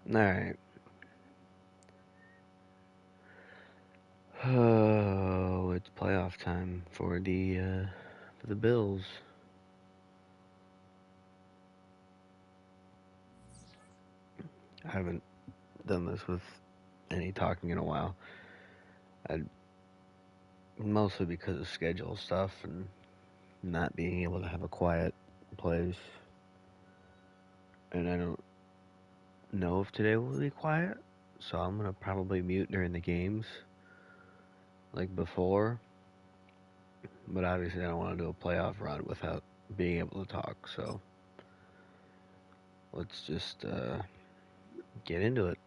Alright. Oh, it's playoff time for the Bills. I haven't done this with any talking in a while. I mostly because of schedule stuff and not being able to have a quiet place. And I don't know if today will be quiet, so I'm gonna probably mute during the games, like before. But obviously, I don't want to do a playoff run without being able to talk. So let's just get into it.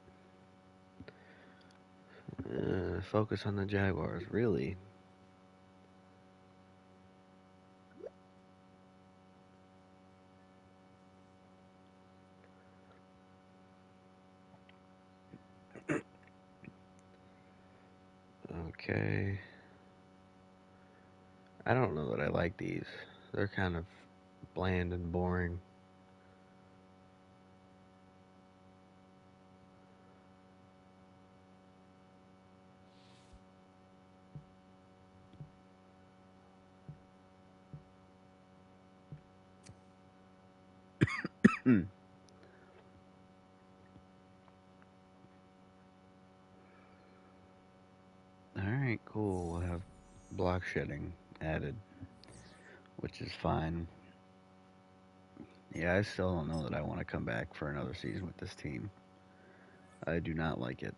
Focus on the Jaguars, really. Okay. I don't know that I like these. They're kind of bland and boring. All right, cool. We'll have block shedding added, which is fine. Yeah, I still don't know that I want to come back for another season with this team. I do not like it.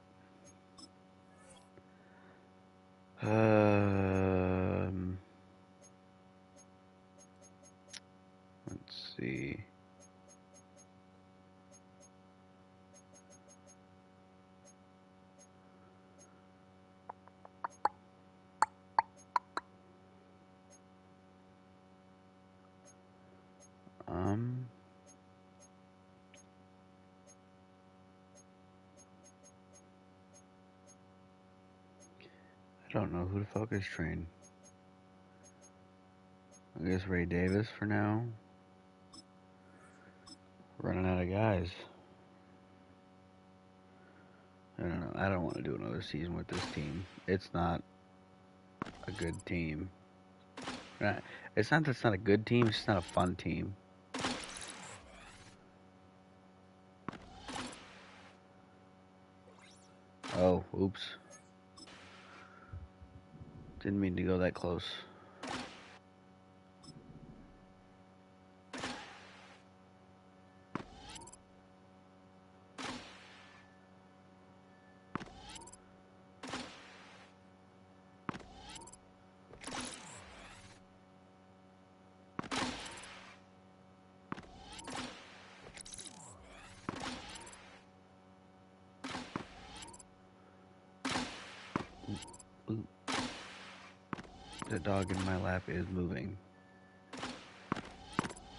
Um, let's see. Um, I don't know who to focus train. I guess Ray Davis for now. Running out of guys. I don't know. I don't want to do another season with this team. It's not a good team. It's not that it's not a good team. It's just not a fun team. Oh, oops. Didn't mean to go that close. Ooh. The dog in my lap is moving.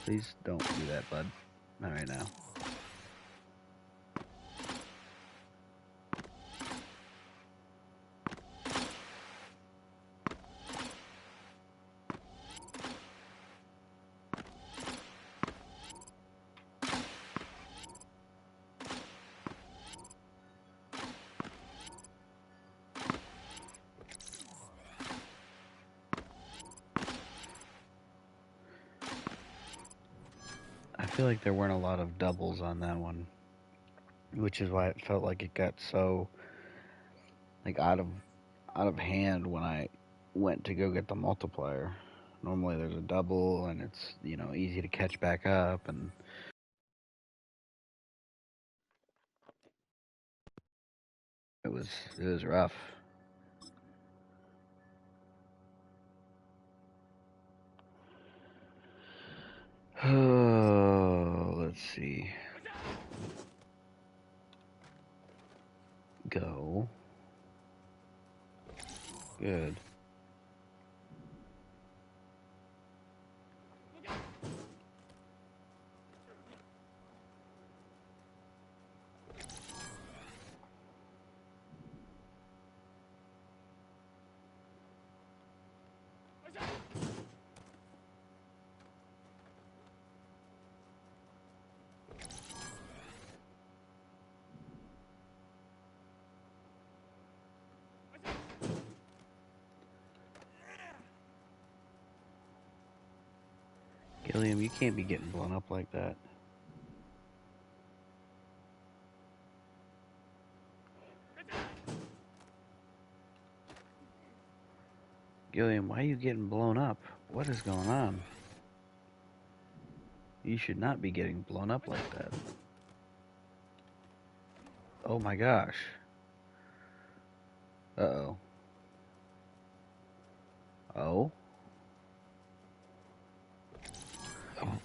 Please don't do that, bud. Not right now. I feel like there weren't a lot of doubles on that one, which is why it felt like it got so like out of hand when I went to go get the multiplier. Normally there's a double and it's, easy to catch back up and it was rough. Oh, let's see. Go. Good. Gilliam, you can't be getting blown up like that. Gilliam, why are you getting blown up? What is going on? You should not be getting blown up like that. Oh my gosh. Uh-oh. Oh? Oh.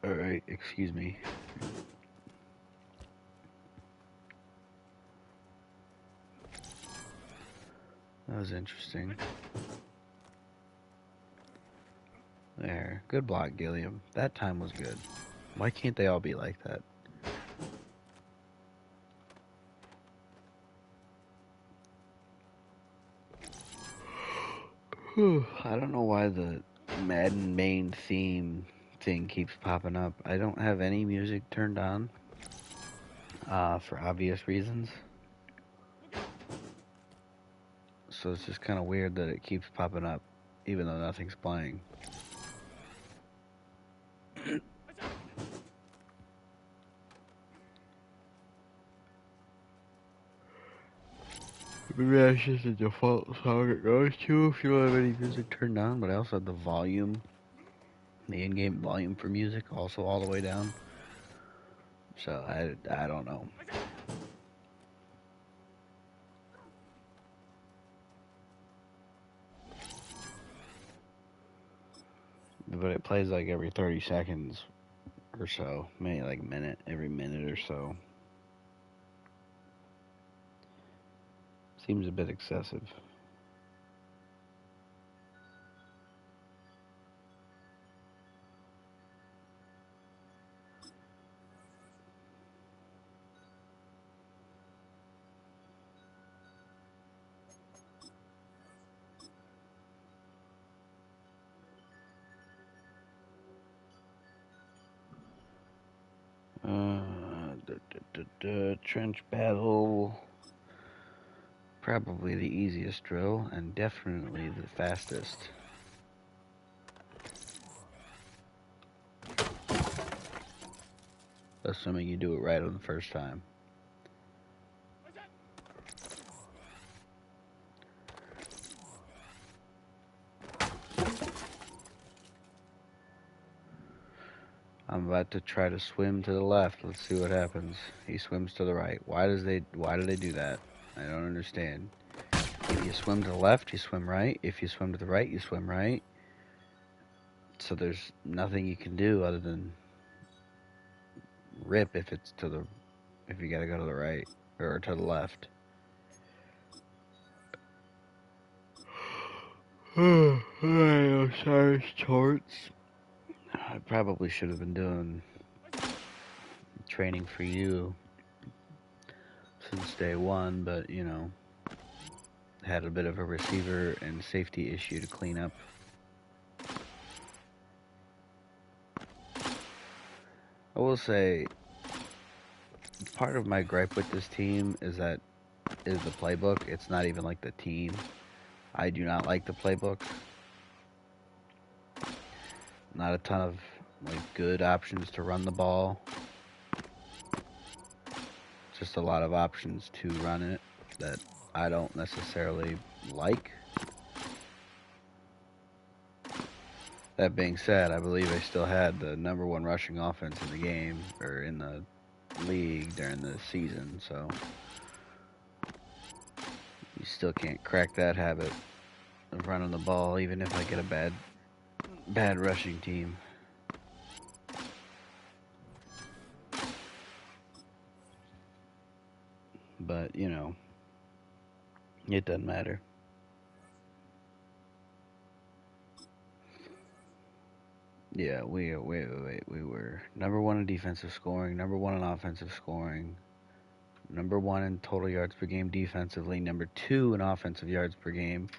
Alright, excuse me. That was interesting. There. Good block, Gilliam. That time was good. Why can't they all be like that? I don't know why the Madden main theme thing keeps popping up. I don't have any music turned on, for obvious reasons. So it's just kind of weird that it keeps popping up, even though nothing's playing. Maybe that's just the default song it goes to if you don't have any music turned on, but I also have the volume, the in-game volume for music also all the way down. So I don't know. But it plays like every 30 seconds or so, maybe like every minute or so. Seems a bit excessive. Trench battle. Probably the easiest drill and definitely the fastest. Assuming you do it right on the first time. I'm about to try to swim to the left. Let's see what happens. He swims to the right. Why do they do that? I don't understand. If you swim to the left, you swim right. If you swim to the right, you swim right. So there's nothing you can do other than rip if you gotta go to the right or to the left. I'm sorry, shorts. I probably should have been doing training for you since day one, but you know, had a bit of a receiver and safety issue to clean up. I will say, part of my gripe with this team is the playbook. It's not even like the team. I do not like the playbook. Not a ton of like good options to run the ball. Just a lot of options to run it that I don't necessarily like. That being said, I believe I still had the number one rushing offense in the game, or in the league during the season, so you still can't crack that habit of running the ball, even if I get a bad rushing team. But, you know, it doesn't matter. Yeah, we were number one in defensive scoring, number one in offensive scoring, number one in total yards per game defensively, number two in offensive yards per game,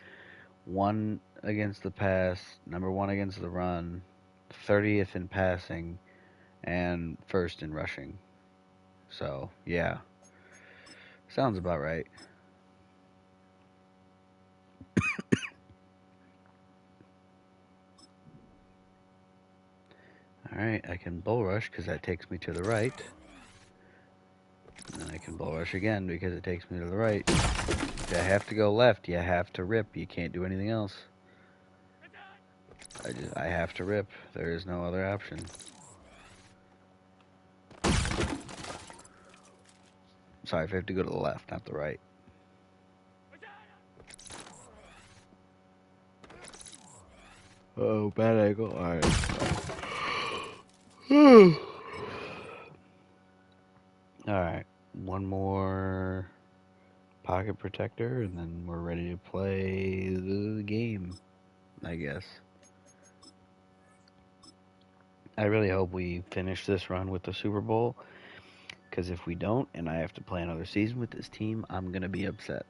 one against the pass, number one against the run, 30th in passing, and first in rushing. So, yeah. Sounds about right. Alright, I can bull rush because that takes me to the right. And then I can bull rush again because it takes me to the right. If I have to go left, you have to rip. You can't do anything else. I have to rip. There is no other option. Sorry, if I have to go to the left, not the right. Oh, bad angle. Alright. Alright. One more pocket protector, and then we're ready to play the game, I guess. I really hope we finish this run with the Super Bowl, because if we don't, and I have to play another season with this team, I'm going to be upset.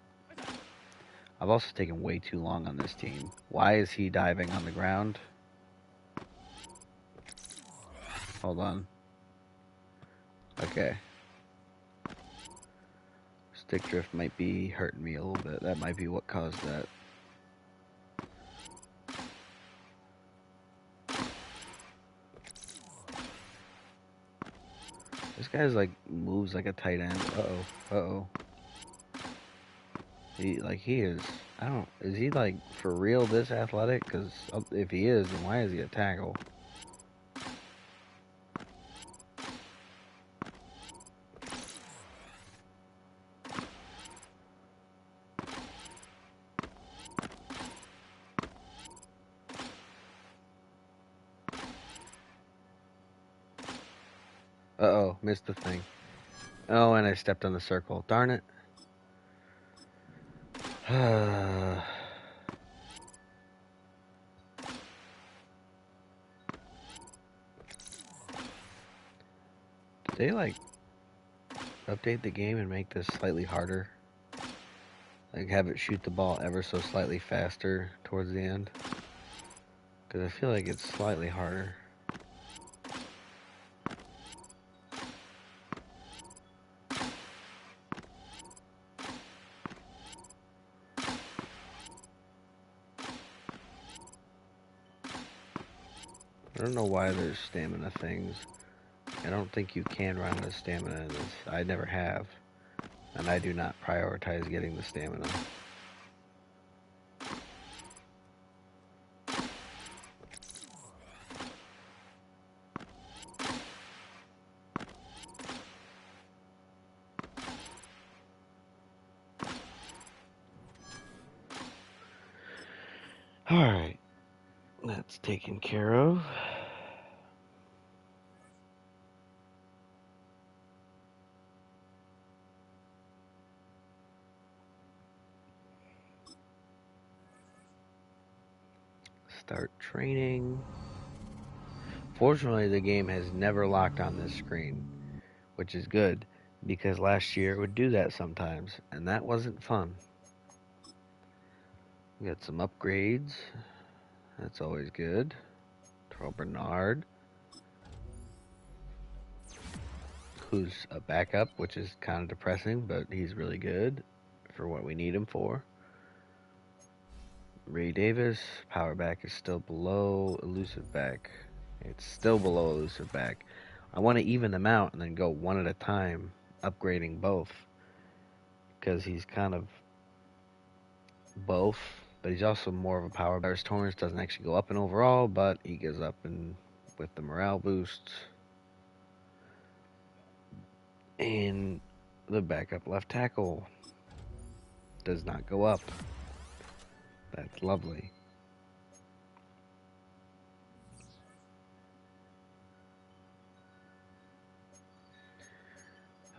I've also taken way too long on this team. Why is he diving on the ground? Hold on. Okay. Stick drift might be hurting me a little bit. That might be what caused that. This guy's like moves like a tight end. Uh-oh. He is. I don't. Is he like for real this athletic? Because if he is, then why is he a tackle? Uh-oh, missed the thing. Oh, and I stepped on the circle. Darn it. Did they like update the game and make this slightly harder? Like have it shoot the ball ever so slightly faster towards the end? Because I feel like it's slightly harder. I don't know why there's stamina things. I don't think you can run out of stamina in this. I never have. And I do not prioritize getting the stamina. Alright. That's taken care of. Start training. Fortunately, the game has never locked on this screen, which is good, because last year it would do that sometimes, and that wasn't fun. We got some upgrades. That's always good. Terrell Bernard, who's a backup, which is kind of depressing, but he's really good for what we need him for. Ray Davis, power back is still below elusive back. It's still below elusive back. I want to even them out and then go one at a time, upgrading both. Because he's kind of both, but he's also more of a power back. Torrance doesn't actually go up in overall, but he goes up in with the morale boost. And the backup left tackle does not go up. That's lovely.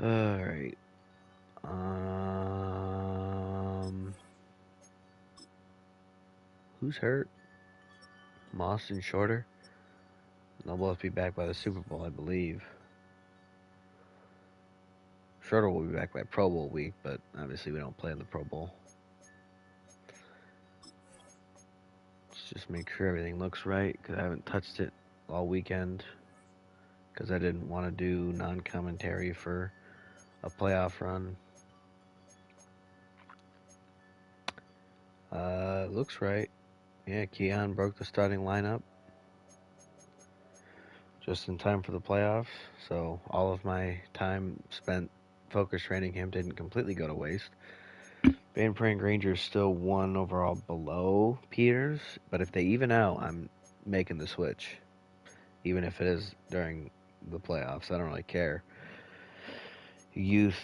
Alright. Who's hurt? Moss and Shorter? They'll both be back by the Super Bowl, I believe. Shorter will be back by Pro Bowl week, but obviously we don't play in the Pro Bowl. Let's just make sure everything looks right, because I haven't touched it all weekend, because I didn't want to do non-commentary for a playoff run. Looks right. Yeah, Keon broke the starting lineup. just in time for the playoffs. So all of my time spent focus training him didn't completely go to waste. Van Prank Ranger's still one overall below Peters, but if they even out, I'm making the switch. Even if it is during the playoffs, I don't really care. Youth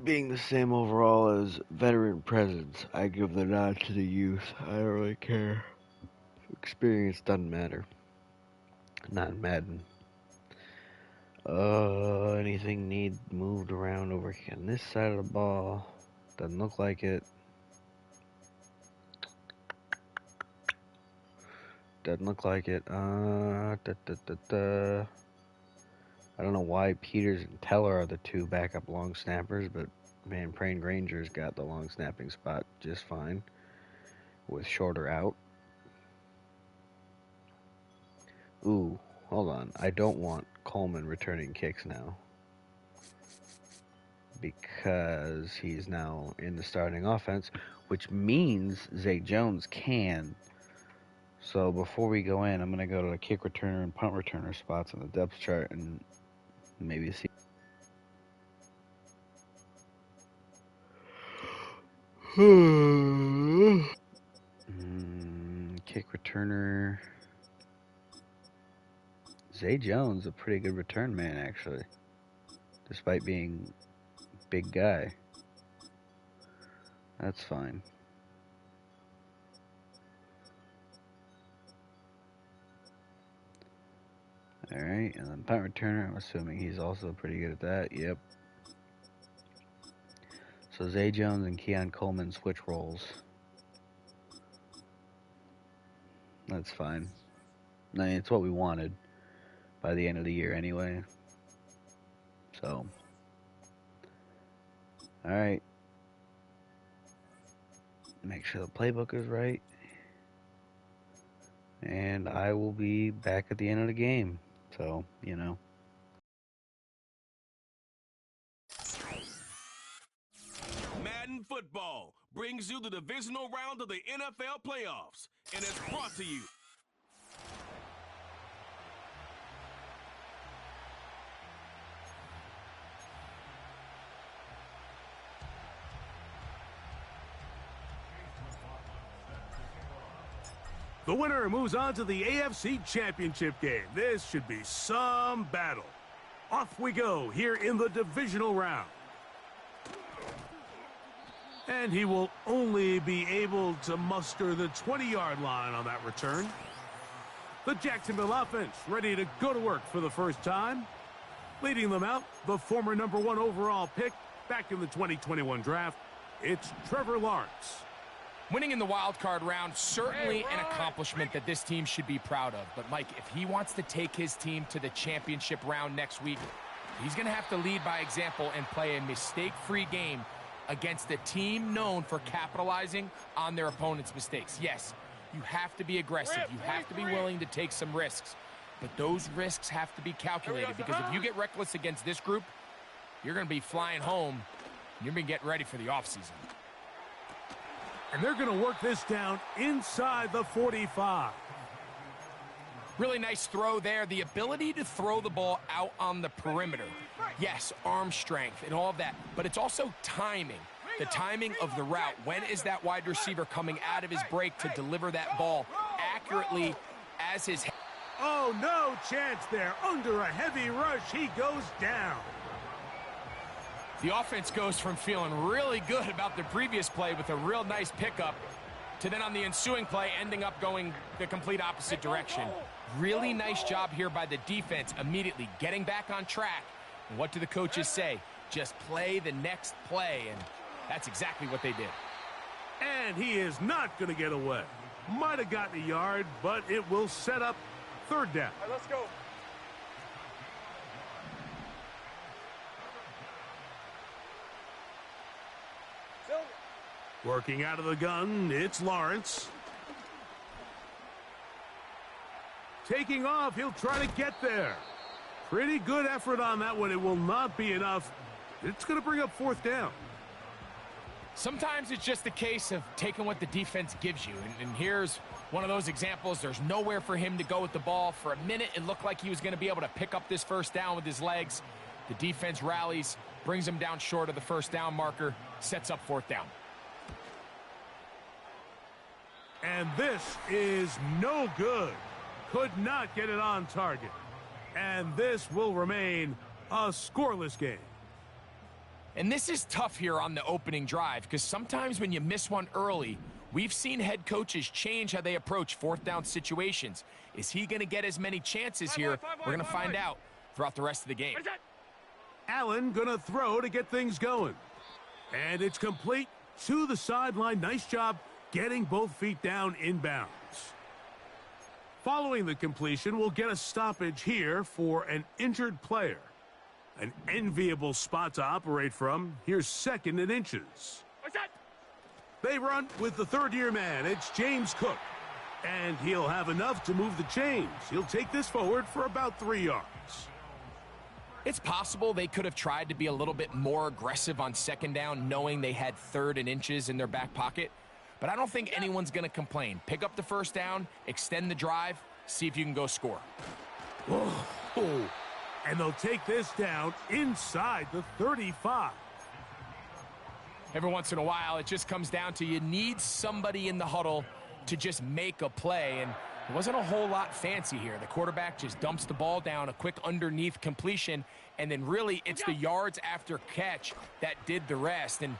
being the same overall as veteran presence, I give the nod to the youth. I don't really care. Experience doesn't matter. Not in Madden. Anything need moved around over here on this side of the ball? Doesn't look like it. Doesn't look like it. I don't know why Peters and Teller are the two backup long snappers, but Van Prank Ranger's got the long snapping spot just fine with Shorter out. Ooh, hold on. I don't want Coleman returning kicks now because he's now in the starting offense, which means Zay Jones can. So before we go in, I'm going to go to the kick returner and punt returner spots on the depth chart and maybe see. Kick returner. Zay Jones, a pretty good return man, actually, despite being a big guy. That's fine. Alright, and then punt returner, I'm assuming he's also pretty good at that. Yep. So Zay Jones and Keon Coleman switch roles. That's fine. I mean, it's what we wanted by the end of the year anyway. So, alright. Make sure the playbook is right. And I will be back at the end of the game. So, you know. Madden football brings you the divisional round of the NFL playoffs, and it's brought to you. The winner moves on to the AFC Championship game. This should be some battle. Off we go here in the divisional round. And he will only be able to muster the 20-yard line on that return. The Jacksonville offense ready to go to work for the first time. Leading them out, the former #1 overall pick back in the 2021 draft, it's Trevor Lawrence. Winning in the wild card round, certainly an accomplishment that this team should be proud of. But, Mike, if he wants to take his team to the championship round next week, he's going to have to lead by example and play a mistake-free game against a team known for capitalizing on their opponent's mistakes. Yes, you have to be aggressive. You have to be willing to take some risks. But those risks have to be calculated, because if you get reckless against this group, you're going to be flying home. You're going to be getting ready for the offseason. And they're going to work this down inside the 45. Really nice throw there. The ability to throw the ball out on the perimeter. Yes, arm strength and all of that, but it's also timing. The timing of the route. When is that wide receiver coming out of his break to deliver that ball accurately as his... Oh, no chance there. Under a heavy rush, he goes down. The offense goes from feeling really good about the previous play with a real nice pickup to then on the ensuing play ending up going the complete opposite direction. Really nice job here by the defense, immediately getting back on track. And what do the coaches say? Just play the next play, and that's exactly what they did. And he is not going to get away. Might have gotten a yard, but it will set up third down. All right, let's go. Working out of the gun, it's Lawrence. Taking off, he'll try to get there. Pretty good effort on that one. It will not be enough. It's going to bring up fourth down. Sometimes it's just a case of taking what the defense gives you. And here's one of those examples. There's nowhere for him to go with the ball. For a minute, it looked like he was going to be able to pick up this first down with his legs. The defense rallies, brings him down short of the first down marker, sets up fourth down. And this is no good. Could not get it on target. And this will remain a scoreless game. And this is tough here on the opening drive, because sometimes when you miss one early, we've seen head coaches change how they approach fourth down situations. Is he going to get as many chances here? We're going to find out throughout the rest of the game. Allen going to throw to get things going. And it's complete to the sideline. Nice job getting both feet down inbounds. Following the completion, we'll get a stoppage here for an injured player. An enviable spot to operate from. Here's 2nd and inches. They run with the third-year man. It's James Cook. And he'll have enough to move the chains. He'll take this forward for about 3 yards. It's possible they could have tried to be a little bit more aggressive on 2nd down, knowing they had 3rd and inches in their back pocket. But I don't think anyone's going to complain. Pick up the first down, extend the drive, see if you can go score. Whoa. And they'll take this down inside the 35. Every once in a while, it just comes down to you need somebody in the huddle to just make a play. And it wasn't a whole lot fancy here. The quarterback just dumps the ball down, a quick underneath completion, and then really it's the yards after catch that did the rest. And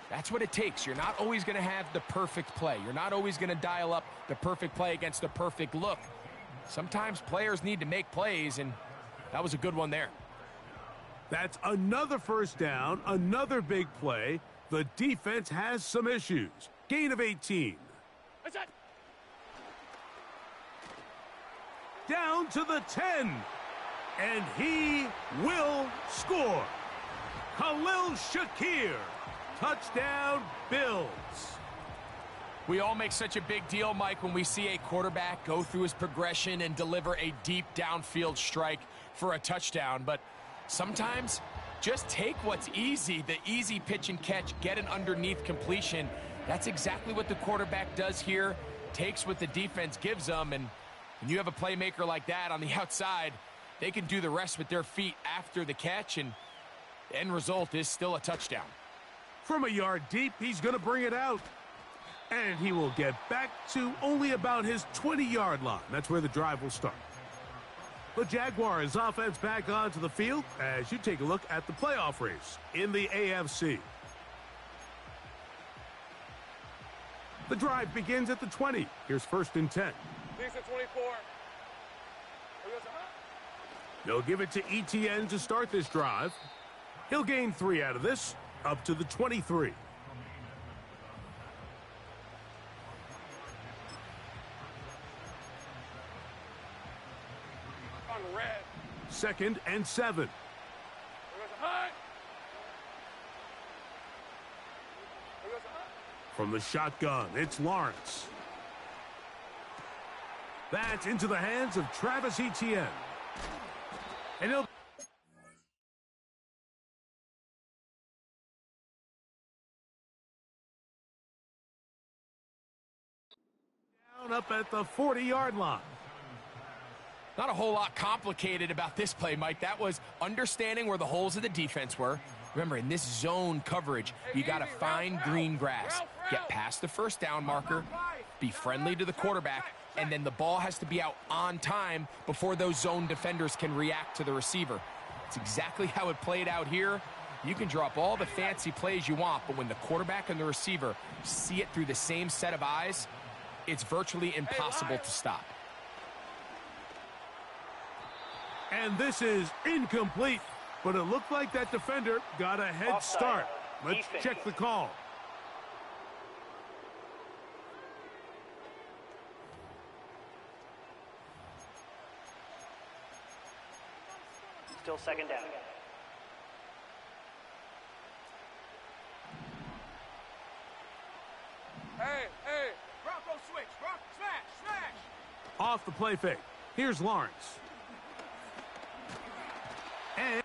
that's what it takes. You're not always going to have the perfect play. You're not always going to dial up the perfect play against the perfect look. Sometimes players need to make plays, and that was a good one there. That's another first down, another big play. The defense has some issues. Gain of 18. Down to the 10. And he will score. Khalil Shakir. Touchdown, Bills. We all make such a big deal, Mike, when we see a quarterback go through his progression and deliver a deep downfield strike for a touchdown. But sometimes just take what's easy, the easy pitch and catch, get an underneath completion. That's exactly what the quarterback does here, takes what the defense gives them, and when you have a playmaker like that on the outside, they can do the rest with their feet after the catch, and the end result is still a touchdown. From a yard deep, he's going to bring it out. And he will get back to only about his 20-yard line. That's where the drive will start. The Jaguars offense back onto the field as you take a look at the playoff race in the AFC. The drive begins at the 20. Here's 1st and 10. 24. They'll give it to ETN to start this drive. He'll gain 3 out of this, up to the 23. On red. 2nd and 7. From the shotgun, it's Lawrence. That's into the hands of Travis Etienne. And he'll down up at the 40-yard line. Not a whole lot complicated about this play, Mike. That was understanding where the holes of the defense were. Remember, in this zone coverage, you got to find green grass, get past the first down marker, be friendly to the quarterback, and then the ball has to be out on time before those zone defenders can react to the receiver. It's exactly how it played out here. You can drop all the fancy plays you want, but when the quarterback and the receiver see it through the same set of eyes, it's virtually impossible to stop. And this is incomplete, but it looked like that defender got a head start. Let's check the call. Still 2nd down. Hey, Bronco switch, Bronco smash. Off the play fake. Here's Lawrence. And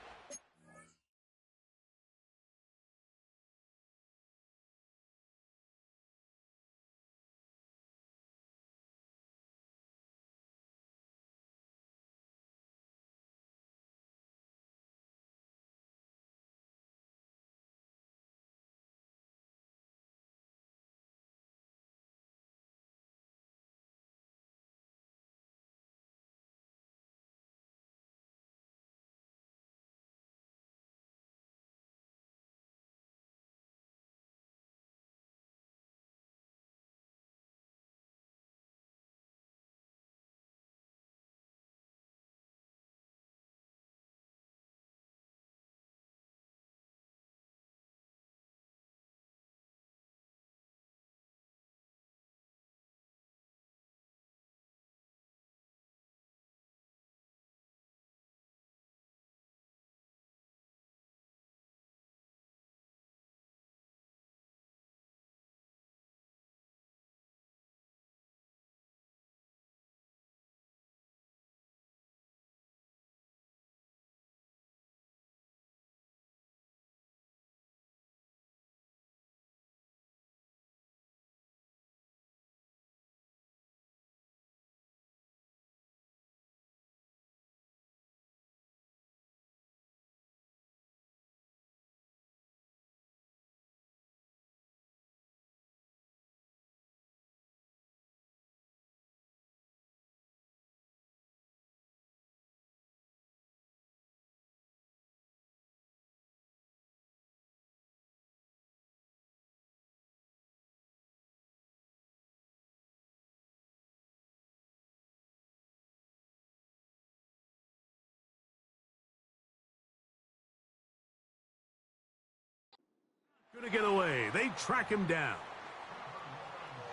Gonna get away. They track him down.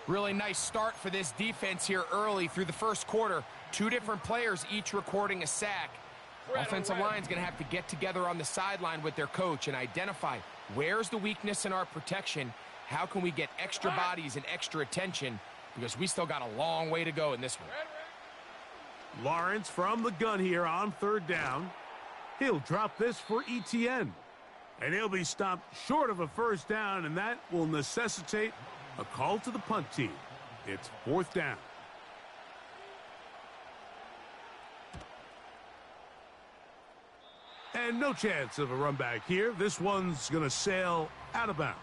Really nice start for this defense here early through the first quarter. Two different players each recording a sack. Offensive line's going to have to get together on the sideline with their coach and identify where's the weakness in our protection, how can we get extra bodies and extra attention, because we still got a long way to go in this one. Lawrence from the gun here on third down. He'll drop this for ETN. And he'll be stopped short of a first down, and that will necessitate a call to the punt team. It's fourth down. And no chance of a run back here. This one's going to sail out of bounds.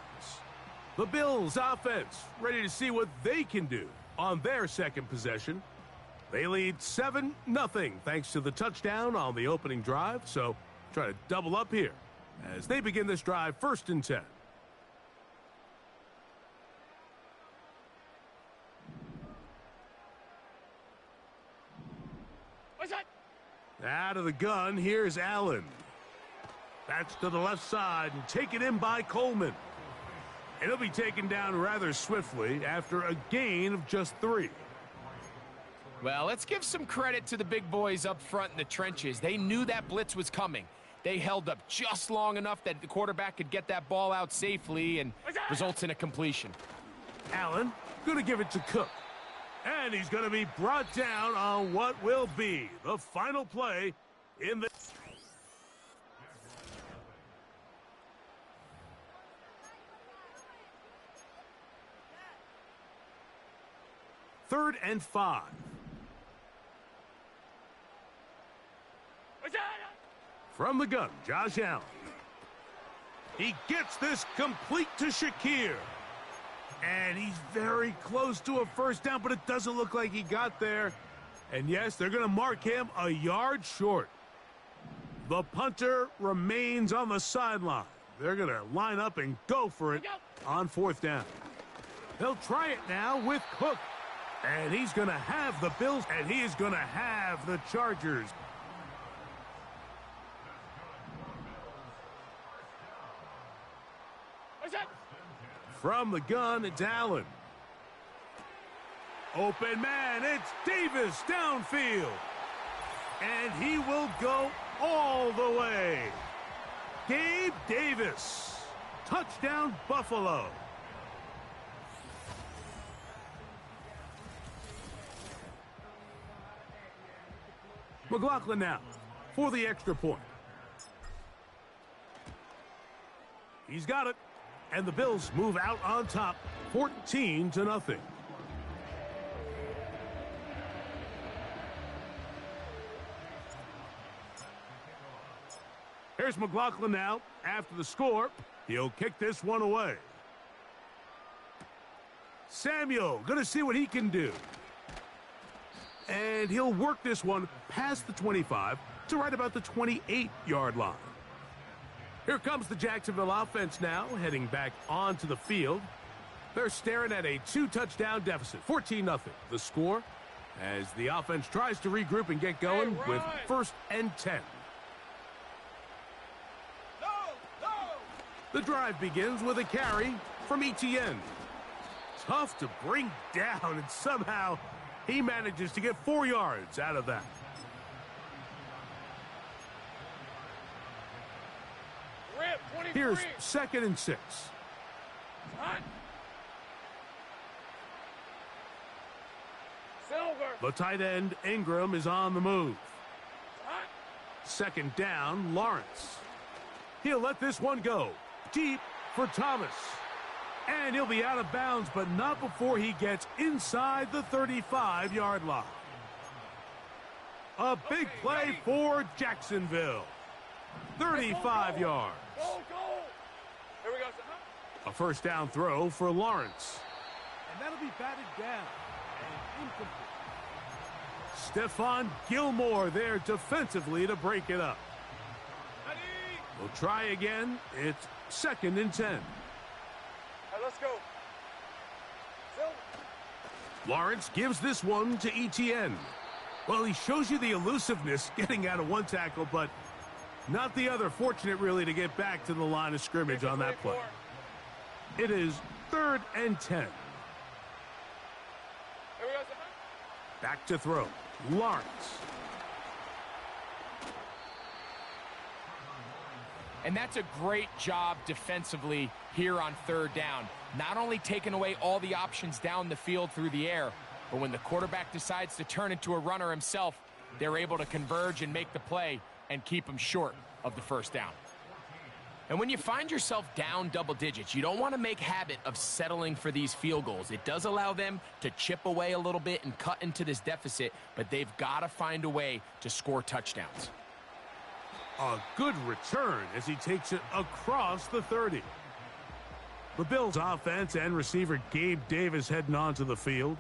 The Bills offense ready to see what they can do on their second possession. They lead 7-0 thanks to the touchdown on the opening drive. So try to double up here as they begin this drive, 1st and 10. Out of the gun, here's Allen. That's to the left side and taken in by Coleman. And he'll be taken down rather swiftly after a gain of just 3. Well, let's give some credit to the big boys up front in the trenches. They knew that blitz was coming. They held up just long enough that the quarterback could get that ball out safely and results in a completion. Allen going to give it to Cook. And he's going to be brought down on what will be the final play in the... Third and 5. From the gun, Josh Allen. He gets this complete to Shakir. And he's very close to a first down, but it doesn't look like he got there. And yes, they're going to mark him a yard short. The punter remains on the sideline. They're going to line up and go for it on 4th down. They'll try it now with Cook. And he's going to have the Bills, and he is going to have the Chargers. From the gun, it's Allen. Open man, it's Davis downfield. And he will go all the way. Gabe Davis. Touchdown, Buffalo. McLaughlin now for the extra point. He's got it. And the Bills move out on top, 14-0. Here's McLaughlin now. After the score, he'll kick this one away. Samuel going to see what he can do. And he'll work this one past the 25 to right about the 28-yard line. Here comes the Jacksonville offense now, heading back onto the field. They're staring at a 2-touchdown deficit, 14-0. The score as the offense tries to regroup and get going with 1st and 10. The drive begins with a carry from ETN. Tough to bring down, and somehow he manages to get 4 yards out of that. Here's 2nd and 6. The tight end, Ingram, is on the move. 2nd down, Lawrence. He'll let this one go. Deep for Thomas. And he'll be out of bounds, but not before he gets inside the 35-yard line. A big play for Jacksonville. 35 yards. Here we go. A 1st down throw for Lawrence. And that'll be batted down and incomplete. Stephon Gilmore there defensively to break it up. We'll try again. It's 2nd and 10. Hey, let's go. Lawrence gives this one to ETN. Well, he shows you the elusiveness getting out of one tackle, but not the other. Fortunate, really, to get back to the line of scrimmage on that play. It is 3rd and 10. Here we go, sir. Back to throw. Lawrence. And that's a great job defensively here on 3rd down. Not only taking away all the options down the field through the air, but when the quarterback decides to turn into a runner himself, they're able to converge and make the play and keep him short of the 1st down. And when you find yourself down double digits, you don't want to make habit of settling for these field goals. It does allow them to chip away a little bit and cut into this deficit, but they've got to find a way to score touchdowns. A good return as he takes it across the 30. The Bills offense and receiver Gabe Davis heading onto the field.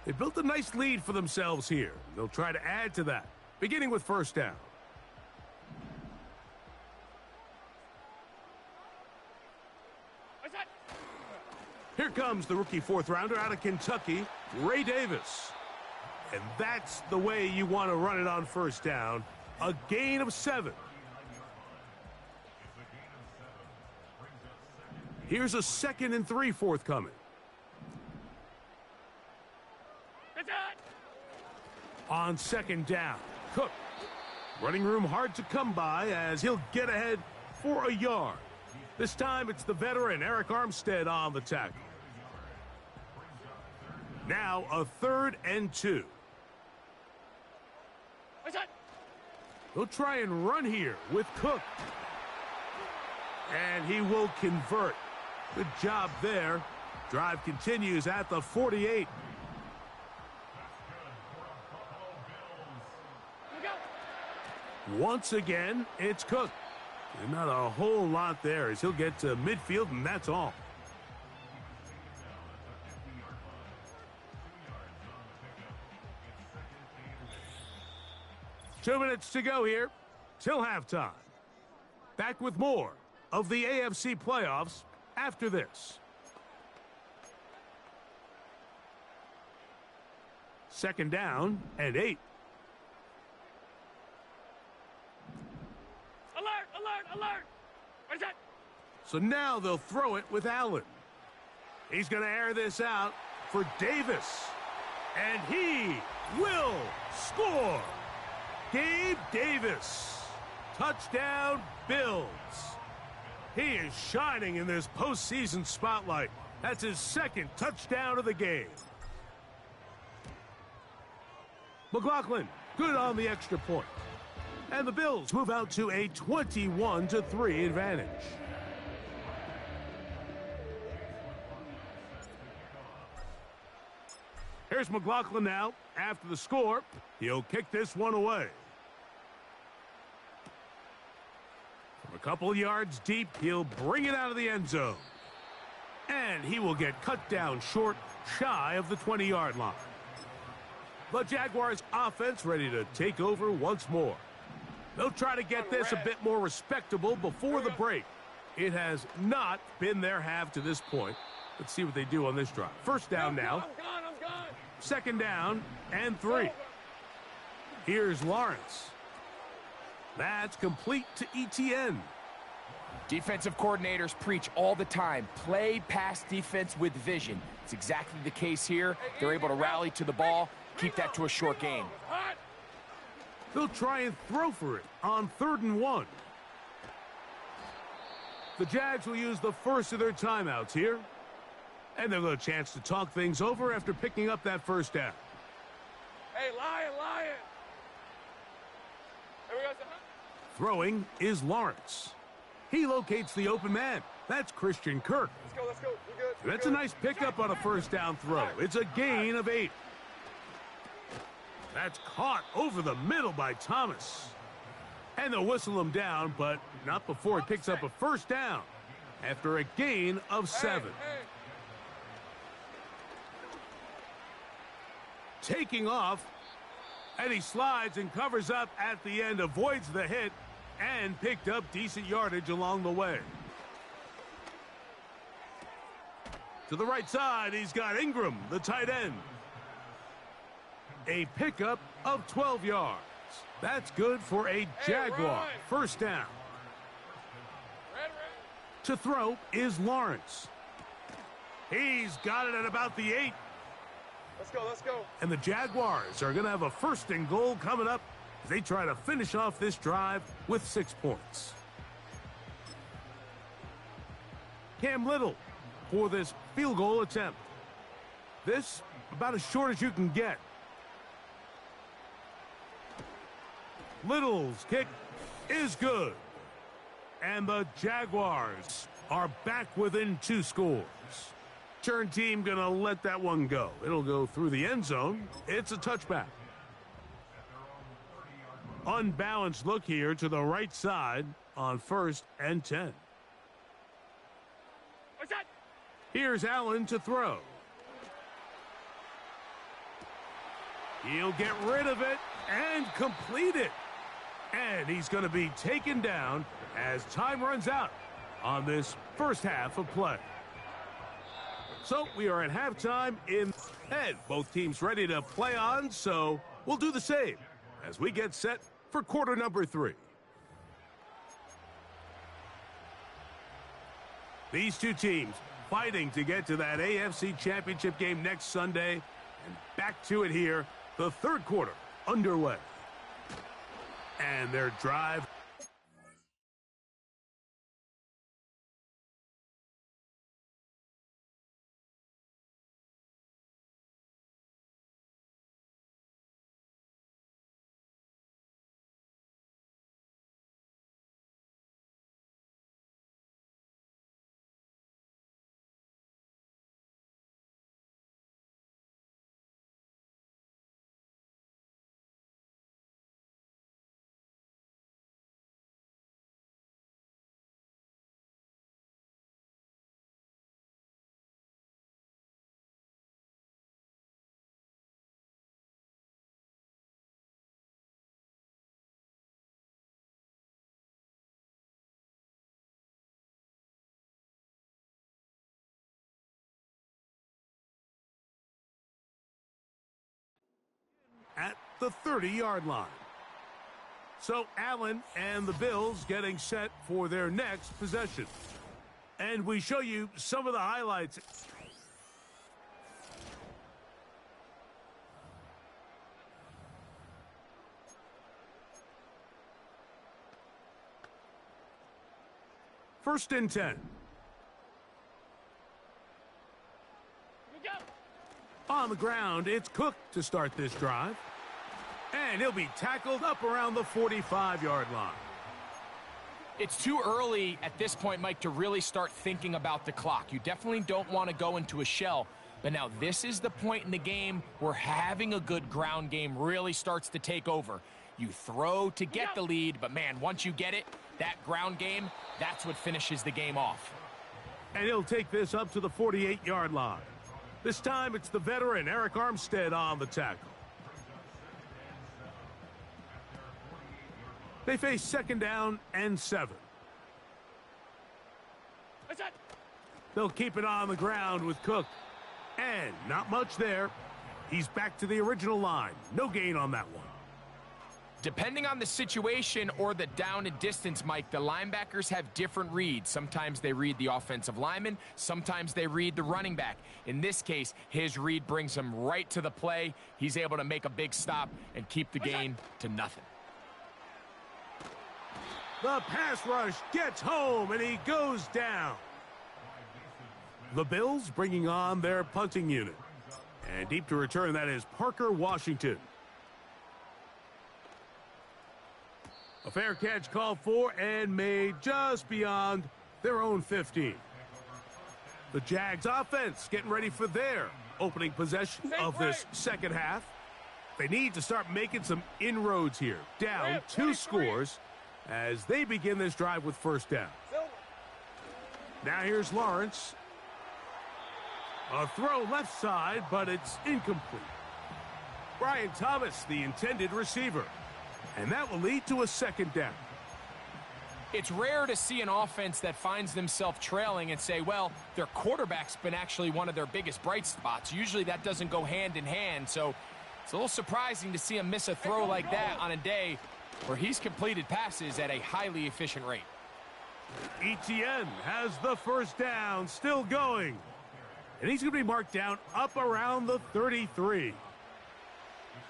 They built a nice lead for themselves here. They'll try to add to that, beginning with 1st down. Here comes the rookie 4th rounder out of Kentucky, Ray Davis. And that's the way you want to run it on 1st down. A gain of 7. Here's a 2nd and 3 forthcoming. On 2nd down, Cook. Running room hard to come by as he'll get ahead for a yard. This time it's the veteran Eric Armstead on the tackle. Now a 3rd and 2. He'll try and run here with Cook. And he will convert. Good job there. Drive continues at the 48. Once again, it's Cook. And not a whole lot there as he'll get to midfield, and that's all. Two minutes to go here till halftime. Back with more of the AFC playoffs after this. 2nd down and 8. Alert, alert, alert. What is that? So now they'll throw it with Allen. He's going to air this out for Davis. And he will score. Gabe Davis. Touchdown, Bills. He is shining in this postseason spotlight. That's his 2nd touchdown of the game. McLaughlin, good on the extra point. And the Bills move out to a 21-3 advantage. Here's McLaughlin now. After the score, he'll kick this one away. From a couple of yards deep, he'll bring it out of the end zone. And he will get cut down short, shy of the 20-yard line. The Jaguars offense ready to take over once more. They'll try to get this a bit more respectable before the break. It has not been their half to this point. Let's see what they do on this drive. 1st down now. I'm gone. 2nd down and 3. Here's Lawrence. That's complete to ETN. Defensive coordinators preach all the time, play pass defense with vision. It's exactly the case here. They're able to rally to the ball, keep that to a short gain. They'll try and throw for it on 3rd and 1. The Jags will use the first of their timeouts here. And they'll get a chance to talk things over after picking up that 1st down. Hey, lion. Here we go, sir. Throwing is Lawrence. He locates the open man. That's Christian Kirk. Let's go. You good? That's a nice pickup on a 1st down throw. It's a gain of 8. That's caught over the middle by Thomas. And they'll whistle him down, but not before he picks up a 1st down after a gain of 7. Hey. Taking off, and he slides and covers up at the end, avoids the hit, and picked up decent yardage along the way. To the right side, he's got Ingram, the tight end. A pickup of 12 yards. That's good for a Jaguar. 1st down. Red. To throw is Lawrence. He's got it at about the 8. Let's go, let's go. And the Jaguars are going to have a 1st and goal coming up as they try to finish off this drive with 6 points. Cam Little for this field goal attempt. This about as short as you can get. Little's kick is good. And the Jaguars are back within 2 scores. Turn team going to let that one go. It'll go through the end zone. It's a touchback. Unbalanced look here to the right side on 1st and 10. What's that? Here's Allen to throw. He'll get rid of it and complete it. And he's going to be taken down as time runs out on this first half of play. So we are at halftime in head. Both teams ready to play on, so we'll do the same as we get set for quarter number 3. These two teams fighting to get to that AFC Championship game next Sunday. And back to it here, the 3rd quarter underway. And their drive. At the 30-yard line. So Allen and the Bills getting set for their next possession. And we show you some of the highlights. First and 10. On the ground, it's Cook to start this drive. And he'll be tackled up around the 45-yard line. It's too early at this point, Mike, to really start thinking about the clock. You definitely don't want to go into a shell. But now this is the point in the game where having a good ground game really starts to take over. You throw to get the lead, but man, once you get it, that ground game, that's what finishes the game off. And he'll take this up to the 48-yard line. This time it's the veteran Eric Armstead on the tackle. They face 2nd down and 7. What's that? They'll keep it on the ground with Cook. And not much there. He's back to the original line. No gain on that one. Depending on the situation or the down and distance, Mike, the linebackers have different reads. Sometimes they read the offensive lineman. Sometimes they read the running back. In this case, his read brings him right to the play. He's able to make a big stop and keep the gain to nothing. The pass rush gets home, and he goes down. The Bills bringing on their punting unit. And deep to return, that is Parker Washington. A fair catch called for and made just beyond their own 15. The Jags offense getting ready for their opening possession of this second half. They need to start making some inroads here. Down 2 scores as they begin this drive with 1st down. Now here's Lawrence. A throw left side, but it's incomplete. Brian Thomas, the intended receiver. And that will lead to a 2nd down. It's rare to see an offense that finds themselves trailing and say, well, their quarterback's been actually one of their biggest bright spots. Usually that doesn't go hand in hand, so it's a little surprising to see him miss a throw like that on a day where he's completed passes at a highly efficient rate. ETN has the 1st down, still going. And he's going to be marked down up around the 33.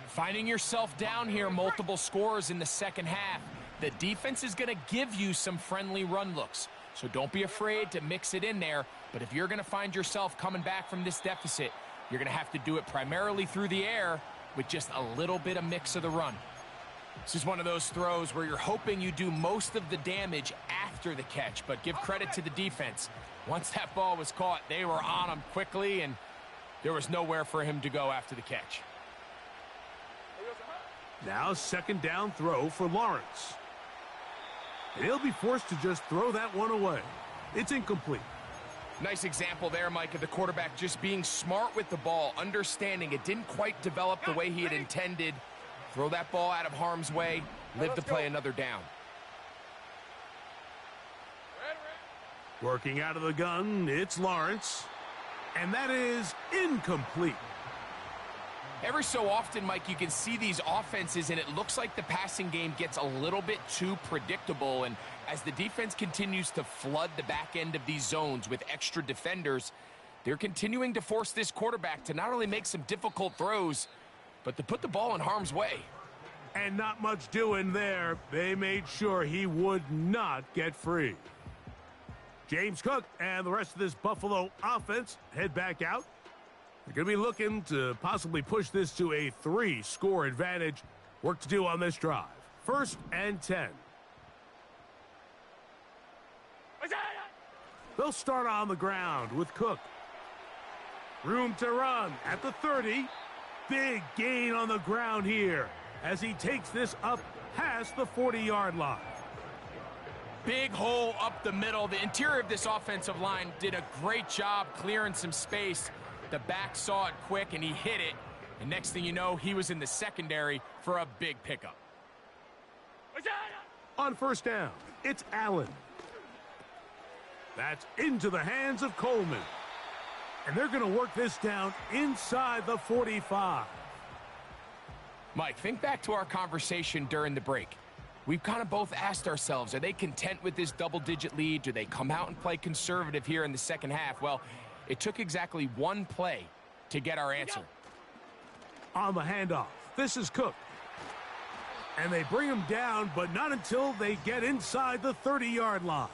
Finding yourself down here, multiple scores in the second half. The defense is going to give you some friendly run looks. So don't be afraid to mix it in there. But if you're going to find yourself coming back from this deficit, you're going to have to do it primarily through the air with just a little bit of mix of the run. This is one of those throws where you're hoping you do most of the damage after the catch, but give credit to the defense. Once that ball was caught, they were on him quickly, and there was nowhere for him to go after the catch. Now second down throw for Lawrence. And he'll be forced to just throw that one away. It's incomplete. Nice example there, Mike, of the quarterback just being smart with the ball, understanding it didn't quite develop the way he had intended. Throw that ball out of harm's way, live to play another down. Working out of the gun, it's Lawrence. And that is incomplete. Every so often, Mike, you can see these offenses, and it looks like the passing game gets a little bit too predictable. And as the defense continues to flood the back end of these zones with extra defenders, they're continuing to force this quarterback to not only make some difficult throws, but to put the ball in harm's way. And not much doing there. They made sure he would not get free. James Cook and the rest of this Buffalo offense head back out. They're going to be looking to possibly push this to a 3-score advantage. Work to do on this drive. 1st and 10. They'll start on the ground with Cook. Room to run at the 30. Big gain on the ground here as he takes this up past the 40-yard line. Big hole up the middle. The interior of this offensive line did a great job clearing some space. The back saw it quick, and he hit it. And next thing you know, he was in the secondary for a big pickup. On 1st down, it's Allen. That's into the hands of Coleman. And they're going to work this down inside the 45. Mike, think back to our conversation during the break. We've kind of both asked ourselves, are they content with this double-digit lead? Do they come out and play conservative here in the second half? Well, it took exactly one play to get our answer. On the handoff, this is Cook. And they bring him down, but not until they get inside the 30-yard line.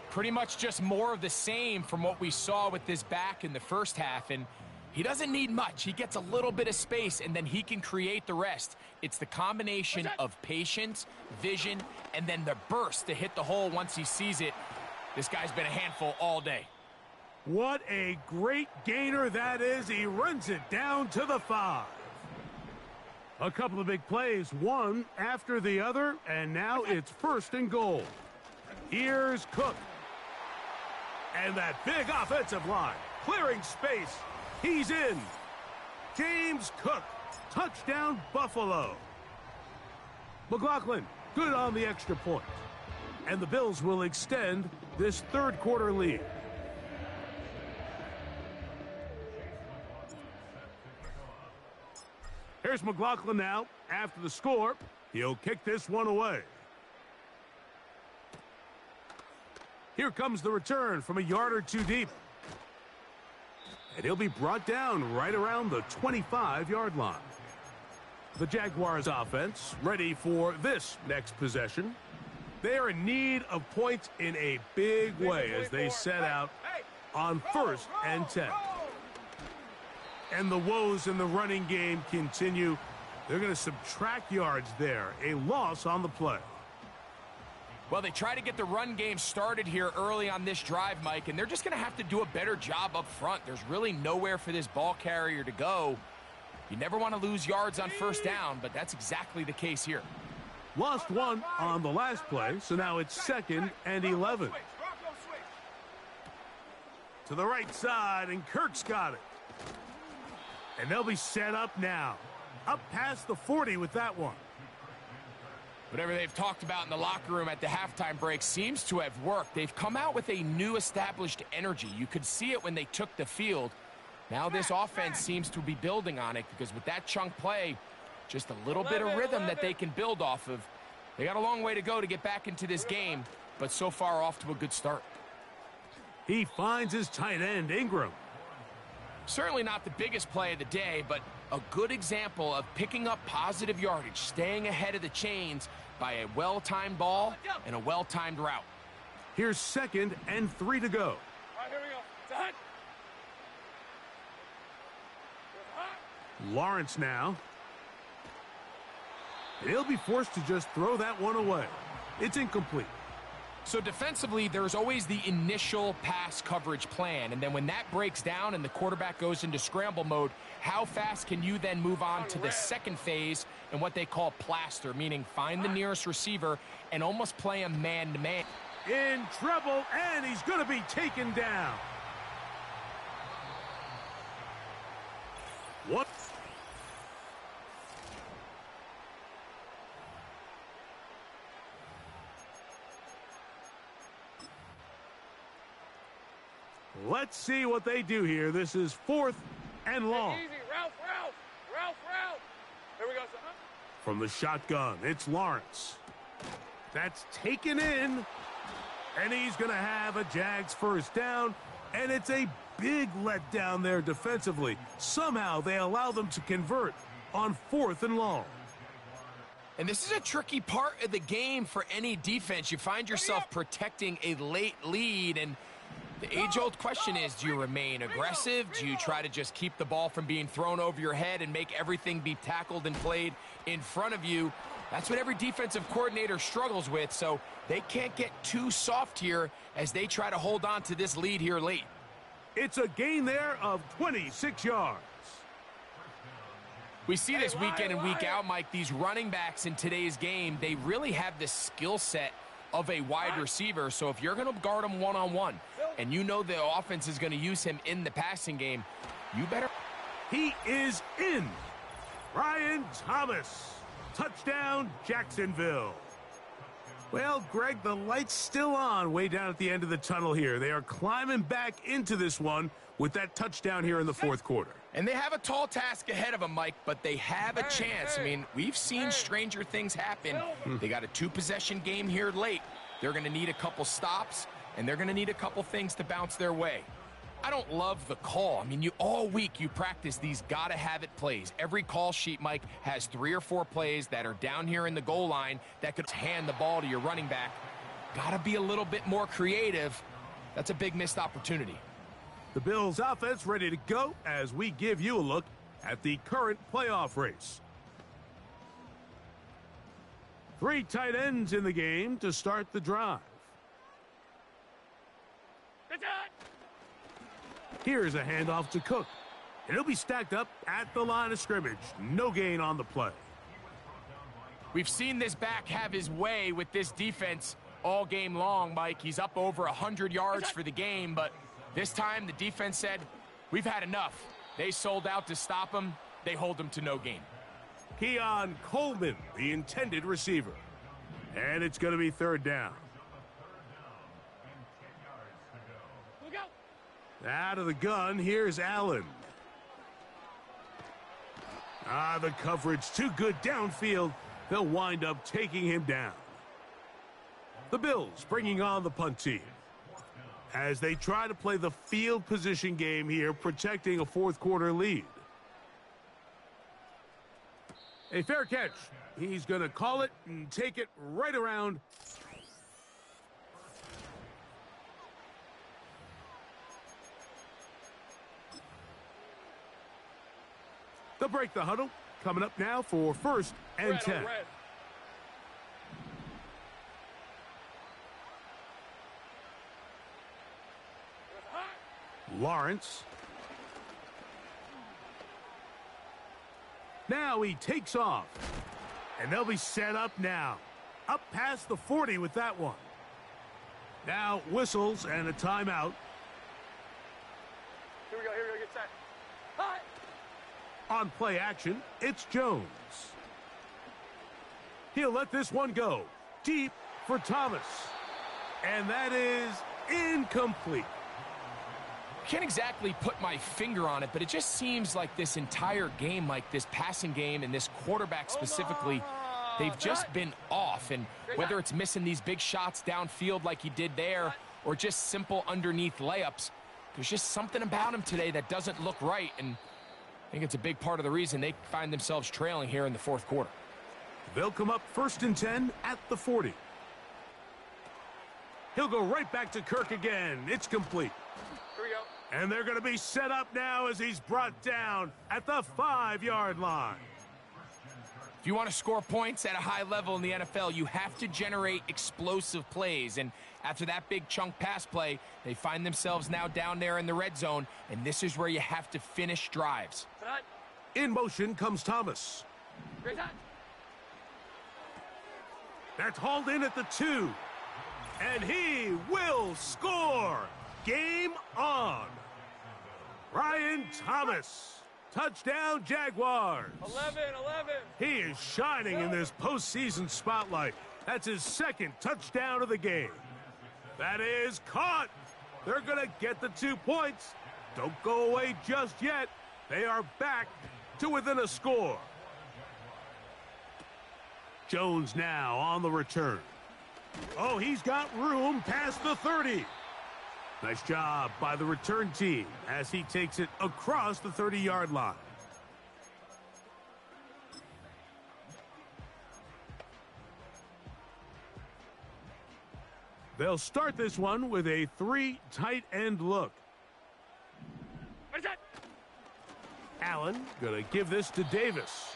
Pretty much just more of the same from what we saw with this back in the first half, and he doesn't need much. He gets a little bit of space, and then he can create the rest. It's the combination of patience, vision, and then the burst to hit the hole once he sees it. This guy's been a handful all day. What a great gainer that is. He runs it down to the 5. A couple of big plays, one after the other, and now it's 1st and goal. Here's Cook. And that big offensive line, clearing space. He's in. James Cook, touchdown Buffalo. McLaughlin, good on the extra point. And the Bills will extend this 3rd quarter lead. Here's McLaughlin now. After the score, he'll kick this one away. Here comes the return from a yard or two deep. And he'll be brought down right around the 25-yard line. The Jaguars offense ready for this next possession. They are in need of points in a big way as they set out on 1st and 10. And the woes in the running game continue. They're going to subtract yards there. A loss on the play. Well, they try to get the run game started here early on this drive, Mike, and they're just going to have to do a better job up front. There's really nowhere for this ball carrier to go. You never want to lose yards on 1st down, but that's exactly the case here. Lost one on the last play, so now it's 2nd and 11. To the right side, and Kirk's got it. And they'll be set up now. Up past the 40 with that one. Whatever they've talked about in the locker room at the halftime break seems to have worked. They've come out with a new established energy. You could see it when they took the field. Now this offense seems to be building on it because with that chunk play, just a little bit of rhythm that they can build off of. They got a long way to go to get back into this game, but so far off to a good start. He finds his tight end, Ingram. Certainly not the biggest play of the day, but a good example of picking up positive yardage, staying ahead of the chains by a well-timed ball and a well-timed route. Here's 2nd and 3 to go. All right, here we go. It's a hunt. Lawrence now. And he'll be forced to just throw that one away. It's incomplete. So defensively, there's always the initial pass coverage plan, and then when that breaks down and the quarterback goes into scramble mode, how fast can you then move on to the second phase and what they call plaster, meaning find the nearest receiver and almost play a man-to-man. In trouble, and he's going to be taken down. What? Let's see what they do here. This is 4th and long. Easy. Ralph. Here we go, son. From the shotgun, it's Lawrence. That's taken in. And he's going to have a Jags first down. And it's a big letdown there defensively. Somehow they allow them to convert on 4th and long. And this is a tricky part of the game for any defense. You find yourself protecting a late lead, and the age-old question is, do you remain aggressive? Do you try to just keep the ball from being thrown over your head and make everything be tackled and played in front of you? That's what every defensive coordinator struggles with, so they can't get too soft here as they try to hold on to this lead here late. It's a gain there of 26 yards. We see this week in and week out, Mike, these running backs in today's game, they really have the skill set of a wide receiver. So if you're going to guard him one-on-one and you know the offense is going to use him in the passing game, you better. He is in. Brian Thomas. Touchdown, Jacksonville. Well, Greg, the light's still on way down at the end of the tunnel here. They are climbing back into this one with that touchdown here in the 4th quarter. And they have a tall task ahead of them, Mike, but they have a chance. I mean, we've seen stranger things happen. They got a 2-possession game here late. They're going to need a couple stops, and they're going to need a couple things to bounce their way. I don't love the call. I mean, all week you practice these gotta-have-it plays. Every call sheet, Mike, has 3 or 4 plays that are down here in the goal line that could hand the ball to your running back. Gotta be a little bit more creative. That's a big missed opportunity. The Bills offense ready to go as we give you a look at the current playoff race. 3 tight ends in the game to start the drive. Here's a handoff to Cook. And he'll be stacked up at the line of scrimmage. No gain on the play. We've seen this back have his way with this defense all game long, Mike. He's up over 100 yards for the game, but this time the defense said, we've had enough. They sold out to stop him. They hold him to no gain. Keon Coleman, the intended receiver. And it's going to be 3rd down. Out of the gun, here's Allen. The coverage too good downfield. They'll wind up taking him down. The Bills bringing on the punt team as they try to play the field position game here, protecting a 4th quarter lead. A fair catch. He's going to call it and take it right around. They'll break the huddle. Coming up now for 1st and 10. Lawrence. Now he takes off. And they'll be set up now. Up past the 40 with that one. Now whistles and a timeout. Here we go, get set. On play action, it's Jones. He'll let this one go. Deep for Thomas. And that is incomplete. Can't exactly put my finger on it, but it just seems like this entire game, like this passing game and this quarterback specifically, they've just been off. And whether it's missing these big shots downfield like he did there, or just simple underneath layups. There's just something about him today that doesn't look right, and I think it's a big part of the reason they find themselves trailing here in the fourth quarter. They'll come up 1st and 10 at the 40. He'll go right back to Kirk again. It's complete. Here we go. And they're going to be set up now as he's brought down at the 5-yard line. If you want to score points at a high level in the NFL, you have to generate explosive plays. And after that big chunk pass play, they find themselves now down there in the red zone, and this is where you have to finish drives. In motion comes Thomas. Great touch. That's hauled in at the 2. And he will score. Game on. Ryan Thomas. Touchdown, Jaguars. 11. He is shining in this postseason spotlight. That's his 2nd touchdown of the game. That is caught. They're going to get the 2 points. Don't go away just yet. They are back to within a score. Jones now on the return. Oh, he's got room past the 30. Nice job by the return team as he takes it across the 30-yard line. They'll start this one with a 3 tight end look. What is that? Allen gonna give this to Davis.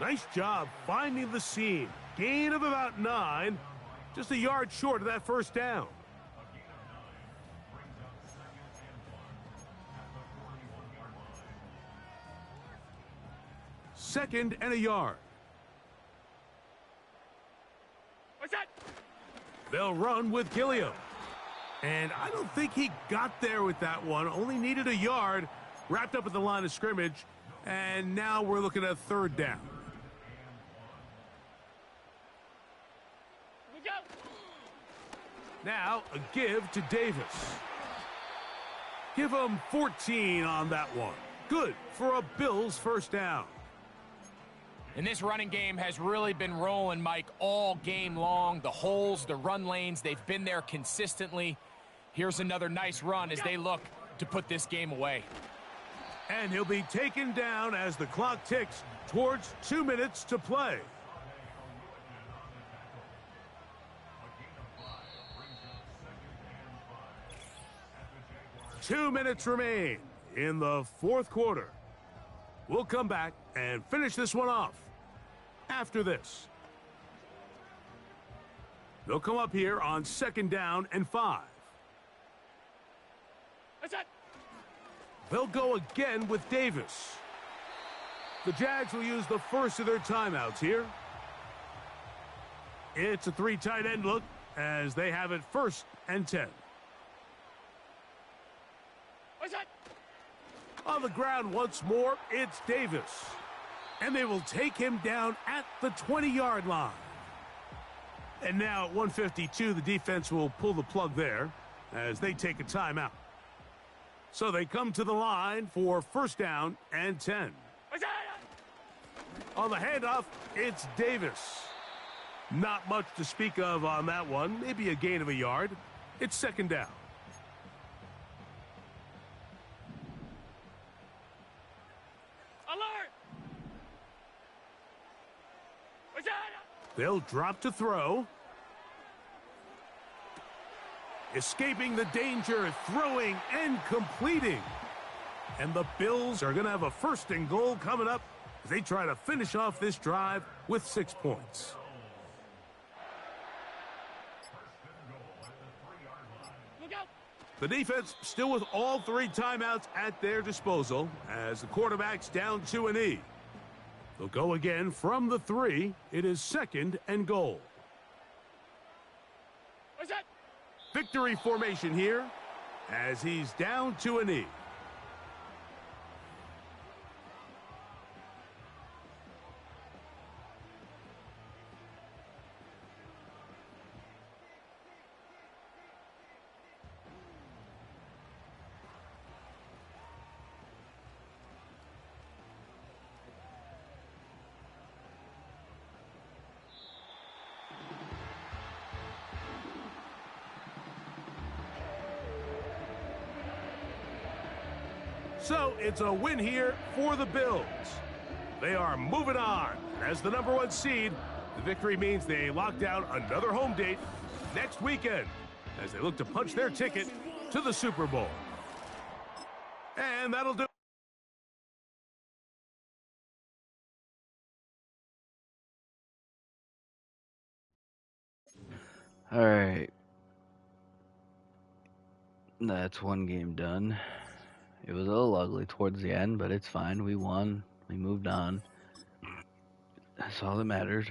Nice job finding the seam. Gain of about 9. Just a yard short of that first down. Second and a yard. What's that? They'll run with Gilliam. And I don't think he got there with that one. Only needed a yard. Wrapped up at the line of scrimmage. And now we're looking at 3rd down. We go. Now a give to Davis. Give him 14 on that one. Good for a Bills first down. And this running game has really been rolling, Mike, all game long. The holes, the run lanes, they've been there consistently. Here's another nice run as they look to put this game away. And he'll be taken down as the clock ticks towards 2 minutes to play. Two minutes remain in the fourth quarter. We'll come back and finish this one off after this. They'll come up here on 2nd down and 5. What's that? They'll go again with Davis. The Jags will use the first of their timeouts here. It's a 3 tight end look as they have it 1st and 10. What's that? On the ground once more, it's Davis. And they will take him down at the 20-yard line. And now at 1:52, the defense will pull the plug there as they take a timeout. So they come to the line for 1st down and 10. What's that? On the handoff, it's Davis. Not much to speak of on that one. Maybe a gain of a yard. It's 2nd down. Alert! What's that? They'll drop to throw. Escaping the danger, throwing and completing. And the Bills are going to have a 1st and goal coming up as they try to finish off this drive with 6 points. Look out! The defense still with all 3 timeouts at their disposal as the quarterback's down to an E. They'll go again from the 3. It is 2nd and goal. What's that? Victory formation here as he's down to an E. So it's a win here for the Bills. They are moving on. As the #1 seed, the victory means they lock down another home date next weekend as they look to punch their ticket to the Super Bowl. And that'll do. All right. That's one game done. It was a little ugly towards the end, but it's fine. We won. We moved on. That's all that mattered.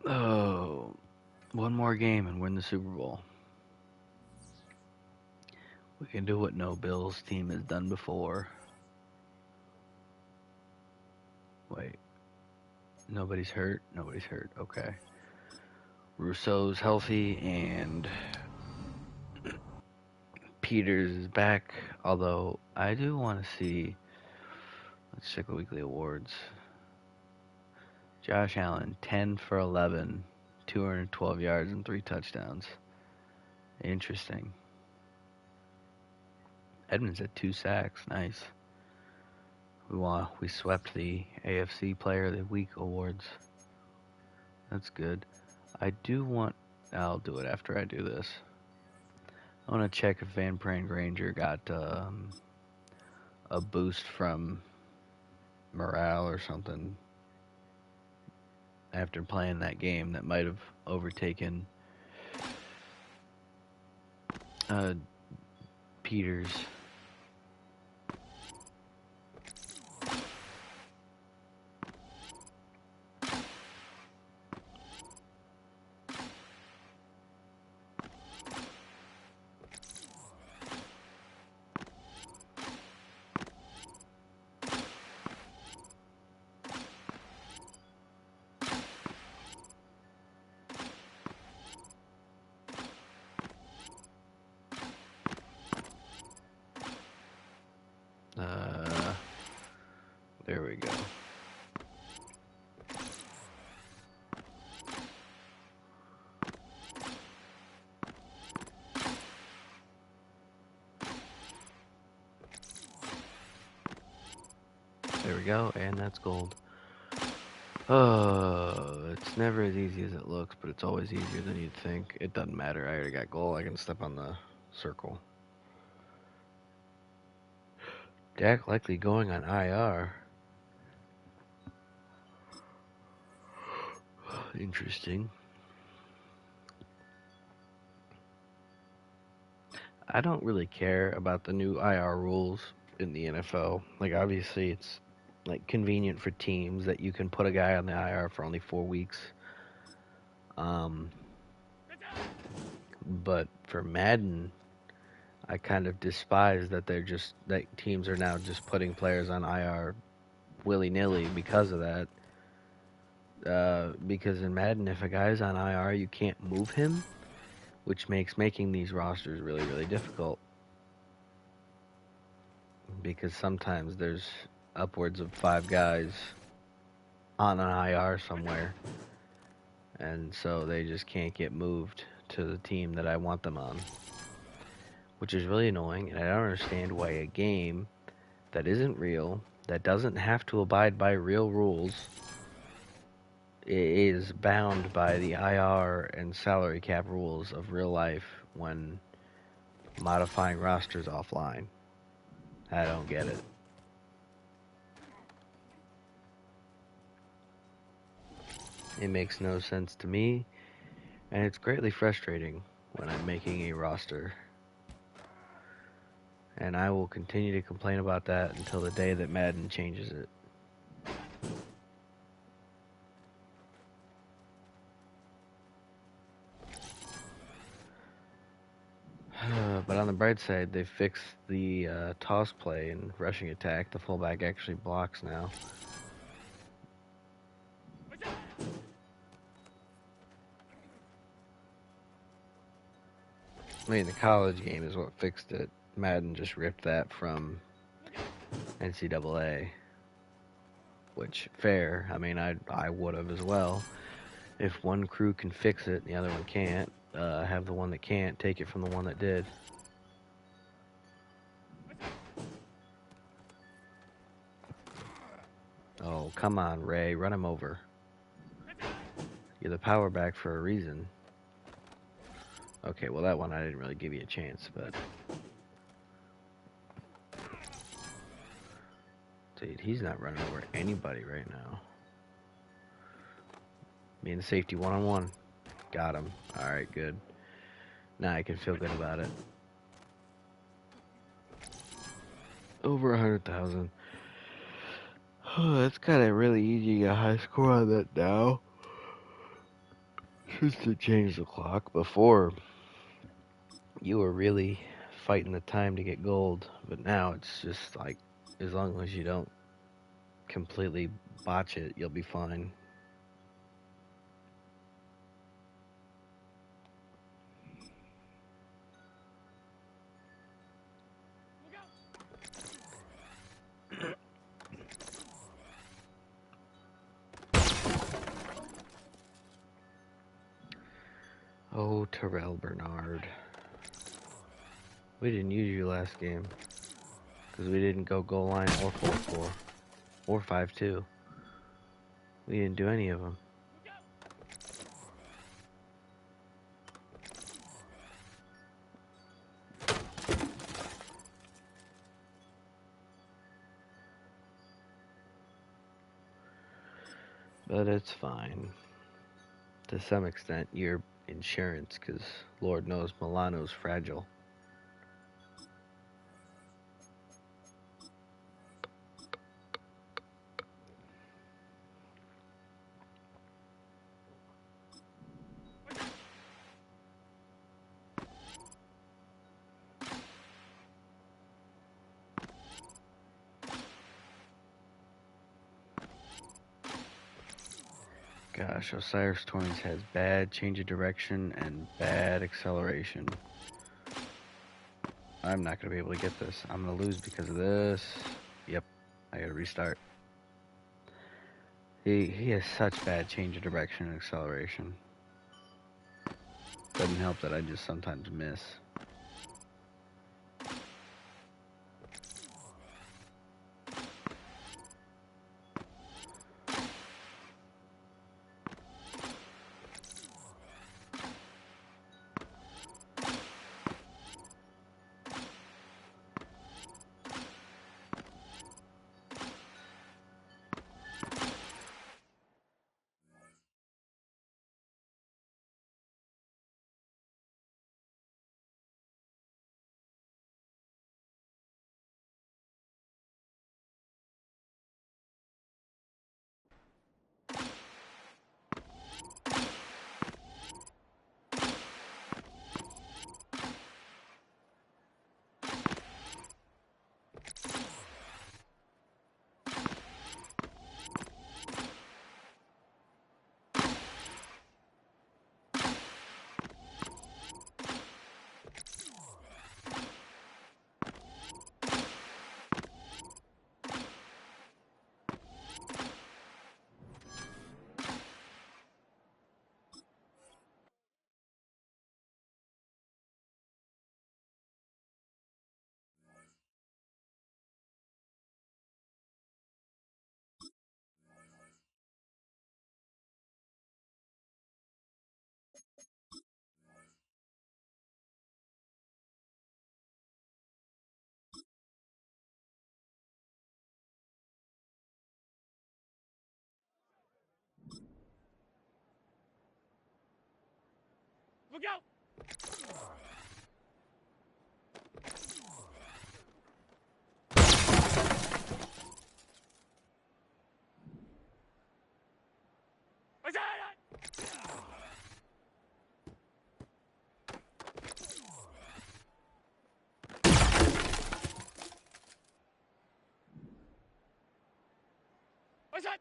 Oh, one more game and win the Super Bowl. We can do what no Bills team has done before. Wait. Nobody's hurt? Nobody's hurt. Okay. Rousseau's healthy and Peters is back. Although, I do want to see... Let's check the weekly awards. Josh Allen, 10 for 11, 212 yards and 3 touchdowns. Interesting. Edmonds had 2 sacks. Nice. We swept the AFC Player of the Week awards. That's good. I'll do it after I do this. I want to check if Van Pran Granger got a boost from morale or something after playing that game that might have overtaken Peters. There we go. There we go, and that's gold. Oh, it's never as easy as it looks, but it's always easier than you'd think. It doesn't matter. I already got gold. I can step on the circle. Dak likely going on IR. Interesting. I don't really care about the new IR rules in the NFL. Like, obviously, it's like convenient for teams that you can put a guy on the IR for only 4 weeks. But for Madden, I kind of despise that teams are now just putting players on IR willy-nilly because of that. Because in Madden, if a guy's on IR, you can't move him, which makes making these rosters really, really difficult. Because sometimes there's upwards of 5 guys on an IR somewhere, and so they just can't get moved to the team that I want them on, which is really annoying. And I don't understand why a game that isn't real, that doesn't have to abide by real rules, is bound by the IR and salary cap rules of real life when modifying rosters offline. I don't get it. It makes no sense to me, and it's greatly frustrating when I'm making a roster. And I will continue to complain about that until the day that Madden changes it. But on the bright side, they fixed the toss play and rushing attack. The fullback actually blocks now. I mean, the college game is what fixed it. Madden just ripped that from NCAA. Which, fair. I mean, I would have as well. If one crew can fix it, the other one can't. have the one that can't take it from the one that did. Oh, come on, Ray. Run him over. You're the power back for a reason. Okay, well, that one I didn't really give you a chance, but... Dude, he's not running over anybody right now. Me and the safety one-on-one. Got him. Alright, good. Now I can feel good about it. Over 100,000. Oh, it's kind of really easy to get a high score on that now. Since they changed the clock. Before, you were really fighting the time to get gold. But now it's just like, as long as you don't completely botch it, you'll be fine. Oh, Terrell Bernard. We didn't use you last game. Because we didn't go goal line or 4-4. Or 5-2. We didn't do any of them. But it's fine. To some extent, your insurance, because Lord knows Milano's fragile. Gosh, Osiris Torrance has bad change of direction and bad acceleration. I'm not going to be able to get this. I'm going to lose because of this. Yep, I got to restart. He has such bad change of direction and acceleration. Doesn't help that I just sometimes miss. Look out! What's that? What's that?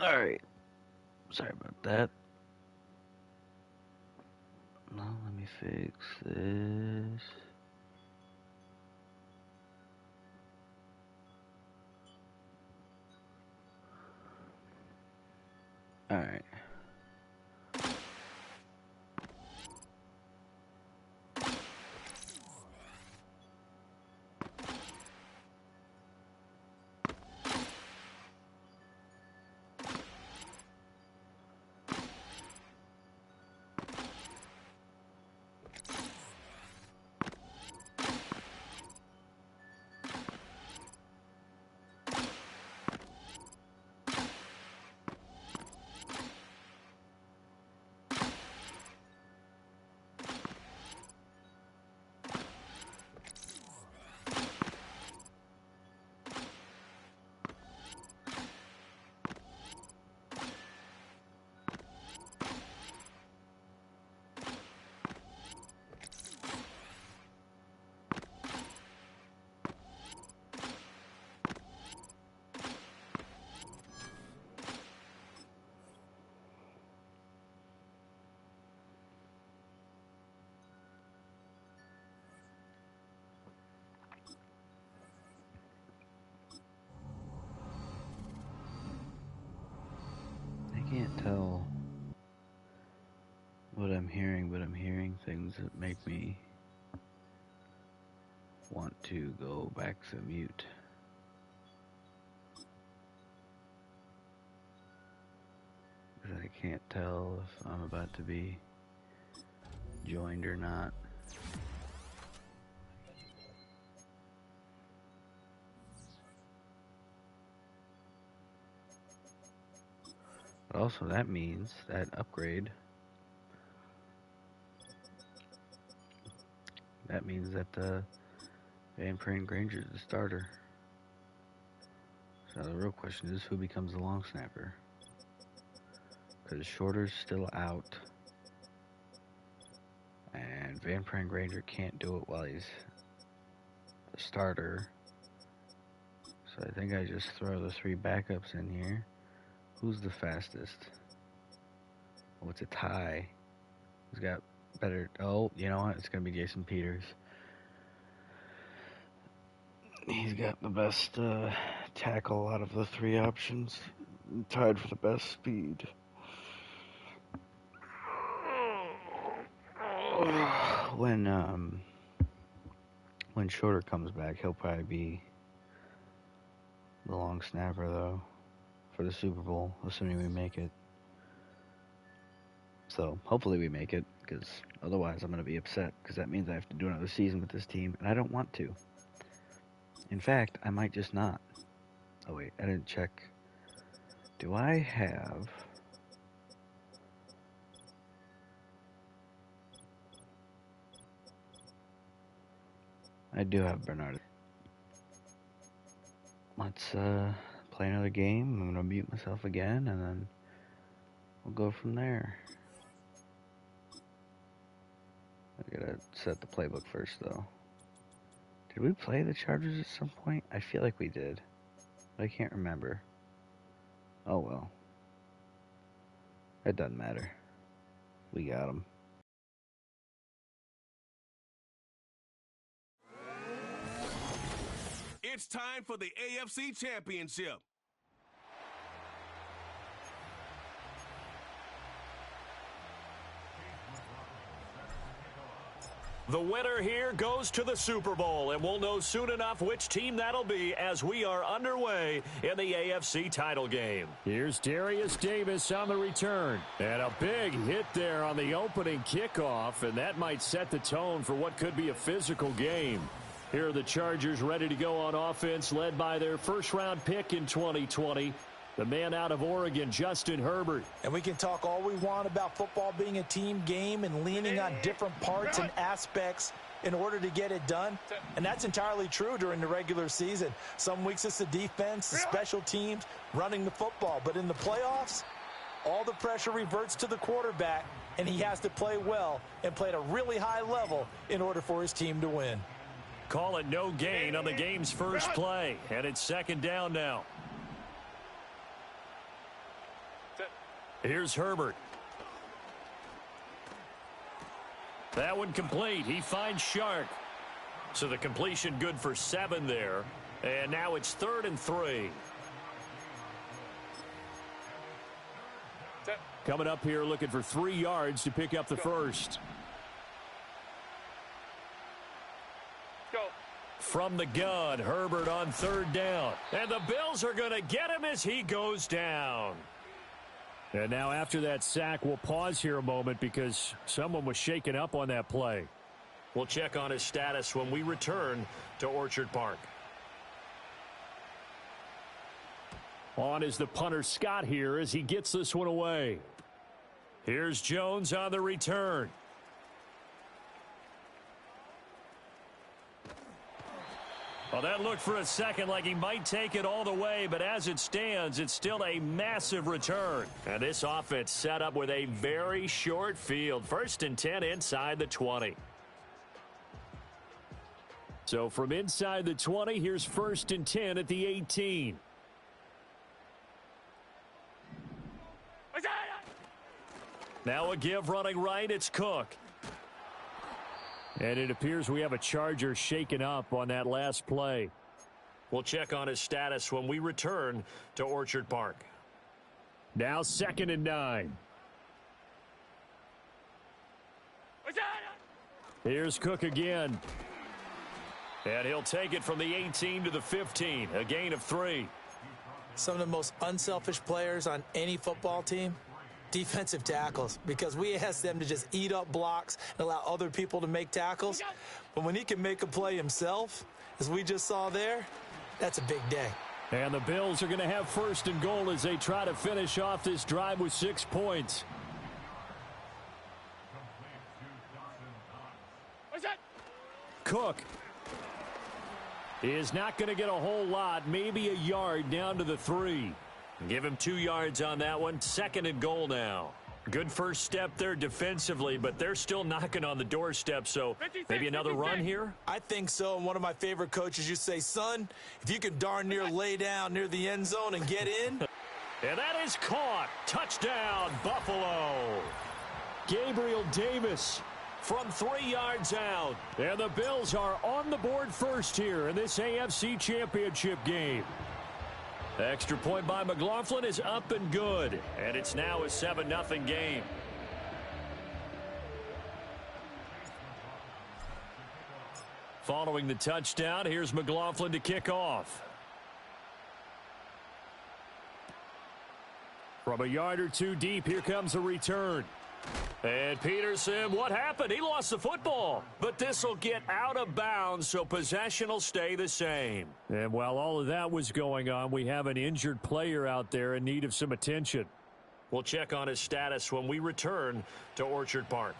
Alright. Sorry about that. Now let me fix this. Alright. I can't tell what I'm hearing, but I'm hearing things that make me want to go back to mute. Because I can't tell if I'm about to be joined or not. But also that means that upgrade. That means that Van Granger is the starter. So the real question is who becomes the long snapper? Because Shorter's still out. And Van Granger can't do it while he's the starter. So I think I just throw the 3 backups in here. Who's the fastest? Oh, it's a tie. Who's got better? Oh, you know what? It's going to be Jason Peters. He's got the best tackle out of the 3 options. Tied for the best speed. When Shorter comes back, he'll probably be the long snapper, though, for the Super Bowl, assuming we make it. So, hopefully we make it, because otherwise I'm going to be upset, because that means I have to do another season with this team, and I don't want to. In fact, I might just not. Oh, wait, I didn't check. Do I have... I do have Bernard. Let's play another game. I'm going to mute myself again, and then we'll go from there. I gotta set the playbook first, though. Did we play the Chargers at some point? I feel like we did, but I can't remember. Oh well. It doesn't matter. We got them. It's time for the AFC Championship. The winner here goes to the Super Bowl, and we'll know soon enough which team that'll be as we are underway in the AFC title game. Here's Darius Davis on the return. And a big hit there on the opening kickoff, and that might set the tone for what could be a physical game. Here are the Chargers ready to go on offense, led by their first-round pick in 2020. The man out of Oregon, Justin Herbert. And we can talk all we want about football being a team game and leaning on different parts and aspects in order to get it done. And that's entirely true during the regular season. Some weeks it's the defense, the special teams, running the football. But in the playoffs, all the pressure reverts to the quarterback, and he has to play well and play at a really high level in order for his team to win. Call it no gain on the game's first play. And it's second down now. Here's Herbert. That one complete. He finds Shark. So the completion good for 7 there. And now it's 3rd and 3. Coming up here looking for 3 yards to pick up the first. Go. From the gun, Herbert on 3rd down. And the Bills are going to get him as he goes down. And now after that sack, we'll pause here a moment because someone was shaken up on that play. We'll check on his status when we return to Orchard Park. On is the punter Scott here as he gets this one away. Here's Jones on the return. Well, that looked for a second like he might take it all the way, but as it stands, it's still a massive return. And this offense set up with a very short field. 1st and 10 inside the 20. So from inside the 20, here's 1st and 10 at the 18. Now a give running right, it's Cook. And it appears we have a Charger shaken up on that last play. We'll check on his status when we return to Orchard Park. Now 2nd and 9. Here's Cook again. And he'll take it from the 18 to the 15, a gain of 3. Some of the most unselfish players on any football team, defensive tackles, because we ask them to just eat up blocks and allow other people to make tackles. But when he can make a play himself, as we just saw there, that's a big day. And the Bills are going to have 1st and goal as they try to finish off this drive with 6 points. Cook is not going to get a whole lot, maybe a yard down to the 3. Give him 2 yards on that one. 2nd and goal now. Good first step there defensively, but they're still knocking on the doorstep, so maybe another run here? I think so, and one of my favorite coaches used to say, son, if you can darn near lay down near the end zone and get in. And that is caught. Touchdown, Buffalo. Gabriel Davis from 3 yards out. And the Bills are on the board first here in this AFC Championship game. Extra point by McLaughlin is up and good. And it's now a 7-0 game. Following the touchdown, here's McLaughlin to kick off. From a yard or 2 deep, here comes a return. And Peterson, what happened? He lost the football. But this will get out of bounds, so possession will stay the same. And while all of that was going on, we have an injured player out there in need of some attention. We'll check on his status when we return to Orchard Park.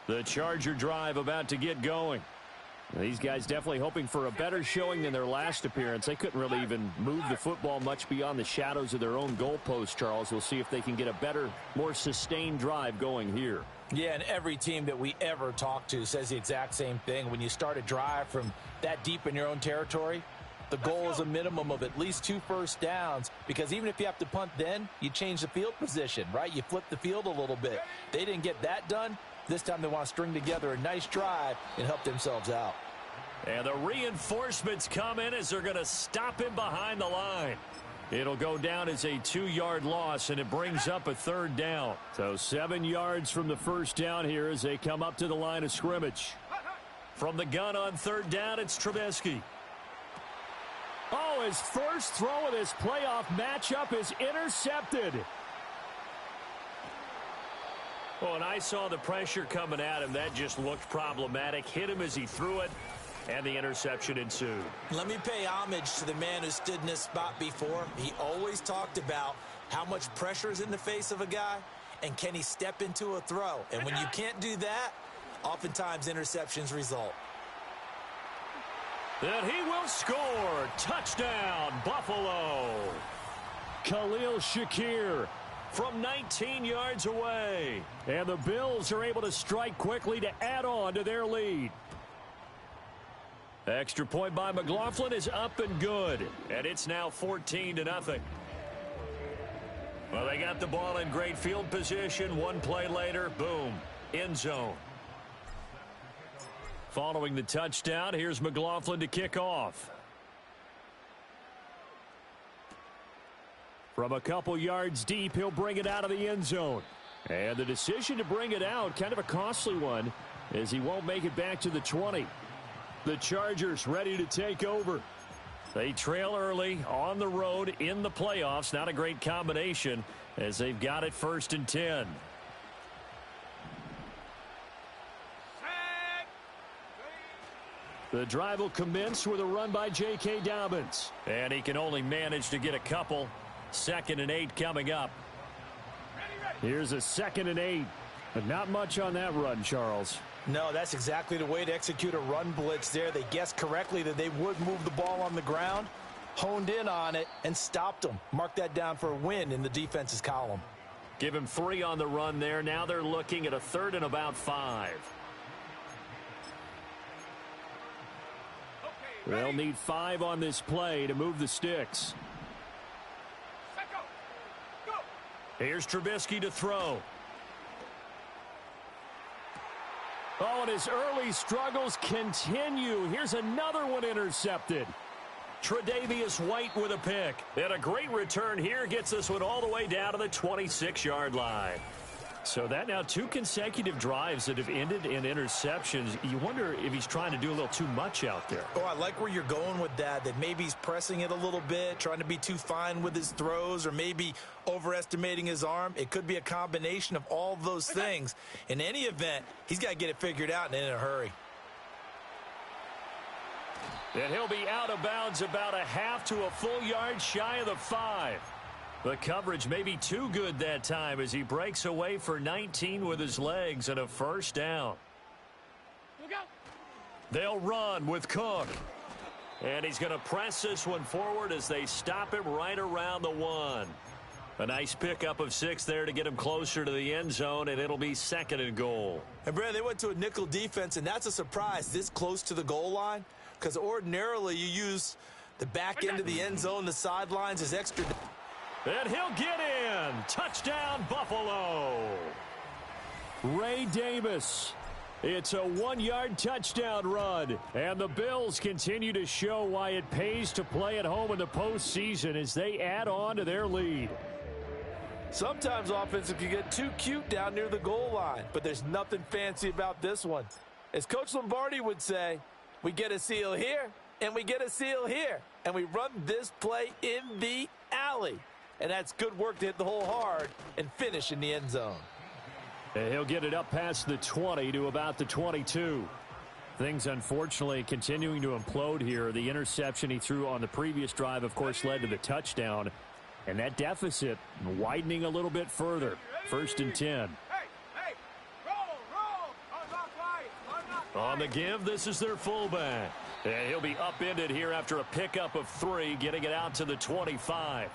The Charger drive about to get going. These guys definitely hoping for a better showing than their last appearance. They couldn't really even move the football much beyond the shadows of their own goalpost, Charles. We'll see if they can get a better, more sustained drive going here. Yeah, and every team that we ever talk to says the exact same thing. When you start a drive from that deep in your own territory, the goal is a minimum of at least 2 first downs, because even if you have to punt then, you change the field position, right? You flip the field a little bit. They didn't get that done. This time they want to string together a nice drive and help themselves out. And the reinforcements come in as they're going to stop him behind the line. It'll go down as a 2-yard loss, and it brings up a 3rd down. So 7 yards from the first down here as they come up to the line of scrimmage. From the gun on 3rd down, it's Trubisky. Oh, his first throw of this playoff matchup is intercepted. Well, and I saw the pressure coming at him. That just looked problematic. Hit him as he threw it, and the interception ensued. Let me pay homage to the man who stood in this spot before. He always talked about how much pressure is in the face of a guy, and can he step into a throw. And when you can't do that, oftentimes interceptions result. Then he will score. Touchdown, Buffalo. Khalil Shakir from 19 yards away. And the Bills are able to strike quickly to add on to their lead. Extra point by McLaughlin is up and good. And it's now 14-0. Well, they got the ball in great field position. One play later, boom, end zone. Following the touchdown, here's McLaughlin to kick off. From a couple yards deep, he'll bring it out of the end zone. And the decision to bring it out, kind of a costly one, as he won't make it back to the 20. The Chargers ready to take over. They trail early on the road in the playoffs. Not a great combination as they've got it 1st and 10. The drive will commence with a run by J.K. Dobbins. And he can only manage to get a couple. 2nd and 8 coming up. Here's a 2nd and 8. But not much on that run, Charles. No, that's exactly the way to execute a run blitz there. They guessed correctly that they would move the ball on the ground, honed in on it, and stopped them. Mark that down for a win in the defense's column. Give him 3 on the run there. Now they're looking at a 3rd and about 5. They'll need 5 on this play to move the sticks. Here's Trubisky to throw. Oh, and his early struggles continue. Here's another one intercepted. Tre'Davious White with a pick. And a great return here gets this one all the way down to the 26-yard line. So that now 2 consecutive drives that have ended in interceptions. You wonder if he's trying to do a little too much out there. Oh, I like where you're going with that maybe he's pressing it a little bit, trying to be too fine with his throws, or maybe overestimating his arm. It could be a combination of all of those things. In any event, he's got to get it figured out and in a hurry. And he'll be out of bounds about a half to a full yard shy of the 5. The coverage may be too good that time as he breaks away for 19 with his legs and a 1st down. They'll run with Cook. And he's going to press this one forward as they stop him right around the 1. A nice pickup of 6 there to get him closer to the end zone, and it'll be 2nd and goal. And, Brad, they went to a nickel defense, and that's a surprise this close to the goal line, because ordinarily you use the back end of the end zone, the sidelines as extra. And he'll get in. Touchdown, Buffalo. Ray Davis. It's a 1-yard touchdown run. And the Bills continue to show why it pays to play at home in the postseason as they add on to their lead. Sometimes offenses can get too cute down near the goal line, but there's nothing fancy about this one. As Coach Lombardi would say, we get a seal here, and we get a seal here, and we run this play in the alley. And that's good work to hit the hole hard and finish in the end zone. And he'll get it up past the 20 to about the 22. Things, unfortunately, continuing to implode here. The interception he threw on the previous drive, of course, led to the touchdown. And that deficit widening a little bit further. 1st and 10. On the give, this is their fullback. And he'll be upended here after a pickup of 3, getting it out to the 25.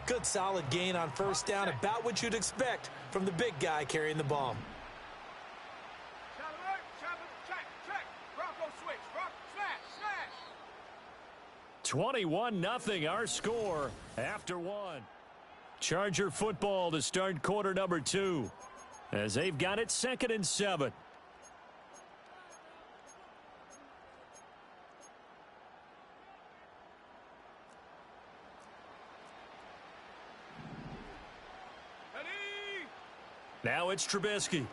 Good solid gain on 1st down, about what you'd expect from the big guy carrying the ball. 21-0 our score after 1. Charger football to start quarter number 2 as they've got it 2nd and 7. Now it's Trubisky.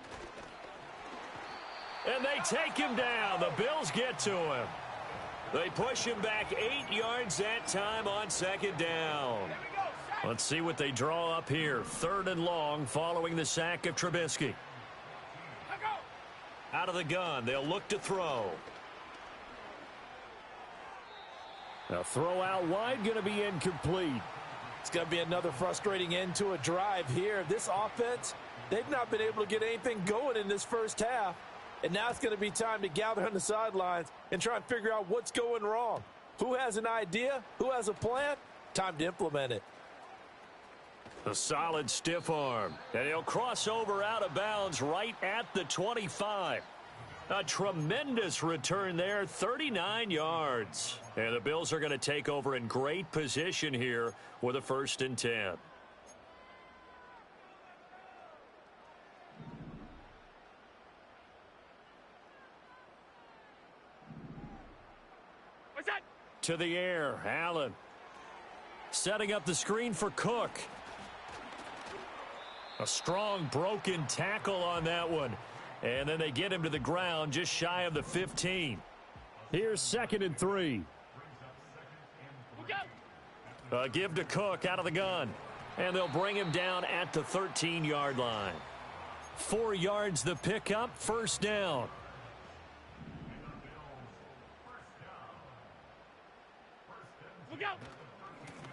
And they take him down. The Bills get to him. They push him back 8 yards that time on 2nd down. Let's see what they draw up here. 3rd and long following the sack of Trubisky. Out of the gun. They'll look to throw. A throw out wide going to be incomplete. It's going to be another frustrating end to a drive here. This offense, they've not been able to get anything going in this first half. And now it's going to be time to gather on the sidelines and try and figure out what's going wrong. Who has an idea? Who has a plan? Time to implement it. A solid stiff arm. And he'll cross over out of bounds right at the 25. A tremendous return there, 39 yards. And the Bills are going to take over in great position here with a 1st and 10. What's that? To the air, Allen. Setting up the screen for Cook. A strong broken tackle on that one. And then they get him to the ground just shy of the 15. Here's 2nd and 3. A give to Cook out of the gun. And they'll bring him down at the 13-yard line. 4 yards the pickup, 1st down.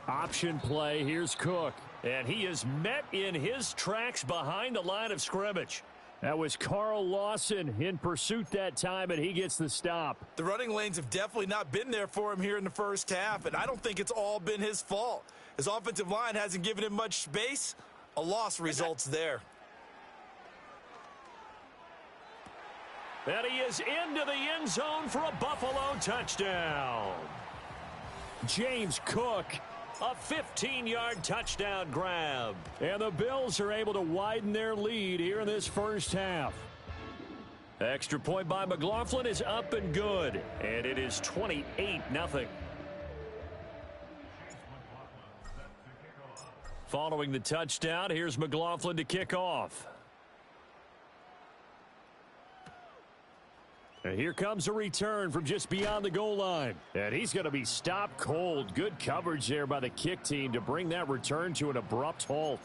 Option play. Here's Cook. And he is met in his tracks behind the line of scrimmage. That was Carl Lawson in pursuit that time, and he gets the stop. The running lanes have definitely not been there for him here in the first half, and I don't think it's all been his fault. His offensive line hasn't given him much space. A loss results there. And he is into the end zone for a Buffalo touchdown. James Cook. A 15-yard touchdown grab. And the Bills are able to widen their lead here in this first half. Extra point by McLaughlin is up and good. And it is 28-0. Following the touchdown, here's McLaughlin to kick off. And here comes a return from just beyond the goal line. And he's going to be stopped cold. Good coverage there by the kick team to bring that return to an abrupt halt.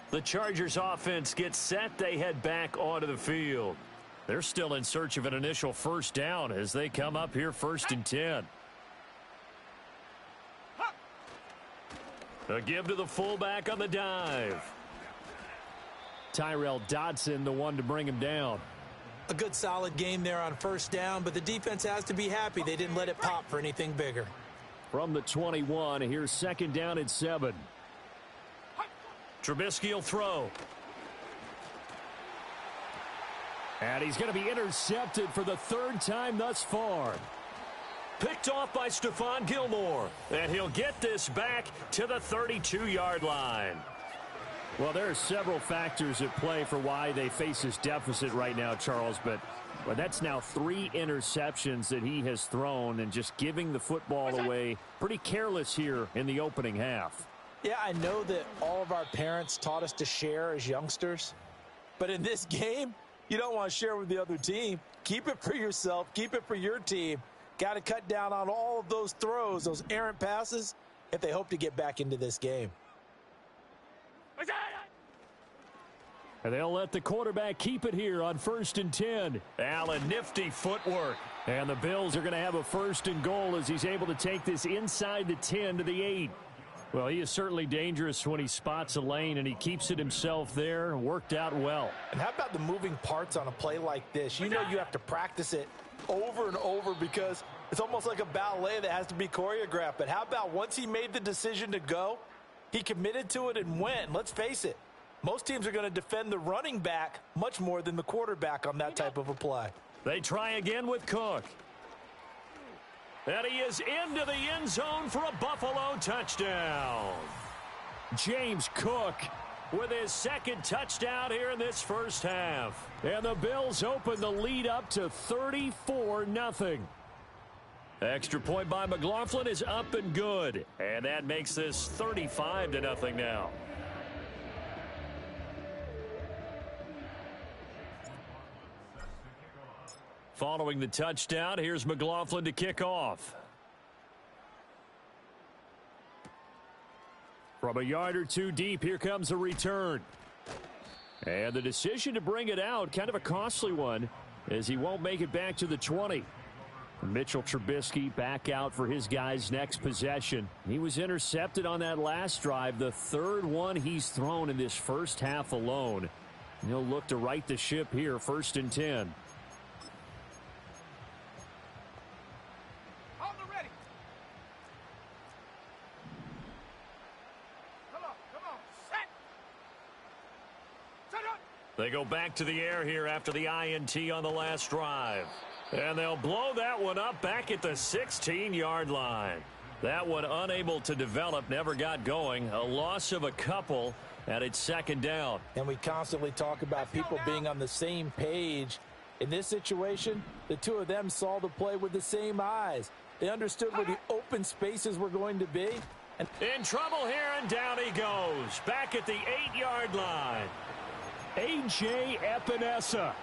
The Chargers offense gets set. They head back onto the field. They're still in search of an initial 1st down as they come up here 1st and 10. A give to the fullback on the dive. Tyrell Dodson, the one to bring him down. A good solid game there on 1st down, but the defense has to be happy they didn't let it pop for anything bigger. From the 21, here's 2nd down and 7. Trubisky will throw. And he's going to be intercepted for the 3rd time thus far. Picked off by Stephon Gilmore. And he'll get this back to the 32-yard line. Well, there are several factors at play for why they face this deficit right now, Charles, but that's now 3 interceptions that he has thrown and just giving the football away pretty careless here in the opening half. Yeah, I know that all of our parents taught us to share as youngsters, but in this game, you don't want to share with the other team. Keep it for yourself. Keep it for your team. Got to cut down on all of those throws, those errant passes, if they hope to get back into this game. And they'll let the quarterback keep it here on 1st and 10. Allen, nifty footwork. And the Bills are going to have a 1st and goal as he's able to take this inside the 10 to the 8. Well, he is certainly dangerous when he spots a lane, and he keeps it himself there. Worked out well. And how about the moving parts on a play like this? You know you have to practice it over and over because it's almost like a ballet that has to be choreographed. But how about once he made the decision to go, he committed to it and went. Let's face it, most teams are going to defend the running back much more than the quarterback on that type of a play. They try again with Cook. And he is into the end zone for a Buffalo touchdown. James Cook with his 2nd touchdown here in this first half. And the Bills open the lead up to 34-0. Extra point by McLaughlin is up and good. And that makes this 35-0 now. Following the touchdown, here's McLaughlin to kick off. From a yard or 2 deep, here comes a return. And the decision to bring it out, kind of a costly one, as he won't make it back to the 20. Mitchell Trubisky back out for his guys' next possession. He was intercepted on that last drive, the 3rd one he's thrown in this first half alone. And he'll look to right the ship here, 1st and 10. They go back to the air here after the INT on the last drive. And they'll blow that one up back at the 16-yard line. That one unable to develop, never got going. A loss of a couple, and it's second down. And we constantly talk about people being on the same page. In this situation, the two of them saw the play with the same eyes. They understood where the open spaces were going to be. And in trouble here, and down he goes. Back at the 8-yard line. A.J. Epinesa.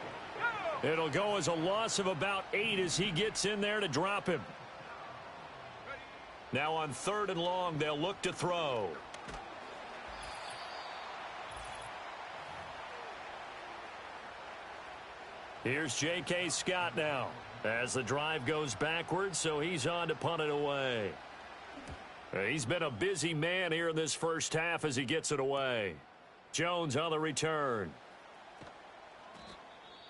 It'll go as a loss of about 8 as he gets in there to drop him. Now on 3rd and long, they'll look to throw. Here's J.K. Scott now as the drive goes backwards, so he's on to punt it away. He's been a busy man here in this first half as he gets it away. Jones on the return.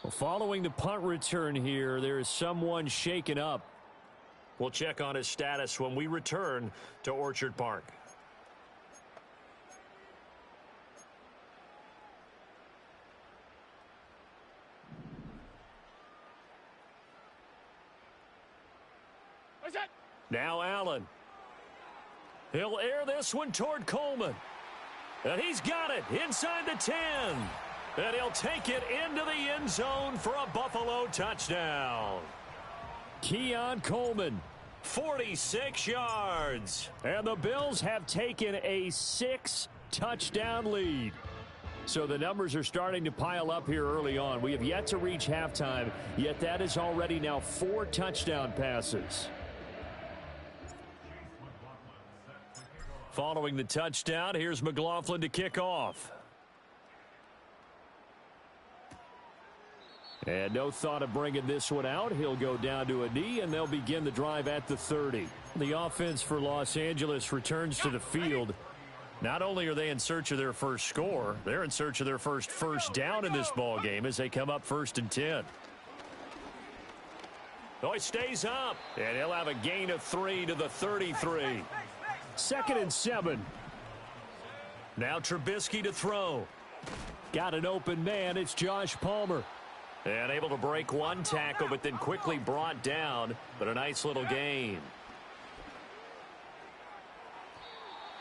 Well, following the punt return here, there is someone shaken up. We'll check on his status when we return to Orchard Park. Now Allen. He'll air this one toward Coleman. And he's got it inside the 10. And he'll take it into the end zone for a Buffalo touchdown. Keon Coleman. 46 yards. And the Bills have taken a 6-touchdown lead. So the numbers are starting to pile up here early on. We have yet to reach halftime, yet that is already now 4 touchdown passes. Following the touchdown, here's McLaughlin to kick off. And no thought of bringing this one out. He'll go down to a knee, and they'll begin the drive at the 30. The offense for Los Angeles returns to the field. Not only are they in search of their first score, they're in search of their first down in this ball game as they come up 1st and 10. Oh, he stays up, and he'll have a gain of 3 to the 33. 2nd and 7. Now Trubisky to throw. Got an open man. It's Josh Palmer. And able to break one tackle, but then quickly brought down. But a nice little gain.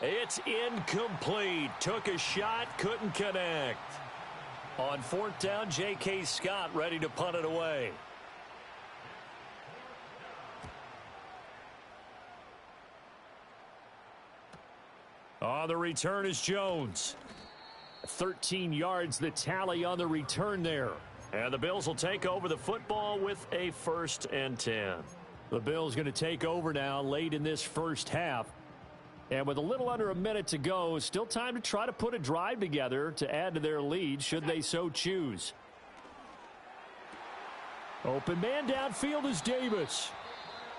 It's incomplete. Took a shot, couldn't connect. On 4th down, J.K. Scott ready to punt it away. On the return is Jones. 13 yards the tally on the return there. And the Bills will take over the football with a 1st and 10. The Bills going to take over now late in this first half. And with a little under a minute to go, still time to try to put a drive together to add to their lead should they so choose. Open man downfield is Davis.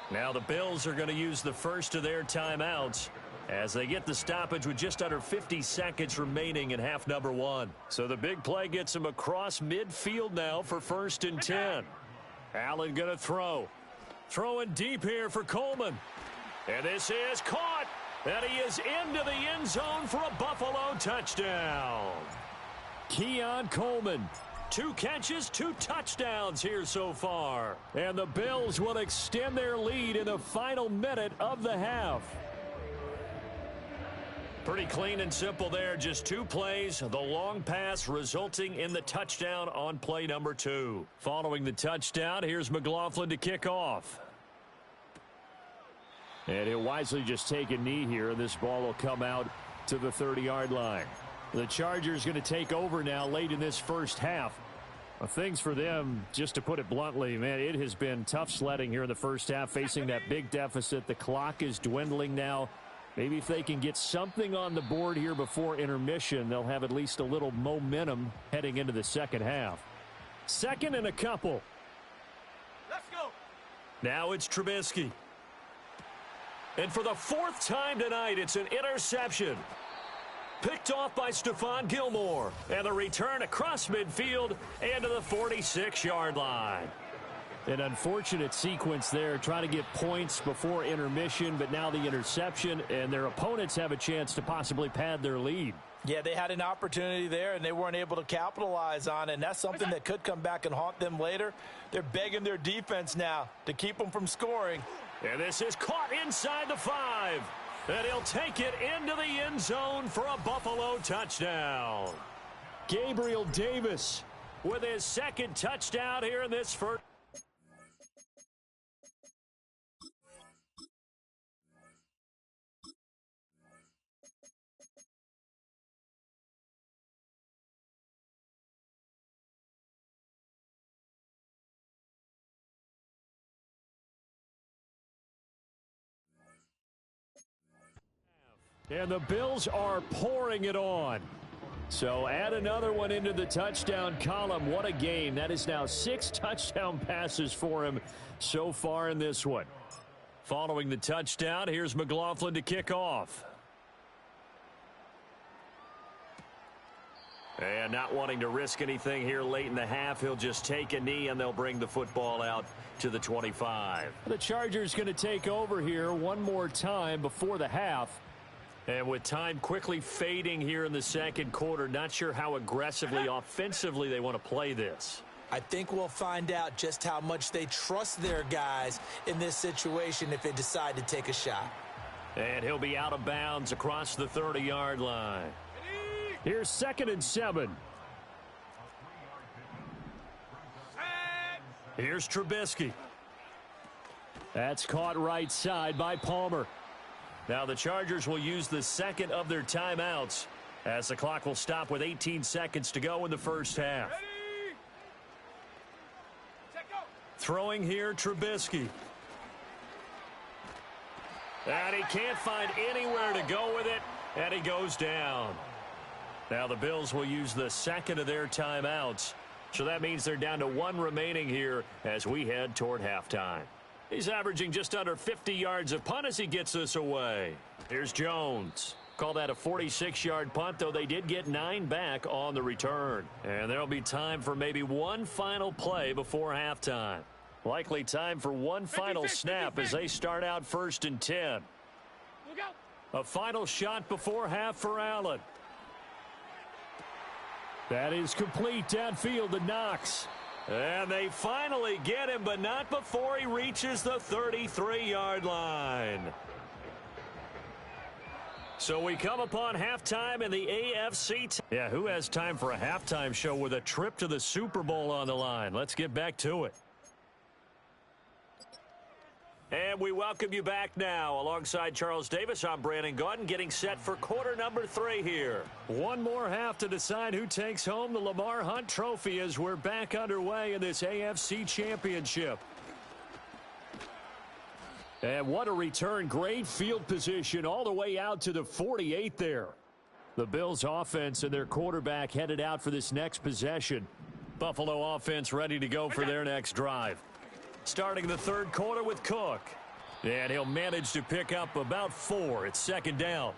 Now the Bills are going to use the first of their timeouts as they get the stoppage with just under 50 seconds remaining in half number 1. So the big play gets them across midfield now for 1st and 10. Allen going to throw. Throwing deep here for Coleman. And this is caught. And he is into the end zone for a Buffalo touchdown. Keon Coleman. 2 catches, 2 touchdowns here so far. And the Bills will extend their lead in the final minute of the half. Pretty clean and simple there. Just 2 plays. The long pass resulting in the touchdown on play number 2. Following the touchdown, here's McLaughlin to kick off. And he'll wisely just take a knee here. This ball will come out to the 30-yard line. The Chargers going to take over now late in this first half. Things for them, just to put it bluntly, man, it has been tough sledding here in the first half, facing that big deficit. The clock is dwindling now. Maybe if they can get something on the board here before intermission, they'll have at least a little momentum heading into the second half. 2nd and a couple. Let's go. Now it's Trubisky. And for the 4th time tonight, it's an interception. Picked off by Stephon Gilmore. And the return across midfield and to the 46-yard line. An unfortunate sequence there, trying to get points before intermission, but now the interception, and their opponents have a chance to possibly pad their lead. Yeah, they had an opportunity there, and they weren't able to capitalize on it, and that's something that could come back and haunt them later. They're begging their defense now to keep them from scoring. And this is caught inside the 5. And he'll take it into the end zone for a Buffalo touchdown. Gabriel Davis with his second touchdown here in this first. And the Bills are pouring it on. So add another one into the touchdown column. What a game. That is now 6 touchdown passes for him so far in this one. Following the touchdown, here's McLaughlin to kick off. And not wanting to risk anything here late in the half, he'll just take a knee and they'll bring the football out to the 25. The Chargers going to take over here one more time before the half. And with time quickly fading here in the second quarter, not sure how aggressively, offensively they want to play this. I think we'll find out just how much they trust their guys in this situation if they decide to take a shot. And he'll be out of bounds across the 30-yard line. Here's 2nd and 7. Here's Trubisky. That's caught right side by Palmer. Now the Chargers will use the second of their timeouts as the clock will stop with 18 seconds to go in the first half. Throwing here, Trubisky. And he can't find anywhere to go with it, and he goes down. Now the Bills will use the second of their timeouts, so that means they're down to 1 remaining here as we head toward halftime. He's averaging just under 50 yards a punt as he gets this away. Here's Jones. Call that a 46-yard punt, though they did get 9 back on the return. And there'll be time for maybe one final play before halftime. Likely time for one final snap as they start out 1st and 10. A final shot before half for Allen. That is complete downfield to Knox. And they finally get him, but not before he reaches the 33-yard line. So we come upon halftime in the AFC. Yeah, who has time for a halftime show with a trip to the Super Bowl on the line? Let's get back to it. And we welcome you back now. Alongside Charles Davis, I'm Brandon Gaudin, getting set for quarter number 3 here. One more half to decide who takes home the Lamar Hunt Trophy as we're back underway in this AFC Championship. And what a return. Great field position all the way out to the 48 there. The Bills offense and their quarterback headed out for this next possession. Buffalo offense ready to go for their next drive. Starting the third quarter with Cook. And he'll manage to pick up about 4. It's 2nd down.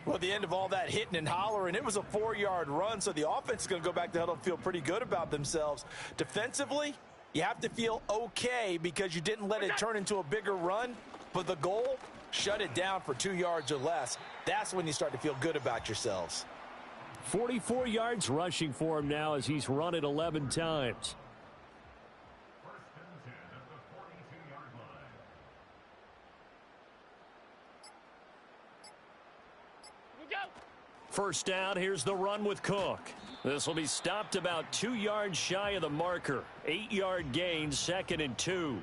Well, at the end of all that hitting and hollering, it was a 4-yard run, so the offense is going to go back to huddle and feel pretty good about themselves. Defensively, you have to feel okay because you didn't let it turn into a bigger run, but the goal, shut it down for 2 yards or less. That's when you start to feel good about yourselves. 44 yards rushing for him now as he's run it 11 times. First down, here's the run with Cook. This will be stopped about 2 yards shy of the marker. 8-yard gain, 2nd and 2.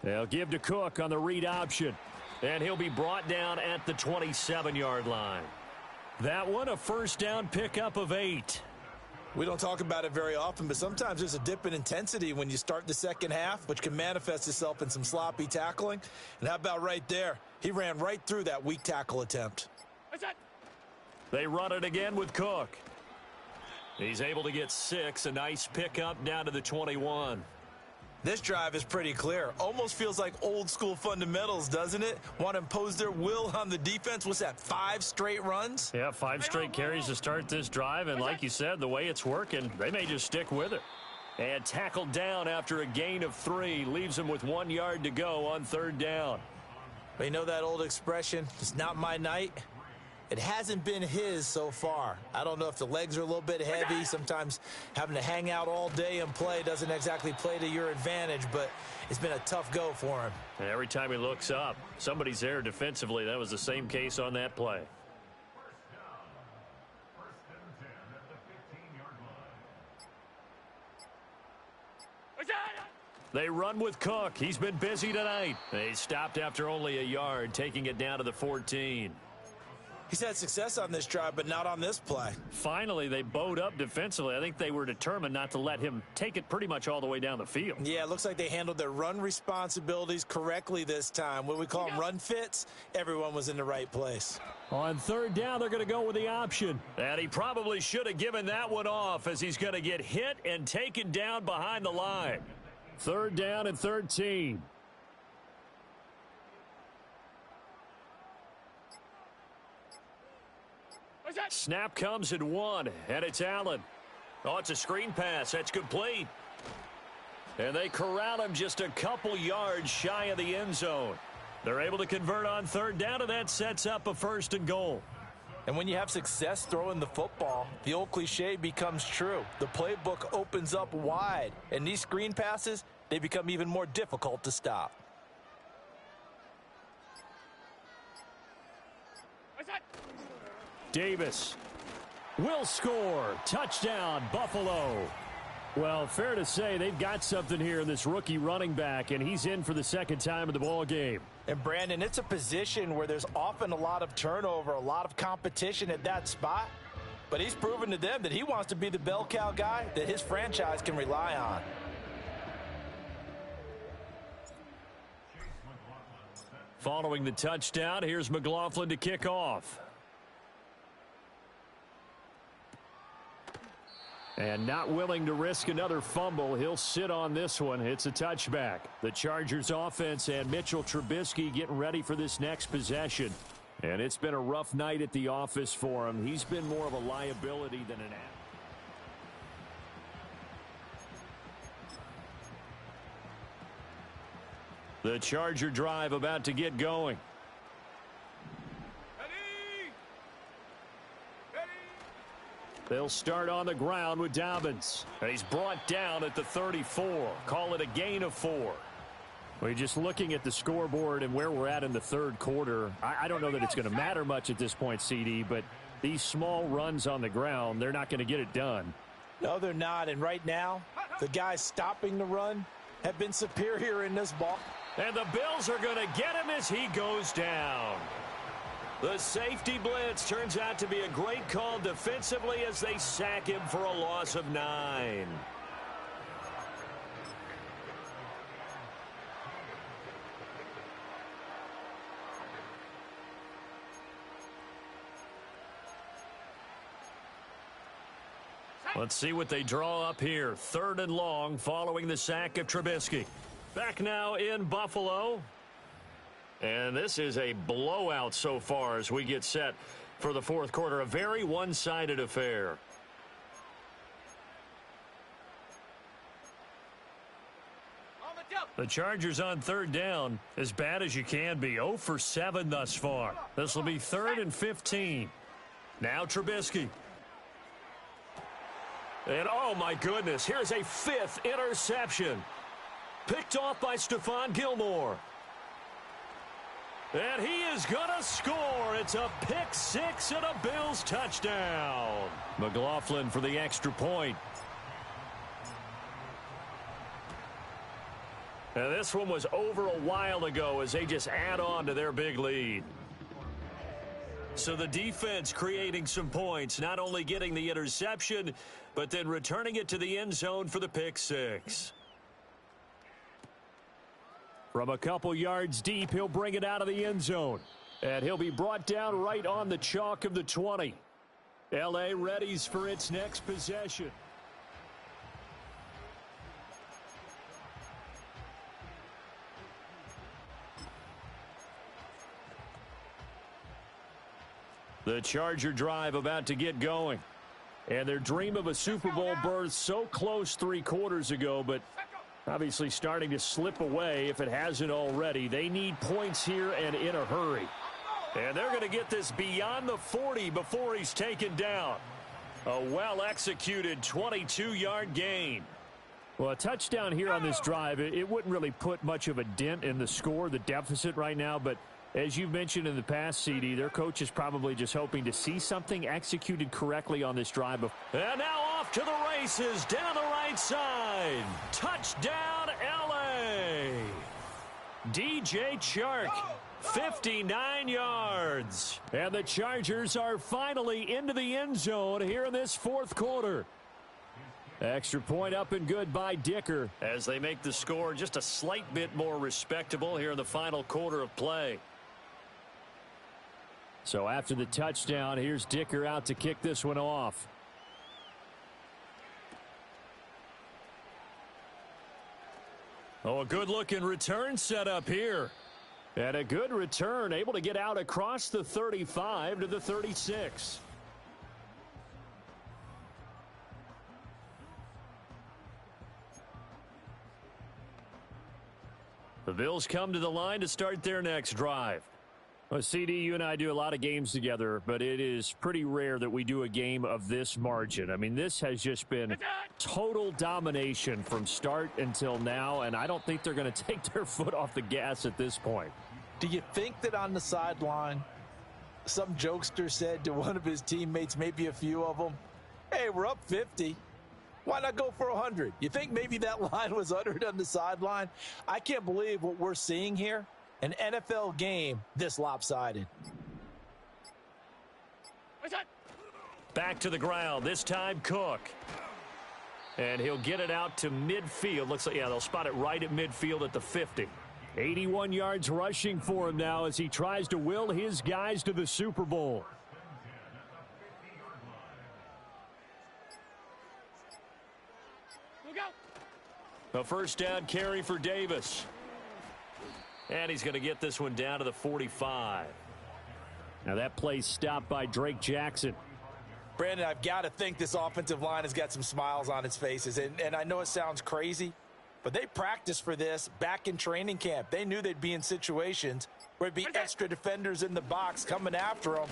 They'll give to Cook on the read option. And he'll be brought down at the 27-yard line. That one, a first down pickup of 8. We don't talk about it very often, but sometimes there's a dip in intensity when you start the second half, which can manifest itself in some sloppy tackling. And how about right there? He ran right through that weak tackle attempt. They run it again with Cook. He's able to get 6, a nice pickup down to the 21. This drive is pretty clear. Almost feels like old school fundamentals, doesn't it? Want to impose their will on the defense. What's that, 5 straight runs? Yeah, 5 straight carries to start this drive. And like you said, the way it's working, they may just stick with it. And tackled down after a gain of 3. Leaves him with 1 yard to go on 3rd down. But you know that old expression, it's not my night? It hasn't been his so far. I don't know if the legs are a little bit heavy. Sometimes having to hang out all day and play doesn't exactly play to your advantage, but it's been a tough go for him. And every time he looks up, somebody's there defensively. That was the same case on that play. They run with Cook. He's been busy tonight. They stopped after only a yard, taking it down to the 14. He's had success on this drive, but not on this play. Finally, they bowed up defensively. I think they were determined not to let him take it pretty much all the way down the field. Yeah, it looks like they handled their run responsibilities correctly this time. What we call them run fits, everyone was in the right place. On 3rd down, they're going to go with the option. And he probably should have given that one off, as he's going to get hit and taken down behind the line. 3rd down and 13. Snap comes at 1, and it's Allen. Oh, it's a screen pass. That's complete. And they corral him just a couple yards shy of the end zone. They're able to convert on 3rd down, and that sets up a 1st and goal. And when you have success throwing the football, the old cliche becomes true. The playbook opens up wide, and these screen passes, they become even more difficult to stop. Davis will score. Touchdown, Buffalo. Well, fair to say they've got something here in this rookie running back, and he's in for the 2nd time of the ball game. And, Brandon, it's a position where there's often a lot of turnover, a lot of competition at that spot. But he's proven to them that he wants to be the bell cow guy that his franchise can rely on. Following the touchdown, here's McLaughlin to kick off. And not willing to risk another fumble, he'll sit on this one. It's a touchback. The Chargers offense and Mitchell Trubisky getting ready for this next possession. And it's been a rough night at the office for him. He's been more of a liability than an asset. The Charger drive about to get going. They'll start on the ground with Dobbins. And he's brought down at the 34. Call it a gain of 4. We're just looking at the scoreboard and where we're at in the 3rd quarter. I don't know that it's going to matter much at this point, CD, but these small runs on the ground, they're not going to get it done. No, they're not. And right now, the guys stopping the run have been superior in this ball. And the Bills are going to get him as he goes down. The safety blitz turns out to be a great call defensively as they sack him for a loss of 9. Let's see what they draw up here. 3rd and long following the sack of Trubisky. Back now in Buffalo. And this is a blowout so far as we get set for the 4th quarter. A very one-sided affair. The Chargers on 3rd down, as bad as you can be. 0 for 7 thus far. This will be 3rd and 15. Now Trubisky. And oh my goodness, here's a 5th interception. Picked off by Stephon Gilmore. And he is going to score. It's a pick 6 and a Bills touchdown. McLaughlin for the extra point. And this one was over a while ago as they just add on to their big lead. So the defense creating some points, not only getting the interception, but then returning it to the end zone for the pick 6. From a couple yards deep, he'll bring it out of the end zone. And he'll be brought down right on the chalk of the 20. L.A. readies for its next possession. The Charger drive about to get going. And their dream of a Super Bowl berth so close 3 quarters ago, but obviously starting to slip away if it hasn't already. They need points here and in a hurry. And they're going to get this beyond the 40 before he's taken down. A well-executed 22-yard gain. Well, a touchdown here on this drive, it wouldn't really put much of a dent in the score, the deficit right now, but as you've mentioned in the past, CD, their coach is probably just hoping to see something executed correctly on this drive. And now off to the races down the right side. Touchdown, L.A. DJ Chark, 59 yards. And the Chargers are finally into the end zone here in this 4th quarter. Extra point up and good by Dicker as they make the score just a slight bit more respectable here in the final quarter of play. So after the touchdown, here's Dicker out to kick this one off. Oh, a good-looking return set up here. And a good return, able to get out across the 35 to the 36. The Bills come to the line to start their next drive. Well, CD, you and I do a lot of games together, but it is pretty rare that we do a game of this margin. I mean, this has just been total domination from start until now, and I don't think they're going to take their foot off the gas at this point. Do you think that on the sideline, some jokester said to one of his teammates, maybe a few of them, hey, we're up 50. Why not go for 100? You think maybe that line was uttered on the sideline? I can't believe what we're seeing here. An NFL game this lopsided. Back to the ground, this time Cook. And he'll get it out to midfield. Looks like, yeah, they'll spot it right at midfield at the 50. 81 yards rushing for him now as he tries to will his guys to the Super Bowl. A first down carry for Davis. And he's going to get this one down to the 45. Now that play stopped by Drake Jackson. Brandon, I've got to think this offensive line has got some smiles on its faces. And I know it sounds crazy, but they practiced for this back in training camp. They knew they'd be in situations where there'd be extra defenders in the box coming after them,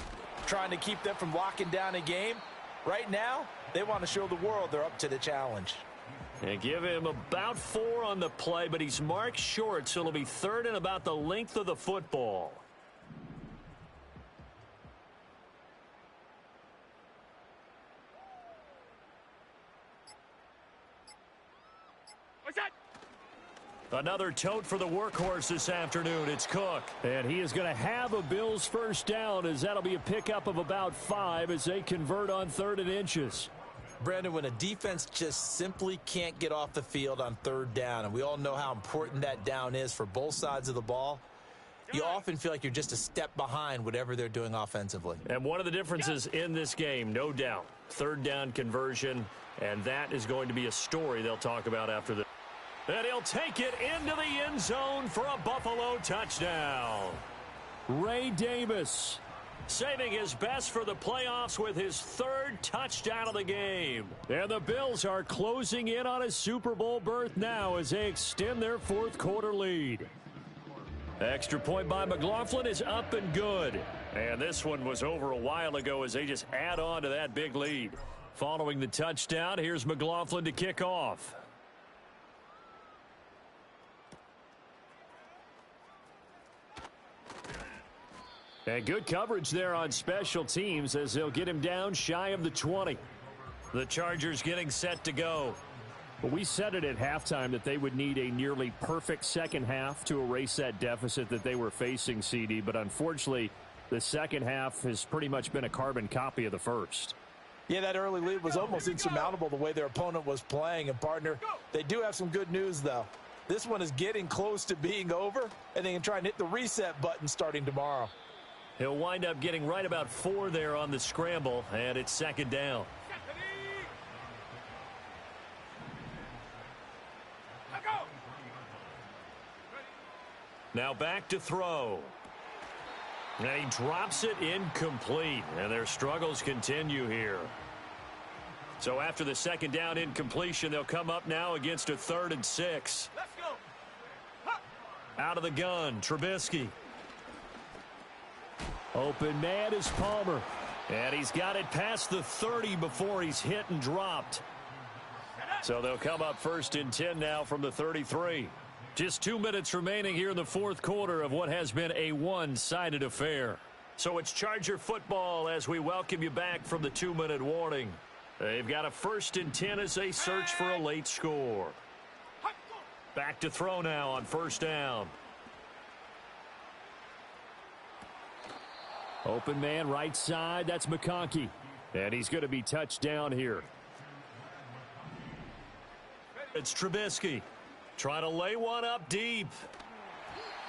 trying to keep them from locking down a game. Right now, they want to show the world they're up to the challenge. And give him about 4 on the play, but he's marked short, so it'll be 3rd and about the length of the football. Another tote for the workhorse this afternoon. It's Cook. And he is going to have a Bills first down, as that'll be a pickup of about 5 as they convert on 3rd and inches. Brandon, when a defense just simply can't get off the field on 3rd down, and we all know how important that down is for both sides of the ball, you often feel like you're just a step behind whatever they're doing offensively. And one of the differences in this game, no doubt, 3rd down conversion, and that is going to be a story they'll talk about after this. And he'll take it into the end zone for a Buffalo touchdown. Ray Davis saving his best for the playoffs with his 3rd touchdown of the game. And the Bills are closing in on a Super Bowl berth now as they extend their 4th quarter lead. Extra point by McLaughlin is up and good. And this one was over a while ago as they just add on to that big lead. Following the touchdown, here's McLaughlin to kick off. And good coverage there on special teams as they'll get him down shy of the 20. The Chargers getting set to go. Well, we said it at halftime that they would need a nearly perfect second half to erase that deficit that they were facing, CD. But unfortunately, the second half has pretty much been a carbon copy of the first. Yeah, that early lead was almost insurmountable the way their opponent was playing. And, partner, they do have some good news, though. This one is getting close to being over, and they can try and hit the reset button starting tomorrow. He'll wind up getting right about 4 there on the scramble, and it's 2nd down. Now back to throw. And he drops it incomplete, and their struggles continue here. So after the second down incompletion, they'll come up now against a 3rd and 6. Let's go. Out of the gun, Trubisky. Open man is Palmer. And he's got it past the 30 before he's hit and dropped. So they'll come up 1st and 10 now from the 33. Just 2 minutes remaining here in the 4th quarter of what has been a one-sided affair. So it's Charger football as we welcome you back from the 2-minute warning. They've got a 1st and 10 as they search for a late score. Back to throw now on 1st down. Open man right side. That's McConkey. And he's going to be touched down here. It's Trubisky. Trying to lay one up deep.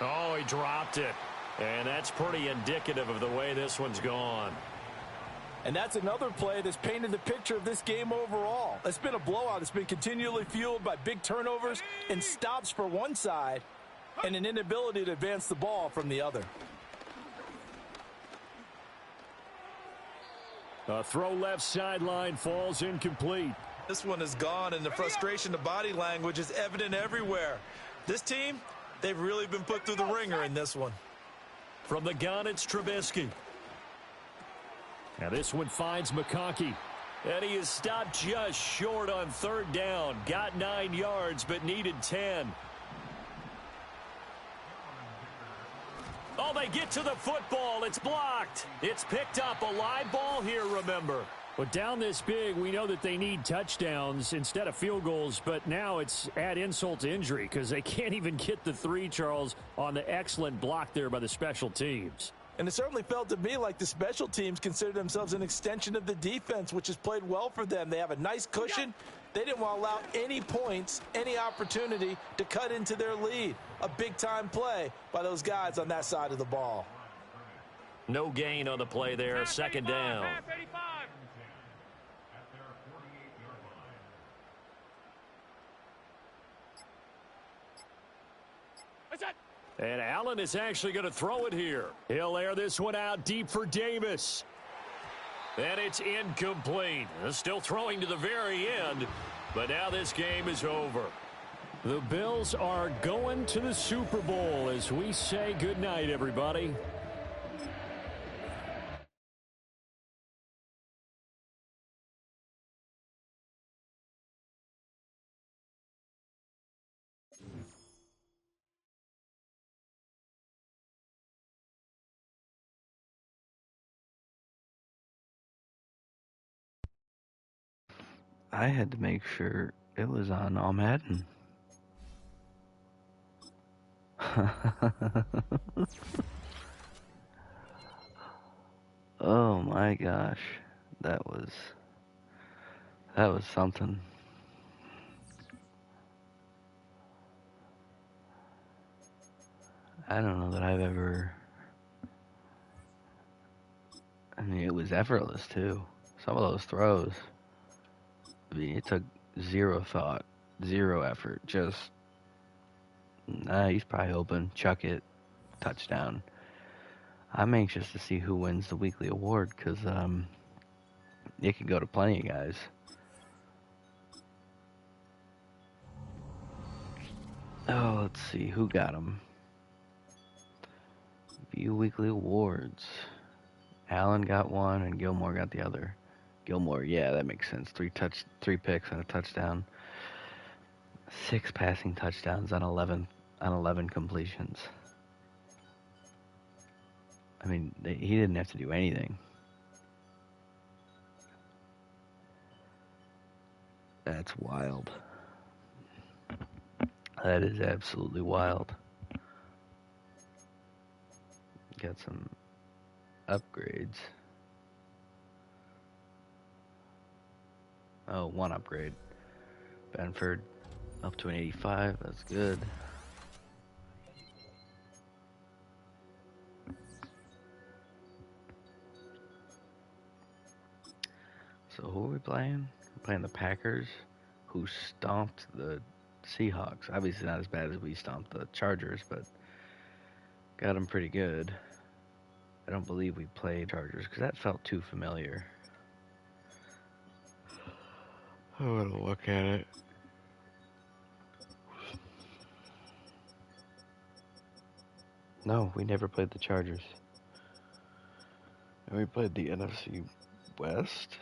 Oh, he dropped it. And that's pretty indicative of the way this one's gone. And that's another play that's painted the picture of this game overall. It's been a blowout. It's been continually fueled by big turnovers and stops for one side and an inability to advance the ball from the other. A throw left sideline falls incomplete. This one is gone, and the frustration, the body language is evident everywhere. This team, they've really been put through the ringer in this one. From the gun, it's Trubisky. Now this one finds McConkey. And he is stopped just short on 3rd down. Got 9 yards, but needed 10. Oh, they get to the football. It's blocked. It's picked up. A live ball here, remember. But down this big, we know that they need touchdowns instead of field goals, but now it's add insult to injury because they can't even get the 3, Charles, on the excellent block there by the special teams. And it certainly felt to me like the special teams consider themselves an extension of the defense, which has played well for them. They have a nice cushion. They didn't want to allow any points, any opportunity to cut into their lead. A big-time play by those guys on that side of the ball. No gain on the play there. 2nd down. And Allen is actually going to throw it here. He'll air this one out deep for Davis. And it's incomplete. Still throwing to the very end, but now this game is over. The Bills are going to the Super Bowl as we say goodnight, everybody. I had to make sure it was on all Madden. Oh my gosh, that was something. I don't know that I've ever. I mean, it was effortless too. Some of those throws. I mean, it took zero thought, zero effort. Just, he's probably open. Chuck it, touchdown. I'm anxious to see who wins the weekly award because it could go to plenty of guys. Oh, let's see who got them. View weekly awards. Allen got one and Gilmore got the other. Gilmore, yeah, that makes sense. 3 picks and a touchdown. 6 passing touchdowns on 11 completions. I mean, he didn't have to do anything. That's wild. That is absolutely wild. Got some upgrades. Oh, 1 upgrade. Benford up to an 85. That's good. So who are we playing? We're playing the Packers, who stomped the Seahawks. Obviously not as bad as we stomped the Chargers, but got them pretty good. I don't believe we played Chargers because that felt too familiar. I want to look at it. No, we never played the Chargers. And we played the NFC West.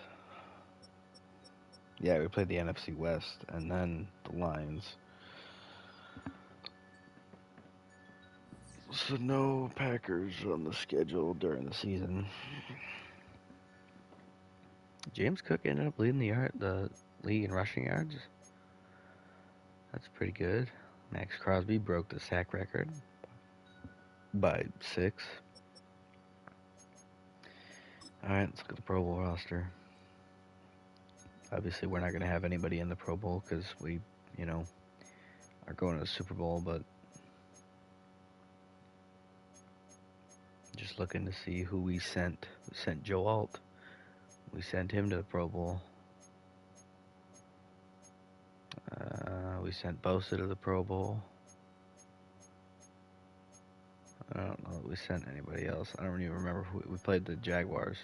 Yeah, we played the NFC West and then the Lions. So no Packers on the schedule during the season. James Cook ended up leading the league in rushing yards. That's pretty good. Max Crosby broke the sack record by 6. Alright, let's look at the Pro Bowl roster. Obviously, we're not going to have anybody in the Pro Bowl because we, are going to the Super Bowl, but just looking to see who we sent. We sent Joe Alt. We sent him to the Pro Bowl. We sent Bosa to the Pro Bowl. I don't know that we sent anybody else. I don't even remember who we played the Jaguars,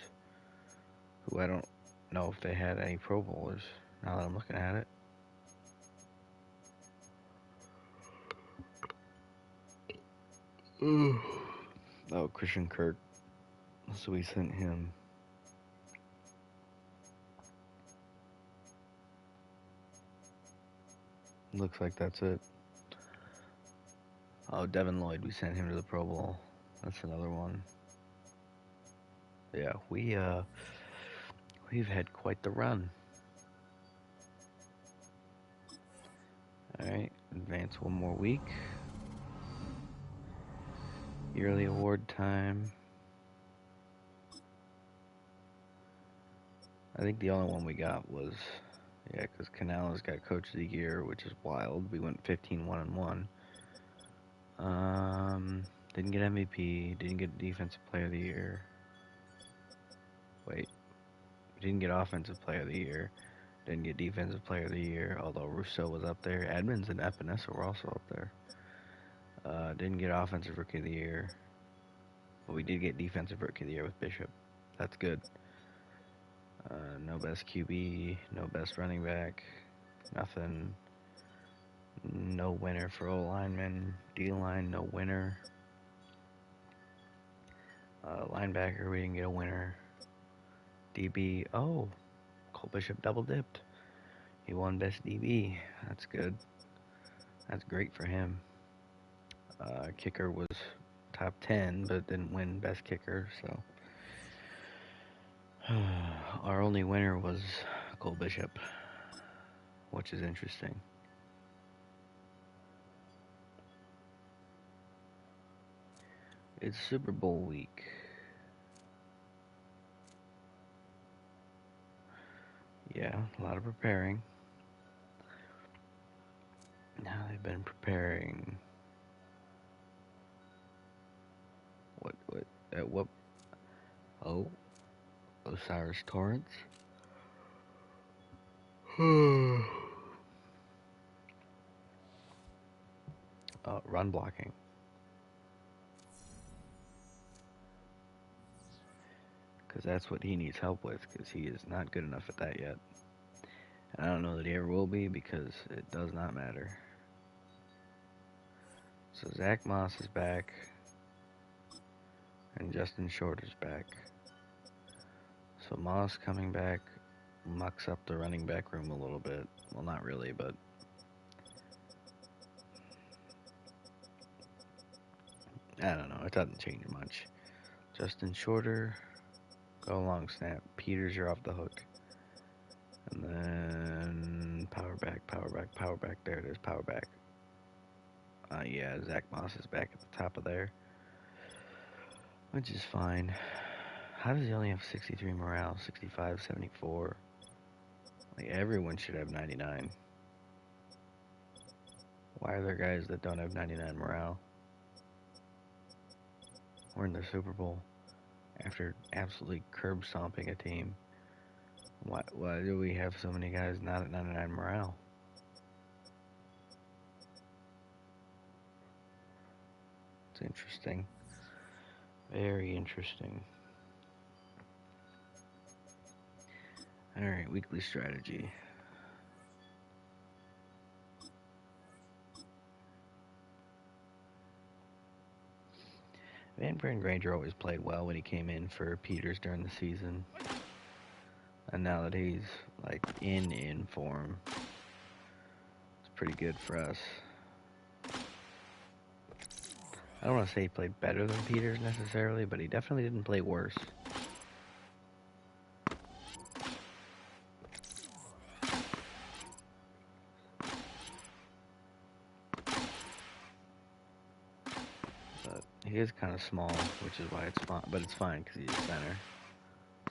who I don't know if they had any Pro Bowlers now that I'm looking at it. Oh, Christian Kirk. So we sent him. Looks like that's it. Oh, Devin Lloyd, we sent him to the Pro Bowl. That's another one. Yeah, we've had quite the run. Alright, advance one more week. Yearly award time. I think the only one we got was, because Canales got Coach of the Year, which is wild. We went 15-1-1. Didn't get MVP. Didn't get Defensive Player of the Year. Wait. Didn't get Offensive Player of the Year. Didn't get Defensive Player of the Year, although Rousseau was up there. Edmonds and Epinesa were also up there. Didn't get Offensive Rookie of the Year. But we did get Defensive Rookie of the Year with Bishop. That's good. No best QB, no best running back, nothing. No winner for O-lineman. D-line, no winner. Linebacker, we didn't get a winner. DB, Cole Bishop double dipped. He won best DB. That's good. That's great for him. Kicker was top 10, but didn't win best kicker, so. Our only winner was Cole Bishop, which is interesting. It's Super Bowl week. Yeah, a lot of preparing. Now they've been preparing. What? Oh, Osiris Torrance. Run blocking. Because that's what he needs help with, because he is not good enough at that yet. And I don't know that he ever will be, because it does not matter. So Zach Moss is back, and Justin Short is back. So Moss coming back mucks up the running back room a little bit. Well, not really, but I don't know. It doesn't change much. Justin Shorter, go long snap. Peters, you're off the hook. And then power back. There it is, power back. Yeah, Zach Moss is back at the top of there, which is fine. How does he only have 63 morale, 65, 74? Like, everyone should have 99. Why are there guys that don't have 99 morale? We're in the Super Bowl after absolutely curb stomping a team. Why do we have so many guys not at 99 morale? It's interesting. Very interesting. Alright, weekly strategy. Van Granger always played well when he came in for Peters during the season. And now that he's like in form, it's pretty good for us. I don't want to say he played better than Peters necessarily, but he definitely didn't play worse. But he is kind of small, which is why it's fine. But it's fine because he's center.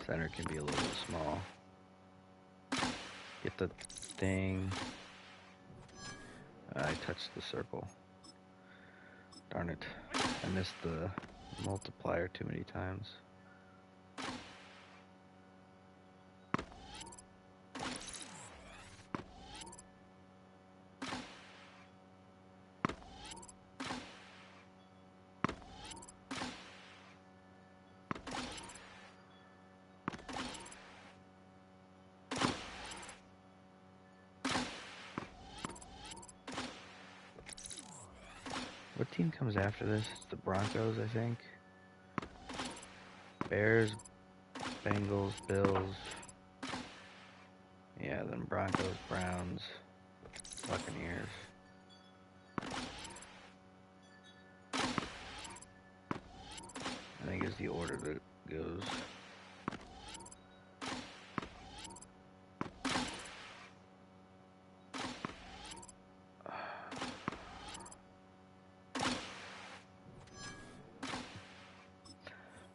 Center can be a little bit small. Get the thing. I touched the circle. Darn it. I missed the multiplier too many times. What team comes after this? It's the Broncos, I think. Bears, Bengals, Bills. Yeah, then Broncos, Browns, Buccaneers. I think it's the order that goes.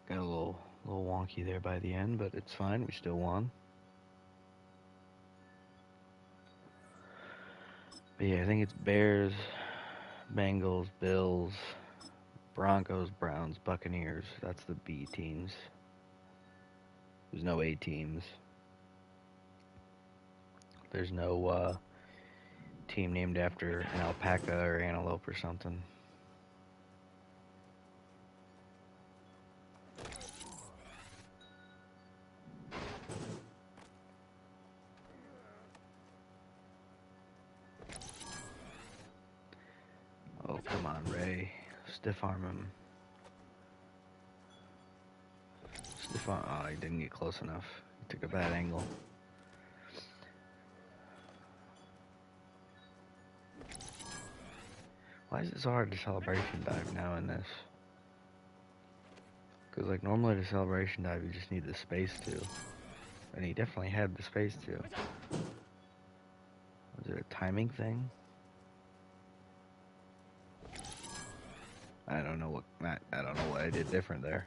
Got a little wonky there by the end, but it's fine. We still won. But yeah, I think it's Bears, Bengals, Bills, Broncos, Browns, Buccaneers. That's the B teams. There's no A teams. There's no team named after an alpaca or antelope or something. Oh, come on, Ray. Stiff arm him. Stiff arm. Oh, he didn't get close enough. He took a bad angle. Why is it so hard to celebration dive now in this? Because, like, normally to celebration dive, you just need the space to. And he definitely had the space to. Was it a timing thing? I don't know what I did different there.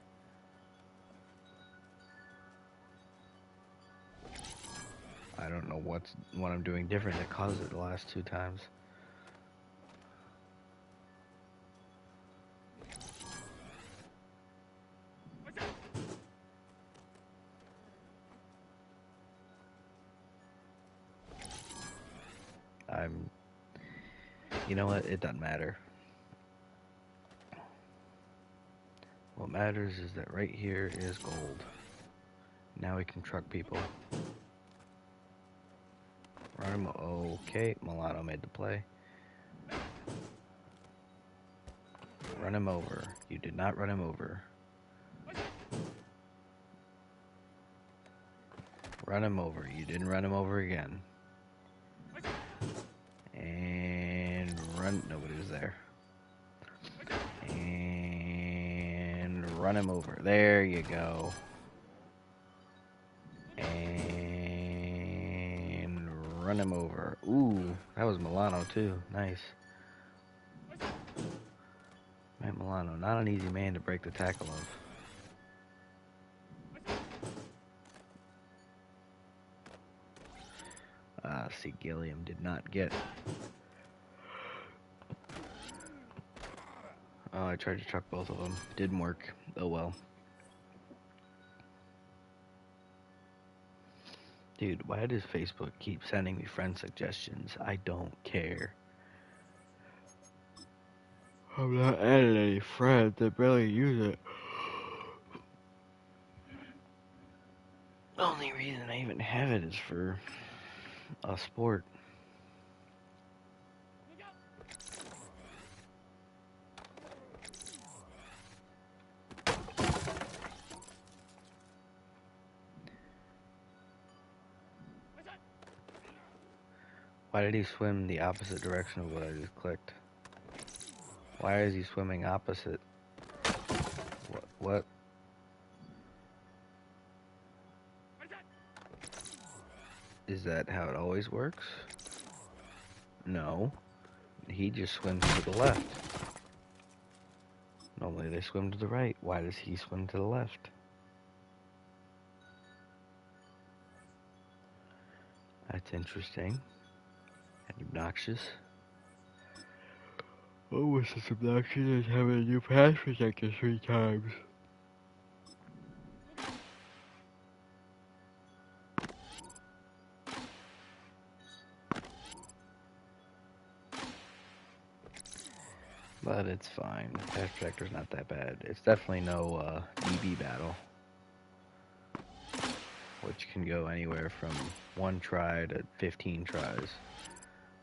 I don't know what I'm doing different that caused it the last two times. You know what? It doesn't matter. What matters is that right here is gold. Now we can truck people. Run him. Okay, Milano made the play. Run him over. You did not run him over. Run him over. You didn't run him over again. And run. Nobody was there. And run him over. There you go. And run him over. Ooh, that was Milano too. Nice. Man, Milano, not an easy man to break the tackle of. See, Gilliam did not get. Oh, I tried to truck both of them. Didn't work. Oh well. Dude, why does Facebook keep sending me friend suggestions? I don't care. I'm not adding any friends. I barely use it. reason I even have it is for a sport. Why did he swim the opposite direction of what I just clicked? Why is he swimming opposite? What? Is that how it always works? No. He just swims to the left. Normally they swim to the right. Why does he swim to the left? That's interesting. And obnoxious. Almost as obnoxious as having a new pass protector 3 times. But it's fine. Pass protector's not that bad. It's definitely no DB battle, which can go anywhere from 1 try to 15 tries.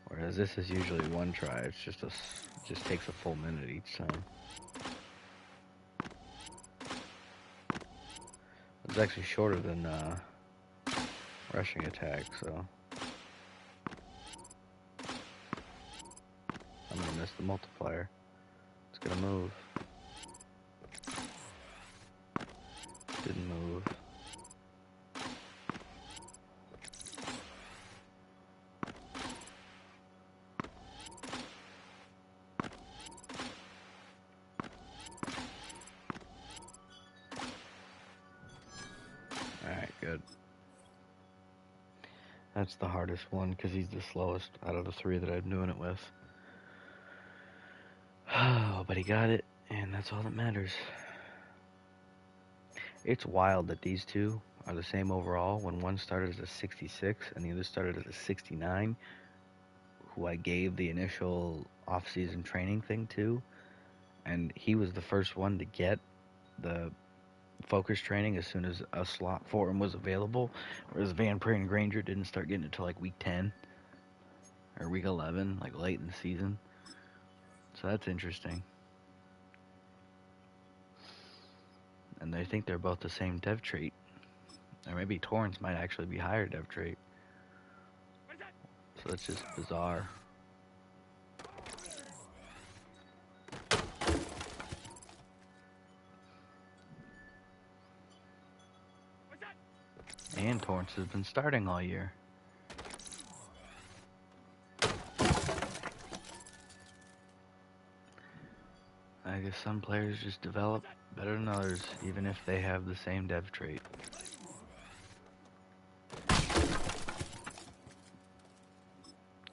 Whereas this is usually 1 try. It's just it just takes a full minute each time. It's actually shorter than rushing attack, so I'm gonna miss the multiplier. It's gonna move. Didn't move. Alright, good. That's the hardest one because he's the slowest out of the 3 that I'm doing it with. Oh, but he got it, and that's all that matters. It's wild that these two are the same overall when one started as a 66 and the other started as a 69, who I gave the initial off-season training thing to, and he was the first one to get the focus training as soon as a slot for him was available, whereas Van Prey and Granger didn't start getting it until like week 10 or week 11, like late in the season. So that's interesting. And they think they're both the same dev trait. Or maybe Torrance might actually be higher dev trait. So that's just bizarre. And Torrance has been starting all year. I guess some players just develop better than others, even if they have the same dev trait.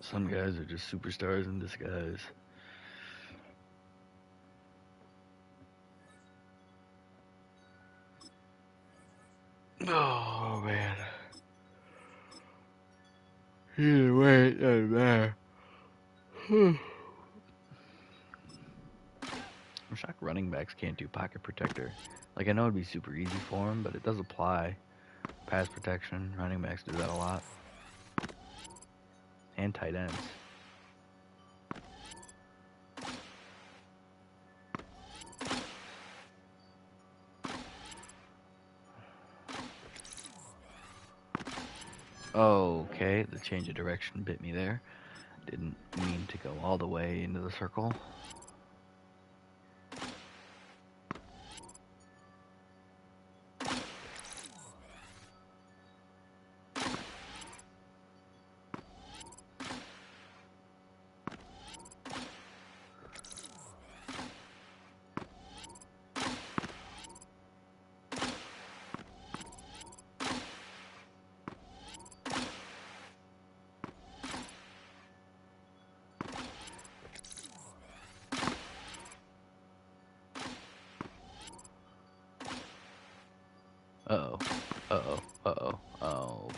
Some guys are just superstars in disguise. Oh, man. Either way, it doesn't matter. I'm shocked running backs can't do pocket protector. Like, I know it'd be super easy for them, but it does apply. Pass protection, running backs do that a lot. And tight ends. Okay, the change of direction bit me there. Didn't mean to go all the way into the circle.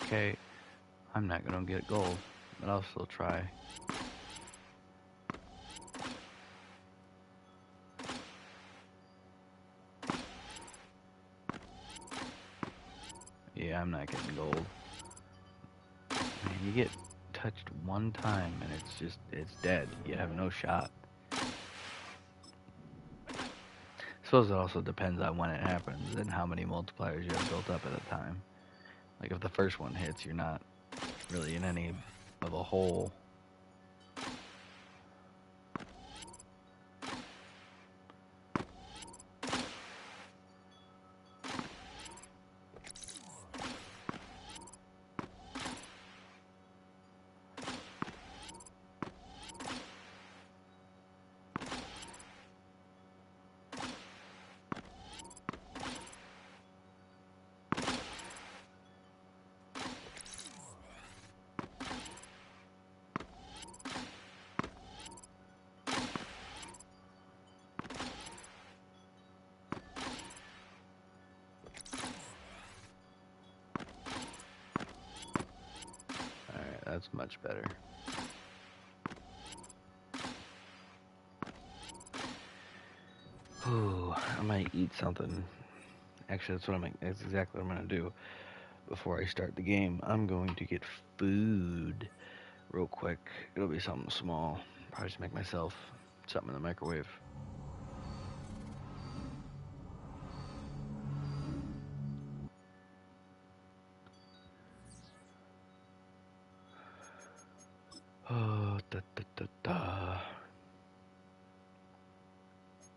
Okay. I'm not gonna get gold, but I'll still try. Yeah, I'm not getting gold. Man, you get touched one time and it's dead. You have no shot. I suppose it also depends on when it happens and how many multipliers you have built up at a time. Like if the first one hits, you're not really in any of a hole. That's much better. Ooh, I might eat something. Actually, that's exactly what I'm gonna do before I start the game. I'm going to get food real quick. It'll be something small. Probably just make myself something in the microwave. Oh, da, da, da, da.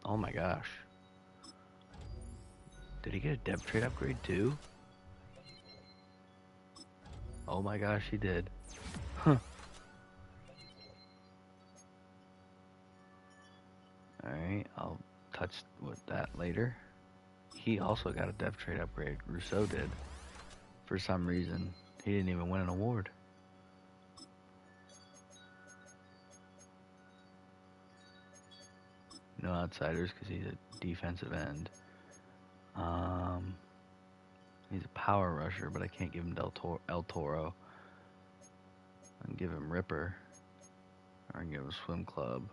Oh my gosh. Did he get a dev trade upgrade too? Oh my gosh, he did. Huh. Alright, I'll touch with that later. He also got a dev trade upgrade. Rousseau did. For some reason, he didn't even win an award. No outsiders because he's a defensive end. He's a power rusher, but I can't give him El Toro. I can give him Ripper. Or I can give him Swim Club.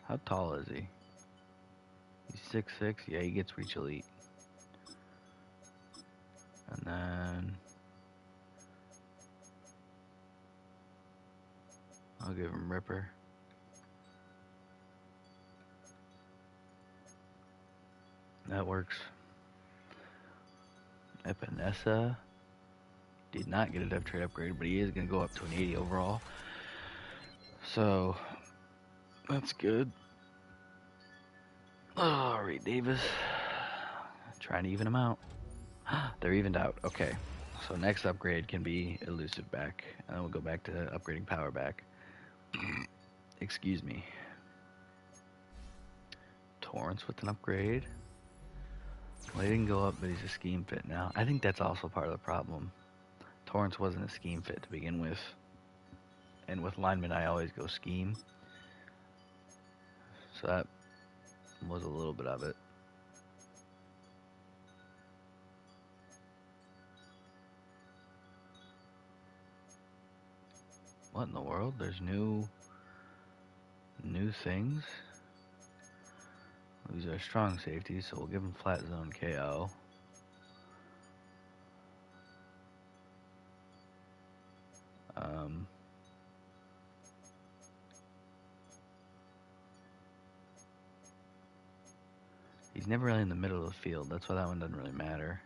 How tall is he? He's 6'6". Yeah, he gets Reach Elite. And then I'll give him Ripper. That works. Epinesa did not get a dev trade upgrade, but he is going to go up to an 80 overall. So, that's good. Alright, Davis. Trying to even them out. They're evened out. Okay. So next upgrade can be Elusive back. And then we'll go back to upgrading Power back. Excuse me. Torrance with an upgrade. Well, he didn't go up, but he's a scheme fit now. I think that's also part of the problem. Torrance wasn't a scheme fit to begin with. And with linemen, I always go scheme. So that was a little bit of it. What in the world? There's new things? These are strong safeties, so we'll give him flat zone KO. He's never really in the middle of the field. That's why that one doesn't really matter.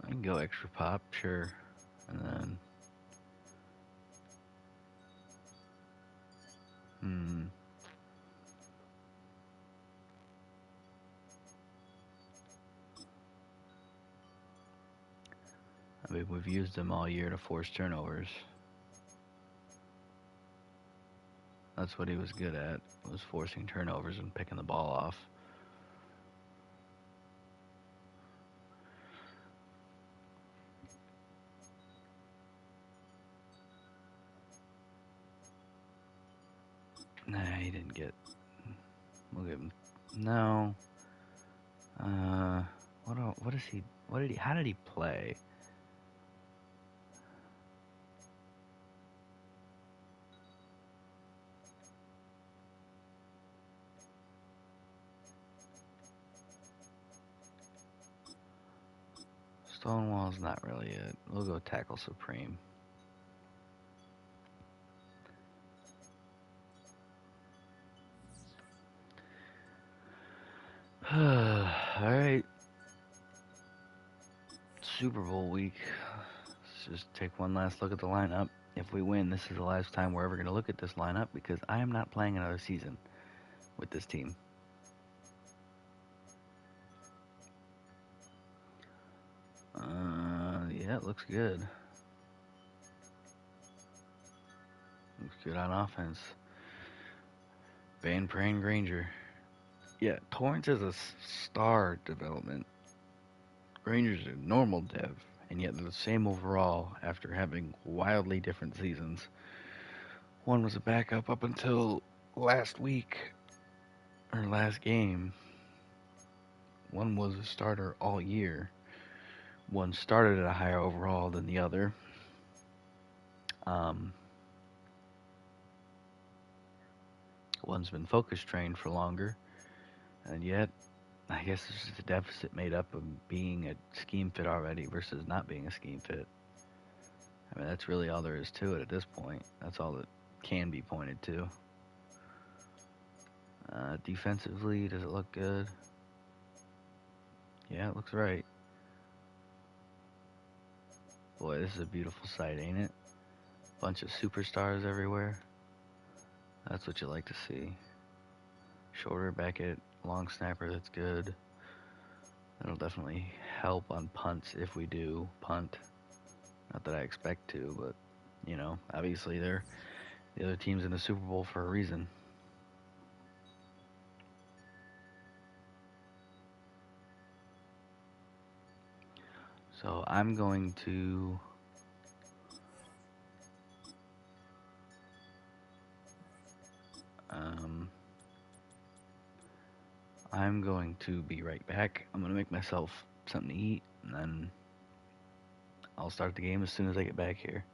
I can go extra pop, sure. And then... I mean, we've used them all year to force turnovers. That's what he was good at, was forcing turnovers and picking the ball off. Nah, he didn't get... We'll give him... No. What is he... How did he play? Stonewall's not really it. We'll go tackle supreme. Alright. Super Bowl week. Let's just take one last look at the lineup. If we win, this is the last time we're ever going to look at this lineup because I am not playing another season with this team. Yeah, it looks good. Looks good on offense. Van Pran Granger. Yeah, Torrance is a star development. Granger's a normal dev, and yet they're the same overall after having wildly different seasons. One was a backup up until last week, or last game. One was a starter all year. One started at a higher overall than the other. One's been focus trained for longer, and yet I guess it's just a deficit made up of being a scheme fit already versus not being a scheme fit. I mean, that's really all there is to it at this point. That's all that can be pointed to. Defensively, does it look good? Yeah, it looks right. Boy, this is a beautiful sight, ain't it? Bunch of superstars everywhere. That's what you like to see. Shorter back at long snapper, that's good. That'll definitely help on punts if we do punt. Not that I expect to, but, you know, obviously they're the other team's in the Super Bowl for a reason. So I'm going to be right back. I'm going to make myself something to eat, and then I'll start the game as soon as I get back here.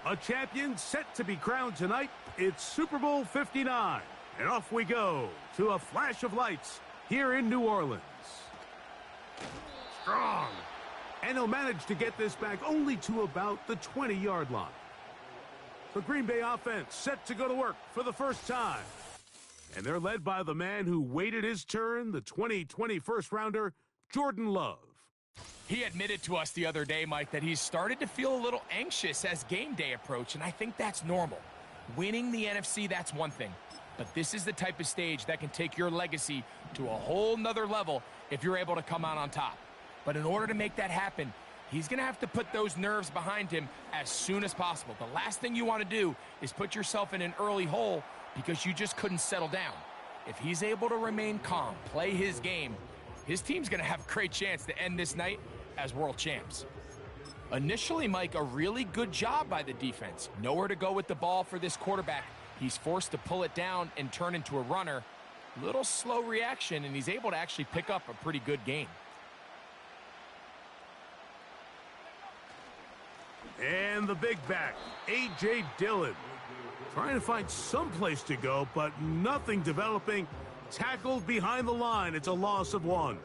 A champion set to be crowned tonight. It's Super Bowl 59. And off we go to a flash of lights here in New Orleans. Strong. And he'll manage to get this back only to about the 20-yard line. The Green Bay offense set to go to work for the first time. And they're led by the man who waited his turn, the 2020 first-rounder, Jordan Love. He admitted to us the other day, Mike, that he's started to feel a little anxious as game day approached, and I think that's normal. Winning the NFC, that's one thing. But this is the type of stage that can take your legacy to a whole nother level if you're able to come out on top. But in order to make that happen, he's going to have to put those nerves behind him as soon as possible. The last thing you want to do is put yourself in an early hole because you just couldn't settle down. If he's able to remain calm, play his game, his team's going to have a great chance to end this night as world champs. Initially, Mike, a really good job by the defense. Nowhere to go with the ball for this quarterback. He's forced to pull it down and turn into a runner. Little slow reaction, and he's able to actually pick up a pretty good game. And the big back, A.J. Dillon. Trying to find some place to go, but nothing developing. Tackled behind the line. It's a loss of 1.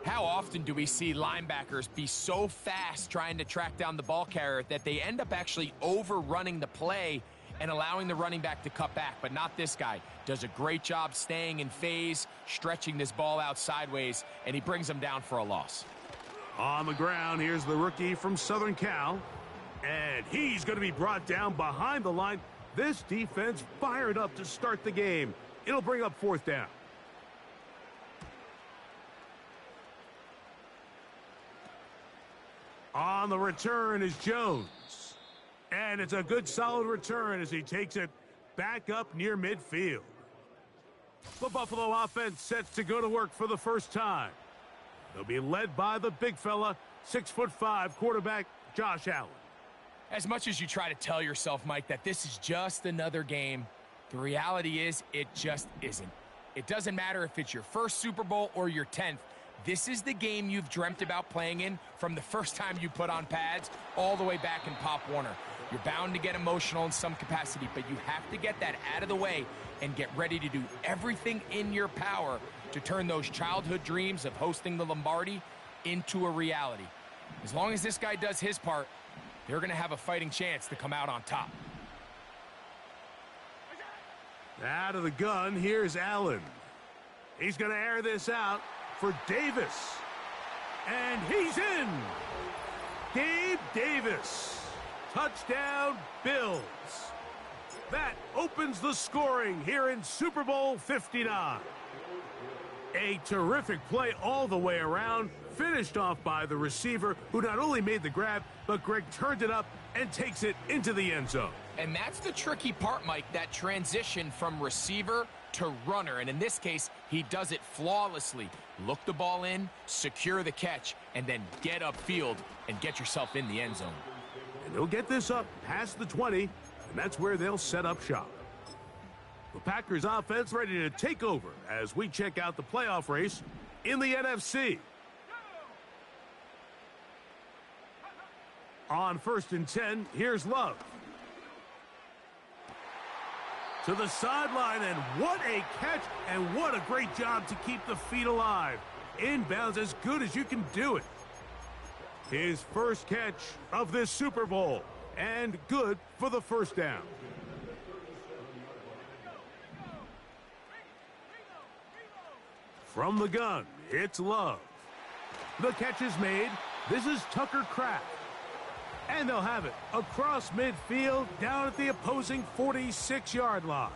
How often do we see linebackers be so fast trying to track down the ball carrier that they end up actually overrunning the play and allowing the running back to cut back? But not this guy. Does a great job staying in phase, stretching this ball out sideways, and he brings them down for a loss. On the ground, here's the rookie from Southern Cal. And he's going to be brought down behind the line. This defense fired up to start the game. It'll bring up 4th down. On the return is Jones. And it's a good solid return as he takes it back up near midfield. The Buffalo offense sets to go to work for the first time. They'll be led by the big fella, 6'5" quarterback, Josh Allen. As much as you try to tell yourself, Mike, that this is just another game, the reality is it just isn't. It doesn't matter if it's your first Super Bowl or your 10th. This is the game you've dreamt about playing in from the first time you put on pads all the way back in Pop Warner. You're bound to get emotional in some capacity, but you have to get that out of the way and get ready to do everything in your power to turn those childhood dreams of hosting the Lombardi into a reality. As long as this guy does his part, they're going to have a fighting chance to come out on top. Out of the gun, here's Allen. He's going to air this out for Davis. And he's in. Gabe Davis. Touchdown, Bills. That opens the scoring here in Super Bowl 59. A terrific play all the way around, finished off by the receiver, who not only made the grab, but Greg turned it up and takes it into the end zone. And that's the tricky part, Mike, that transition from receiver to runner. And in this case, he does it flawlessly. Look the ball in, secure the catch, and then get upfield and get yourself in the end zone. And they'll get this up past the 20, and that's where they'll set up shop. The Packers offense ready to take over as we check out the playoff race in the NFC. On 1st and 10, here's Love. To the sideline, and what a catch, and what a great job to keep the feet alive. Inbounds as good as you can do it. His first catch of this Super Bowl, and good for the first down. From the gun, it's Love. The catch is made. This is Tucker Kraft. And they'll have it across midfield down at the opposing 46-yard line.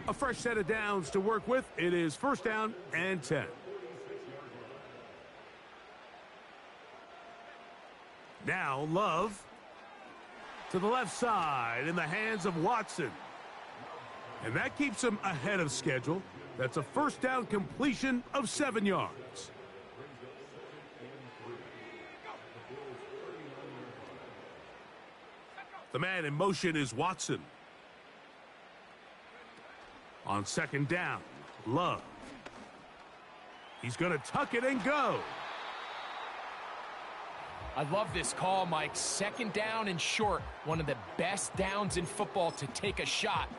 A fresh set of downs to work with. It is 1st down and 10. Now Love to the left side in the hands of Watson. And that keeps him ahead of schedule. That's a 1st down completion of 7 yards. The man in motion is Watson. On 2nd down, Love. He's going to tuck it and go. I love this call, Mike. Second down and short. One of the best downs in football to take a shot.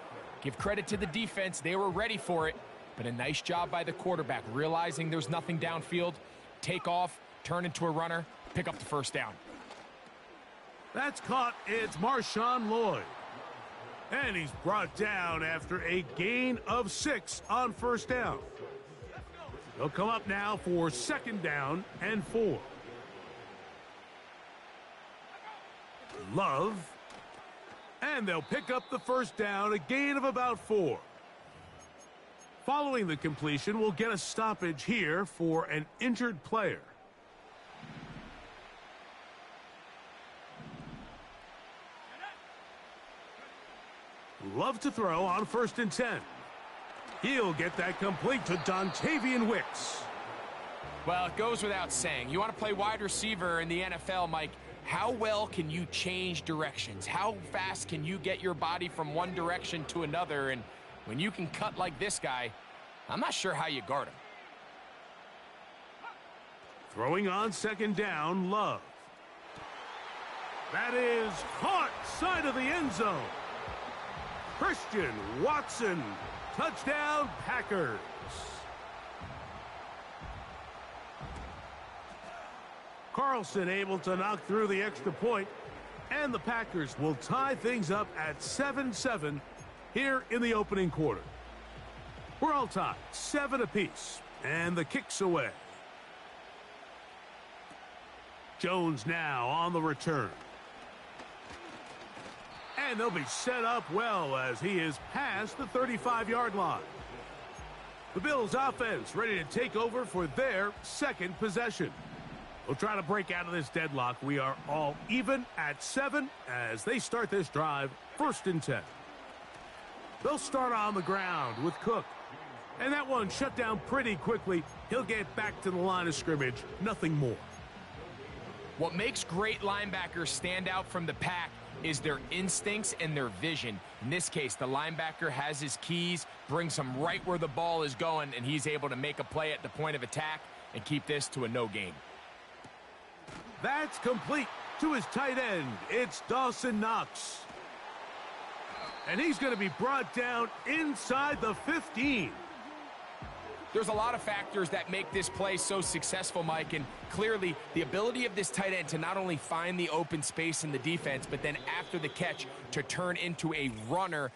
Give credit to the defense. They were ready for it. But a nice job by the quarterback, realizing there's nothing downfield. Take off, turn into a runner, pick up the first down. That's caught. It's Marshawn Lloyd. And he's brought down after a gain of 6 on first down. They'll come up now for second down and 4. Love. And they'll pick up the first down, a gain of about 4. Following the completion, we'll get a stoppage here for an injured player. Love to throw on first and 10. He'll get that complete to Dontavian Wicks. Well, it goes without saying. You want to play wide receiver in the NFL, Mike. How well can you change directions? How fast can you get your body from one direction to another? And when you can cut like this guy, I'm not sure how you guard him. Throwing on second down, Love. That is caught side of the end zone. Christian Watson, touchdown Packers. Carlson able to knock through the extra point, and the Packers will tie things up at 7-7 here in the opening quarter. We're all tied, 7 apiece, and the kick's away. Jones now on the return. And they'll be set up well as he is past the 35-yard line. The Bills offense ready to take over for their second possession. We'll try to break out of this deadlock. We are all even at 7 as they start this drive, first and 10. They'll start on the ground with Cook. And that one shut down pretty quickly. He'll get back to the line of scrimmage, nothing more. What makes great linebackers stand out from the pack is their instincts and their vision. In this case, the linebacker has his keys, brings him right where the ball is going, and he's able to make a play at the point of attack and keep this to a no gain. That's complete to his tight end. It's Dawson Knox. And he's going to be brought down inside the 15. There's a lot of factors that make this play so successful, Mike, and clearly the ability of this tight end to not only find the open space in the defense, but then after the catch to turn into a runner.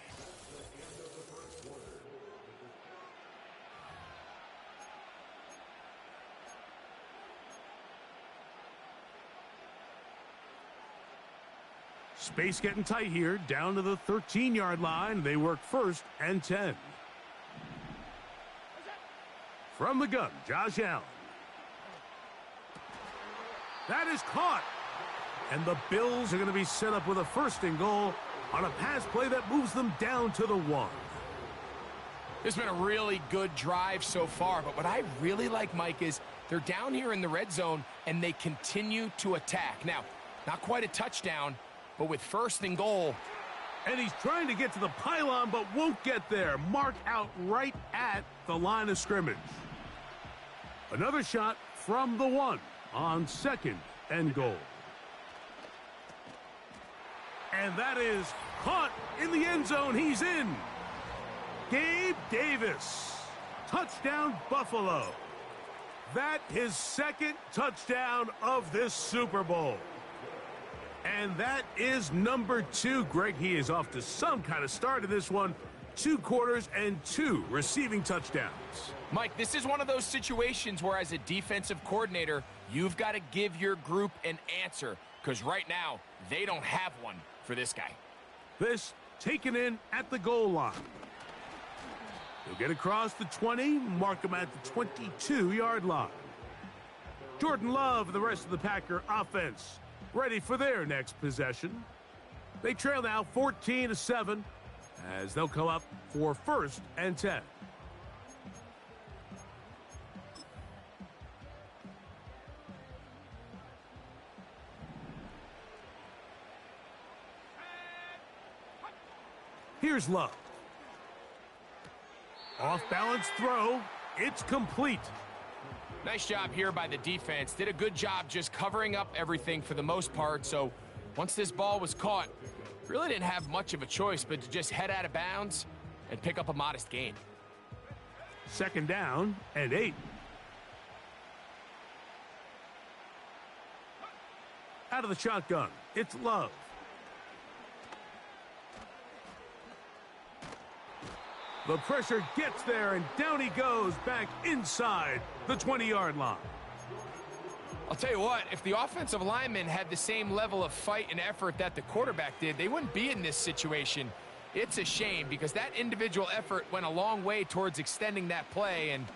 Space getting tight here, down to the 13-yard line. They work first and 10. From the gun, Josh Allen. That is caught. And the Bills are going to be set up with a first and goal on a pass play that moves them down to the 1. This has been a really good drive so far, but what I really like, Mike, is they're down here in the red zone and they continue to attack. Now, not quite a touchdown, but with first and goal. And he's trying to get to the pylon, but won't get there. Mark out right at the line of scrimmage. Another shot from the 1 on second and goal. And that is caught in the end zone. He's in. Gabe Davis. Touchdown, Buffalo. That his second touchdown of this Super Bowl. And that is number 2. Greg, he is off to some kind of start in this one. 2 quarters and 2 receiving touchdowns. Mike, this is one of those situations where as a defensive coordinator, you've got to give your group an answer, because right now, they don't have one for this guy. This taken in at the goal line. He'll get across the 20, mark him at the 22-yard line. Jordan Love and the rest of the Packer offense ready for their next possession. They trail now 14-7 as they'll come up for first and 10. Here's Love. Off balance throw. It's complete. Nice job here by the defense. Did a good job just covering up everything for the most part. So once this ball was caught, really didn't have much of a choice but to just head out of bounds and pick up a modest gain. 2nd down and 8. Out of the shotgun, it's Love. The pressure gets there, and down he goes back inside the 20-yard line. I'll tell you what, if the offensive linemen had the same level of fight and effort that the quarterback did, they wouldn't be in this situation. It's a shame because that individual effort went a long way towards extending that play, and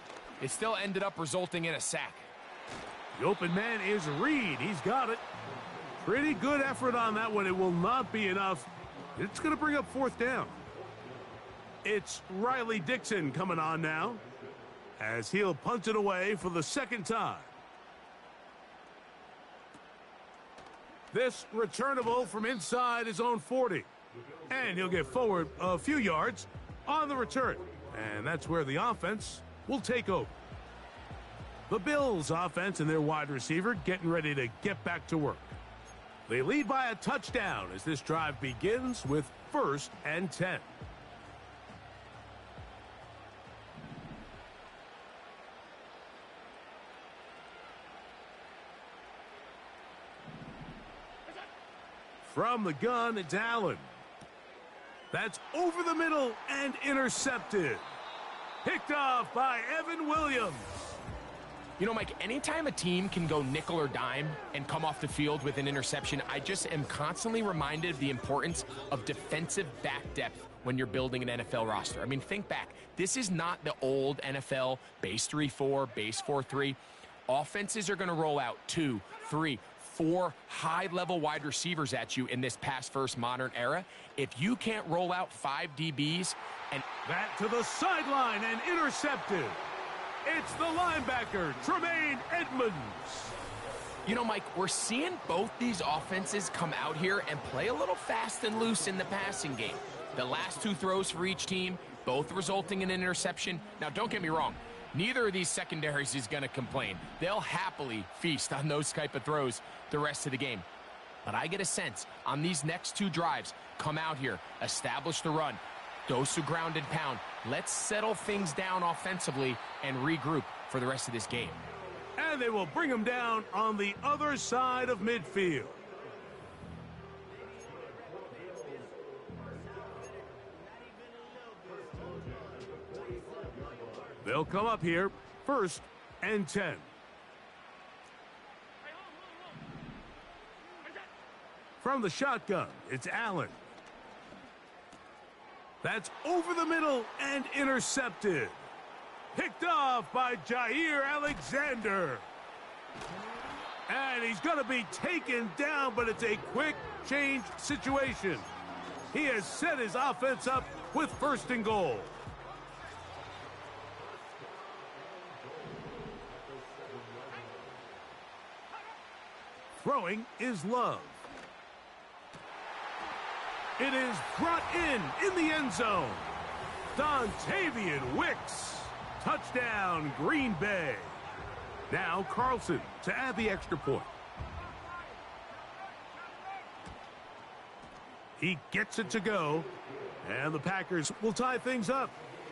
it still ended up resulting in a sack. The open man is Reed. He's got it. Pretty good effort on that one. It will not be enough. It's going to bring up 4th down. It's Riley Dixon coming on now as he'll punt it away for the 2nd time. This returnable from inside his own 40. And he'll get forward a few yards on the return. And that's where the offense will take over. The Bills offense and their wide receiver getting ready to get back to work. They lead by a touchdown as this drive begins with 1st and 10. From the gun, it's Allen. That's over the middle and intercepted. Picked off by Evan Williams. You know, Mike, anytime a team can go nickel or dime and come off the field with an interception, I just am constantly reminded of the importance of defensive back depth when you're building an NFL roster. I mean, think back. This is not the old NFL base 3-4, base 4-3. Offenses are going to roll out 2, 3, 4 high-level wide receivers at you in this pass-first modern era. If you can't roll out 5 DBs and... Back to the sideline and intercepted. It's the linebacker, Tremaine Edmonds. You know, Mike, we're seeing both these offenses come out here and play a little fast and loose in the passing game. The last 2 throws for each team, both resulting in an interception. Now, don't get me wrong. Neither of these secondaries is going to complain. They'll happily feast on those type of throws the rest of the game. But I get a sense on these next 2 drives, come out here, establish the run, dose to ground and pound. Let's settle things down offensively and regroup for the rest of this game. And they will bring him down on the other side of midfield. They'll come up here, 1st and 10. From the shotgun, it's Allen. That's over the middle and intercepted. Picked off by Jair Alexander. And he's going to be taken down, but it's a quick change situation. He has set his offense up with 1st and goal. Throwing is Love. It is brought in the end zone. Dontavian Wicks. Touchdown, Green Bay. Now Carlson to add the extra point. He gets it to go, and the Packers will tie things up.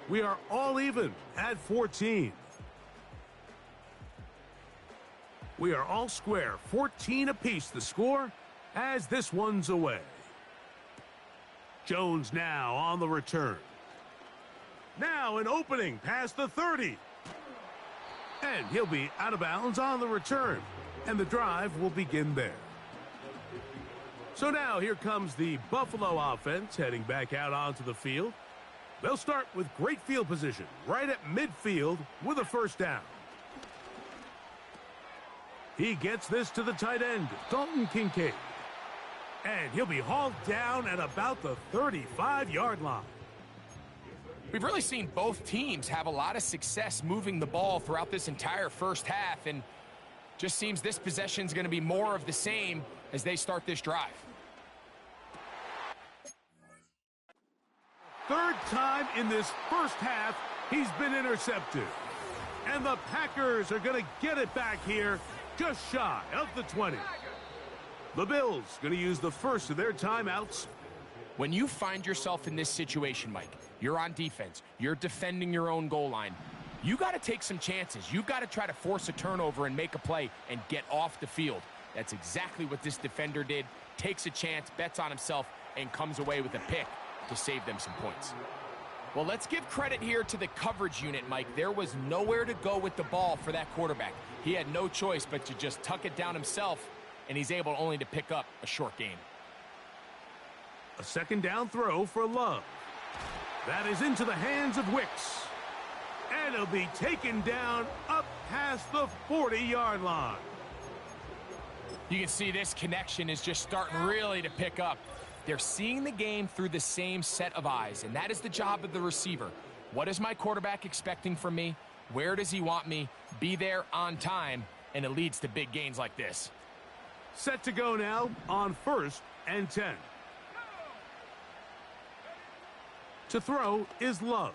We are all even at 14. We are all square, 14 apiece the score as this one's away. Jones now on the return. Now an opening past the 30. And he'll be out of bounds on the return. And the drive will begin there. So now here comes the Buffalo offense heading back out onto the field. They'll start with great field position right at midfield with a 1st down. He gets this to the tight end, Dalton Kincaid. And he'll be hauled down at about the 35-yard line. We've really seen both teams have a lot of success moving the ball throughout this entire first half, and just seems this possession is going to be more of the same as they start this drive. 3rd time in this first half he's been intercepted. And the Packers are going to get it back here just shy of the 20. The Bills going to use the first of their timeouts. When you find yourself in this situation, Mike, you're on defense, you're defending your own goal line, you got to take some chances. You've got to try to force a turnover and make a play and get off the field. That's exactly what this defender did. Takes a chance, bets on himself, and comes away with a pick to save them some points. Well, let's give credit here to the coverage unit, Mike. There was nowhere to go with the ball for that quarterback. He had no choice but to just tuck it down himself, and he's able only to pick up a short gain. A second down throw for Love. That is into the hands of Wicks. And it'll be taken down up past the 40-yard line. You can see this connection is just starting really to pick up. They're seeing the game through the same set of eyes, and that is the job of the receiver. What is my quarterback expecting from me? Where does he want me? Be there on time, and it leads to big gains like this. Set to go now on 1st and 10. To throw is Love.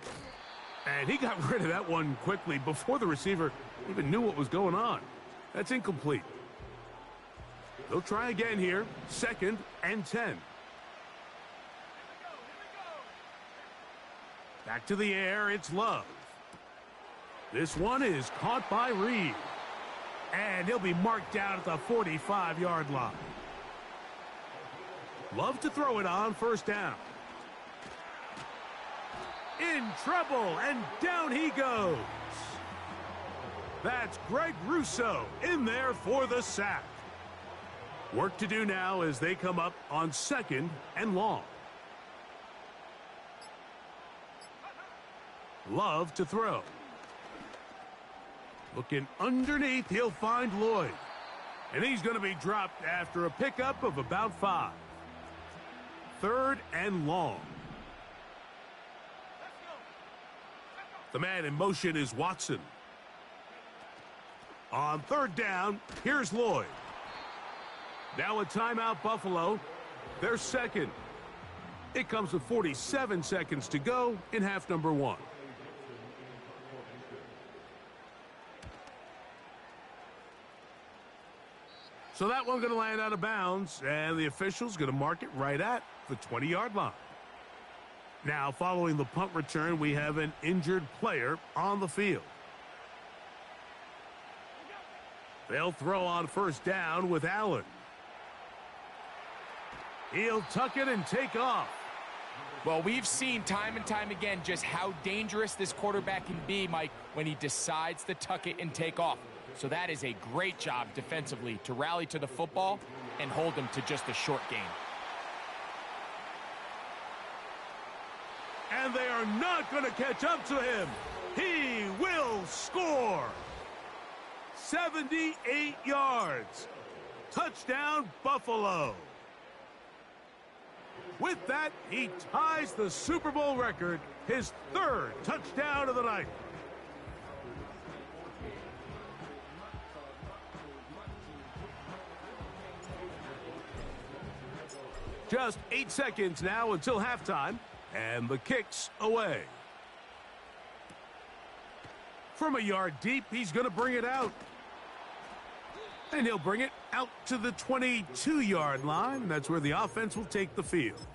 And he got rid of that one quickly before the receiver even knew what was going on. That's incomplete. They'll try again here. 2nd and 10. Back to the air, it's Love. This one is caught by Reed. And he'll be marked down at the 45-yard line. Love to throw it on 1st down. In trouble, and down he goes. That's Greg Russo in there for the sack. Work to do now as they come up on 2nd and long. Love to throw. Looking underneath, he'll find Lloyd. And he's going to be dropped after a pickup of about 5. 3rd and long. The man in motion is Watson. On 3rd down, here's Lloyd. Now a timeout, Buffalo. They're 2nd. It comes with 47 seconds to go in half number 1. So that one's going to land out of bounds, and the official's going to mark it right at the 20-yard line. Now, following the punt return, we have an injured player on the field. They'll throw on 1st down with Allen. He'll tuck it and take off. Well, we've seen time and time again just how dangerous this quarterback can be, Mike, when he decides to tuck it and take off. So that is a great job defensively to rally to the football and hold them to just a short gain. And they are not going to catch up to him. He will score. 78 yards. Touchdown, Buffalo. With that, he ties the Super Bowl record, his 3rd touchdown of the night. Just 8 seconds now until halftime, and the kick's away. From a yard deep, he's going to bring it out. And he'll bring it out to the 22-yard line. That's where the offense will take the field.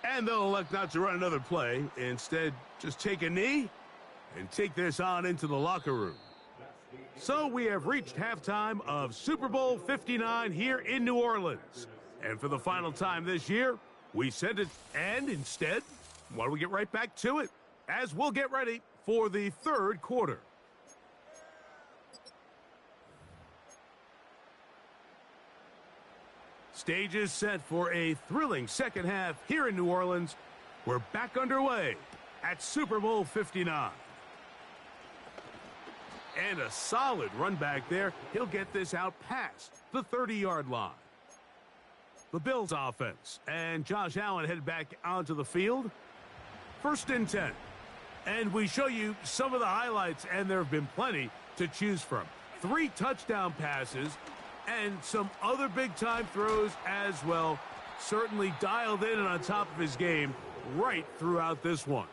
And they'll elect not to run another play. Instead, just take a knee and take this on into the locker room. So we have reached halftime of Super Bowl 59 here in New Orleans. And for the final time this year, we send it, and instead, why don't we get right back to it, as we'll get ready for the 3rd quarter. Stage is set for a thrilling second half here in New Orleans. We're back underway at Super Bowl 59. And a solid run back there. He'll get this out past the 30-yard line. The Bills offense and Josh Allen head back onto the field. 1st and 10. And we show you some of the highlights, and there have been plenty to choose from. 3 touchdown passes, And some other big-time throws as well. Certainly dialed in and on top of his game right throughout this one.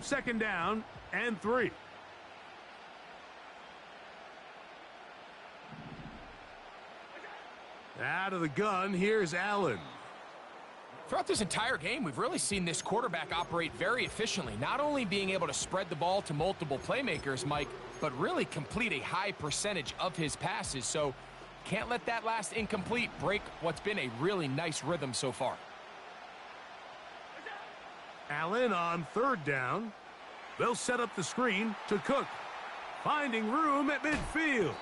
Second down and 3. Out of the gun, here's Allen. Throughout this entire game, we've really seen this quarterback operate very efficiently, not only being able to spread the ball to multiple playmakers, Mike, but really complete a high percentage of his passes. So can't let that last incomplete break what's been a really nice rhythm so far. Allen on third down. They'll set up the screen to Cook. Finding room at midfield.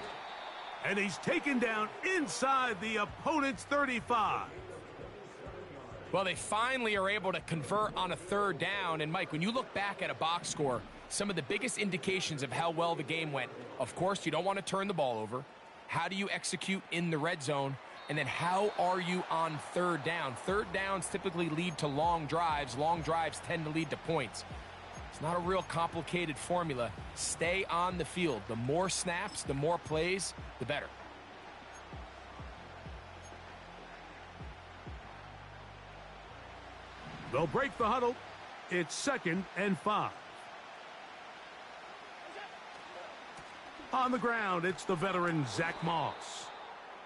And he's taken down inside the opponent's 35. Well, they finally are able to convert on a third down. And, Mike, when you look back at a box score, some of the biggest indications of how well the game went, of course, you don't want to turn the ball over. How do you execute in the red zone? And then how are you on third down? Third downs typically lead to long drives. Long drives tend to lead to points. It's not a real complicated formula. Stay on the field. The more snaps, the more plays, the better. They'll break the huddle. It's 2nd and 5. On the ground, it's the veteran Zach Moss.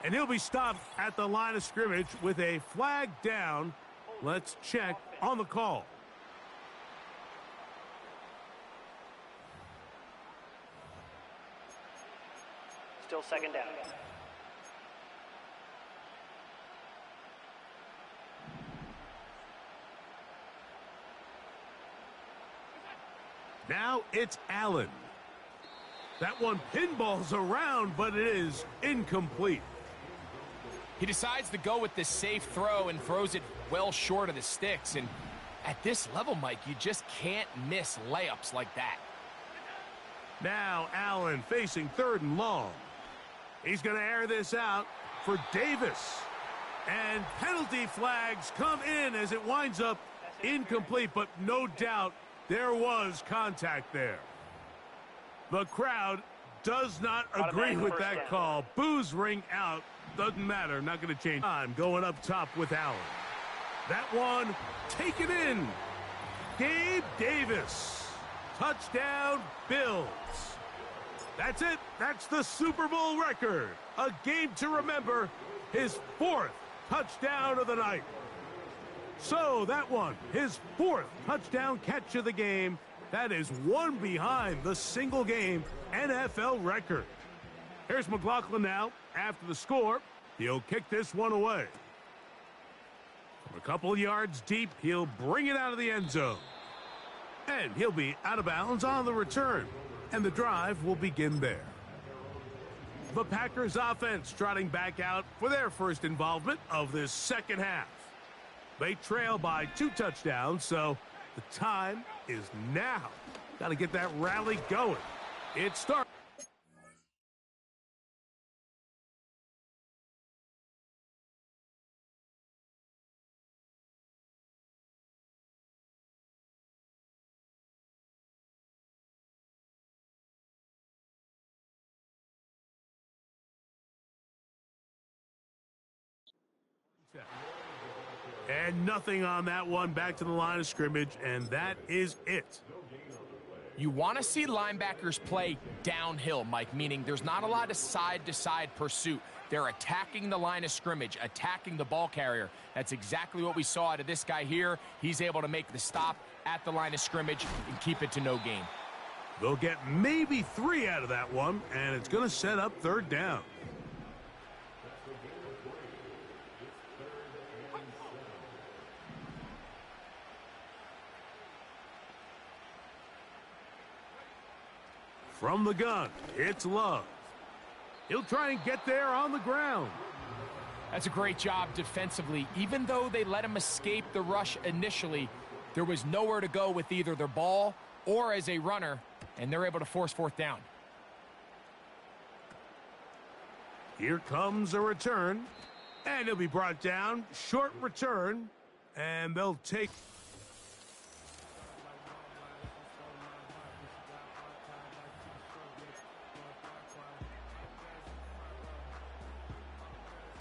And he'll be stopped at the line of scrimmage with a flag down. Let's check on the call. Still 2nd down. Now it's Allen. That one pinballs around, but it is incomplete. He decides to go with this safe throw and throws it well short of the sticks. And at this level, Mike, you just can't miss layups like that. Now Allen facing 3rd and long. He's going to air this out for Davis. And penalty flags come in as it winds up incomplete, but no doubt there was contact there. The crowd does not agree with that call. Boos ring out. Doesn't matter. Not going to change. Time going up top with Allen. That one taken in. Gabe Davis. Touchdown, Bills. That's it. That's the Super Bowl record. A game to remember. His 4th touchdown of the night. So that one, his 4th touchdown catch of the game. That is one behind the single game NFL record. Here's McLaughlin now. After the score, he'll kick this one away. From a couple yards deep, he'll bring it out of the end zone. And he'll be out of bounds on the return. And the drive will begin there. The Packers offense trotting back out for their first involvement of this second half. They trail by 2 touchdowns, so the time is now. Got to get that rally going. It starts. And nothing on that one. Back to the line of scrimmage, and that is it. You want to see linebackers play downhill, Mike, meaning there's not a lot of side-to-side pursuit. They're attacking the line of scrimmage, attacking the ball carrier. That's exactly what we saw out of this guy here. He's able to make the stop at the line of scrimmage and keep it to no gain. They'll get maybe 3 out of that one, and it's going to set up 3rd down. From the gun, it's Love. He'll try and get there on the ground. That's a great job defensively. Even though they let him escape the rush initially, there was nowhere to go with either their ball or as a runner, and they're able to force 4th down. Here comes a return, and he'll be brought down. Short return, and they'll take.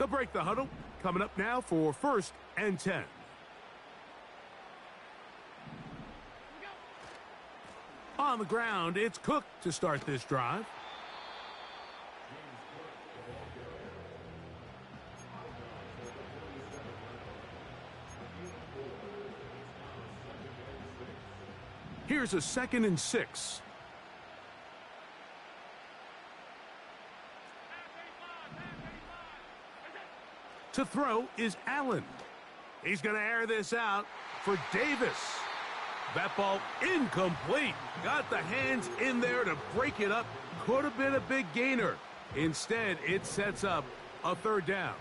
They'll break the huddle. Coming up now for 1st and 10. On the ground, it's Cook to start this drive. Here's a 2nd and 6. To throw is Allen. He's going to air this out for Davis. That ball incomplete. Got the hands in there to break it up. Could have been a big gainer. Instead, it sets up a 3rd down.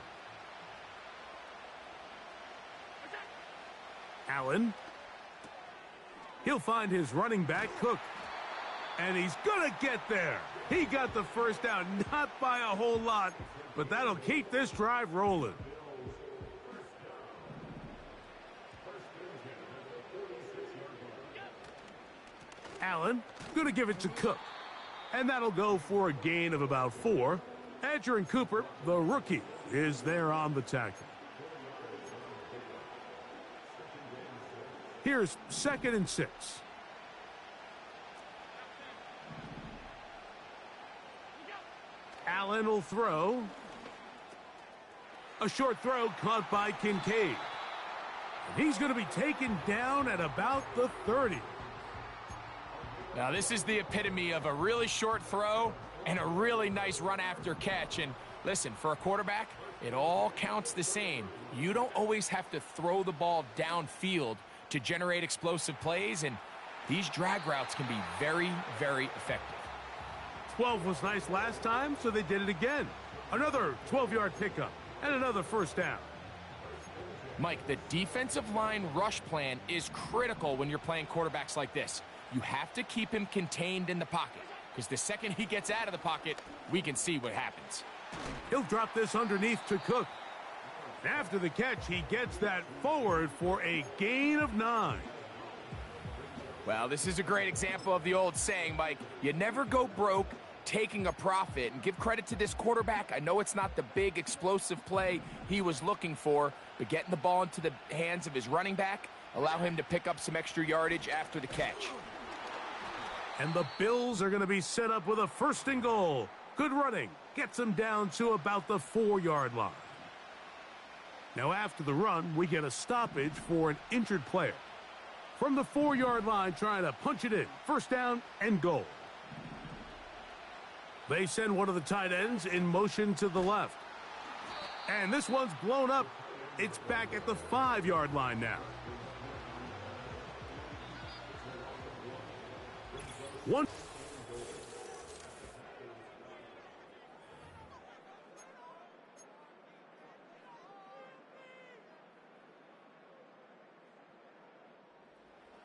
Allen. He'll find his running back, Cook. And he's going to get there. He got the 1st down, not by a whole lot, but that'll keep this drive rolling. Allen going to give it to Cook. And that'll go for a gain of about 4. Adrian Cooper, the rookie, is there on the tackle. Here's 2nd and 6. Allen will throw. A short throw caught by Kincaid. And he's going to be taken down at about the 30. Now, this is the epitome of a really short throw and a really nice run after catch. And listen, for a quarterback, it all counts the same. You don't always have to throw the ball downfield to generate explosive plays, and these drag routes can be very, very effective. 12 was nice last time, so they did it again. Another 12-yard pickup and another 1st down. Mike, the defensive line rush plan is critical when you're playing quarterbacks like this. You have to keep him contained in the pocket, because the second he gets out of the pocket, we can see what happens. He'll drop this underneath to Cook. After the catch, he gets that forward for a gain of 9. Well, this is a great example of the old saying, Mike, you never go broke taking a profit. And give credit to this quarterback. I know it's not the big explosive play he was looking for, but getting the ball into the hands of his running back, allow him to pick up some extra yardage after the catch. And the Bills are going to be set up with a 1st and goal. Good running. Gets them down to about the 4-yard line. Now after the run, we get a stoppage for an injured player. From the 4-yard line, trying to punch it in. 1st down and goal. They send one of the tight ends in motion to the left. And this one's blown up. It's back at the 5-yard line now.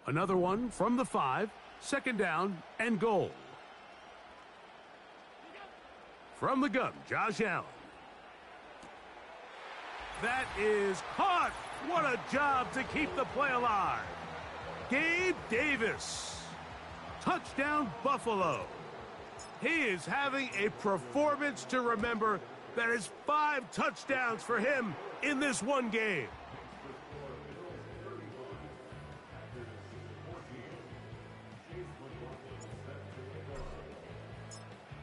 Another one from the 5, 2nd down and goal. From the gun, Josh Allen. That is caught. What a job to keep the play alive. Gabe Davis. Touchdown, Buffalo. He is having a performance to remember. That is 5 touchdowns for him in this one game.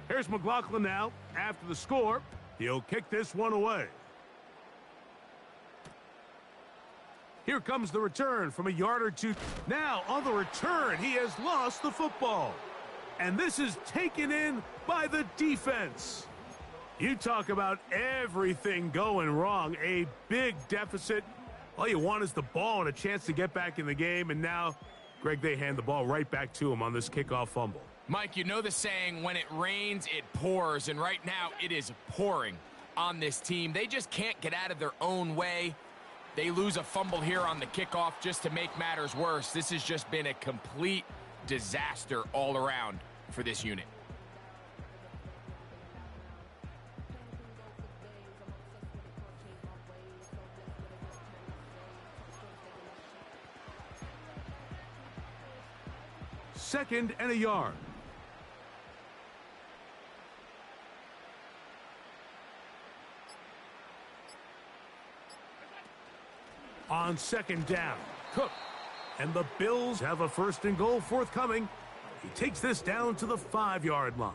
Here's McLaughlin now. After the score, he'll kick this one away. Here comes the return from a yard or 2. Now, on the return, he has lost the football. And this is taken in by the defense. You talk about everything going wrong. A big deficit. All you want is the ball and a chance to get back in the game. And now, Greg, they hand the ball right back to him on this kickoff fumble. Mike, you know the saying, when it rains, it pours. And right now, it is pouring on this team. They just can't get out of their own way. They lose a fumble here on the kickoff just to make matters worse. This has just been a complete disaster all around for this unit. Second and a yard. On second down, Cook. And the Bills have a 1st and goal forthcoming. He takes this down to the 5-yard line.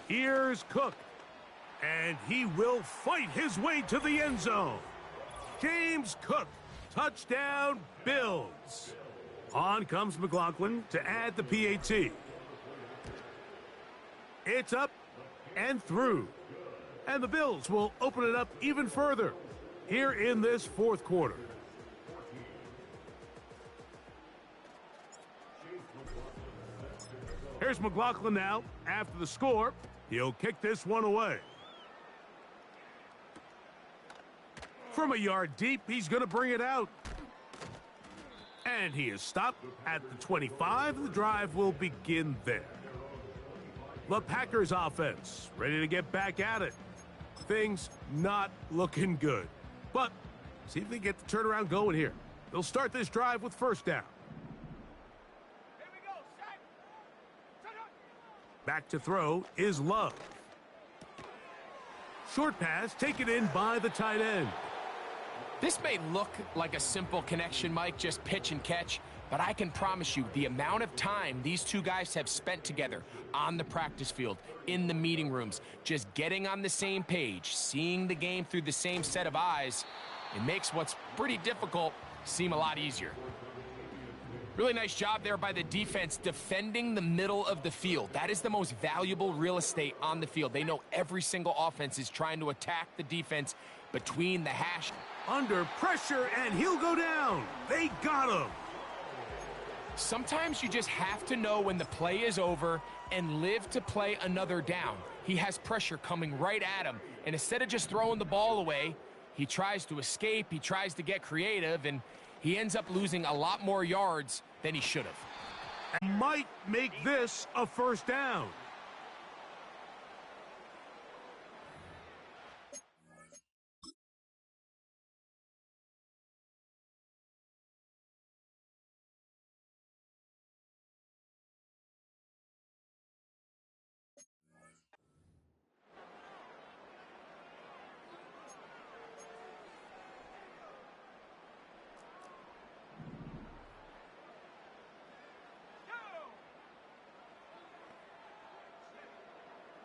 Here's Cook. And he will fight his way to the end zone. James Cook, touchdown Bills. On comes McLaughlin to add the PAT. It's up and through. And the Bills will open it up even further here in this 4th quarter. Here's McLaughlin now after the score. He'll kick this one away. From a yard deep, he's going to bring it out. And he is stopped at the 25. The drive will begin there. The Packers offense ready to get back at it. Things not looking good. But see if they get the turnaround going here. They'll start this drive with 1st down. Back to throw is Love. Short pass taken in by the tight end. This may look like a simple connection, Mike, just pitch and catch, but I can promise you the amount of time these two guys have spent together on the practice field, in the meeting rooms, just getting on the same page, seeing the game through the same set of eyes, it makes what's pretty difficult seem a lot easier. Really nice job there by the defense defending the middle of the field. That is the most valuable real estate on the field. They know every single offense is trying to attack the defense between the hash. Under pressure, and he'll go down. They got him. Sometimes you just have to know when the play is over and live to play another down. He has pressure coming right at him, and instead of just throwing the ball away, he tries to escape, he tries to get creative, and he ends up losing a lot more yards than he should have. Might make this a 1st down.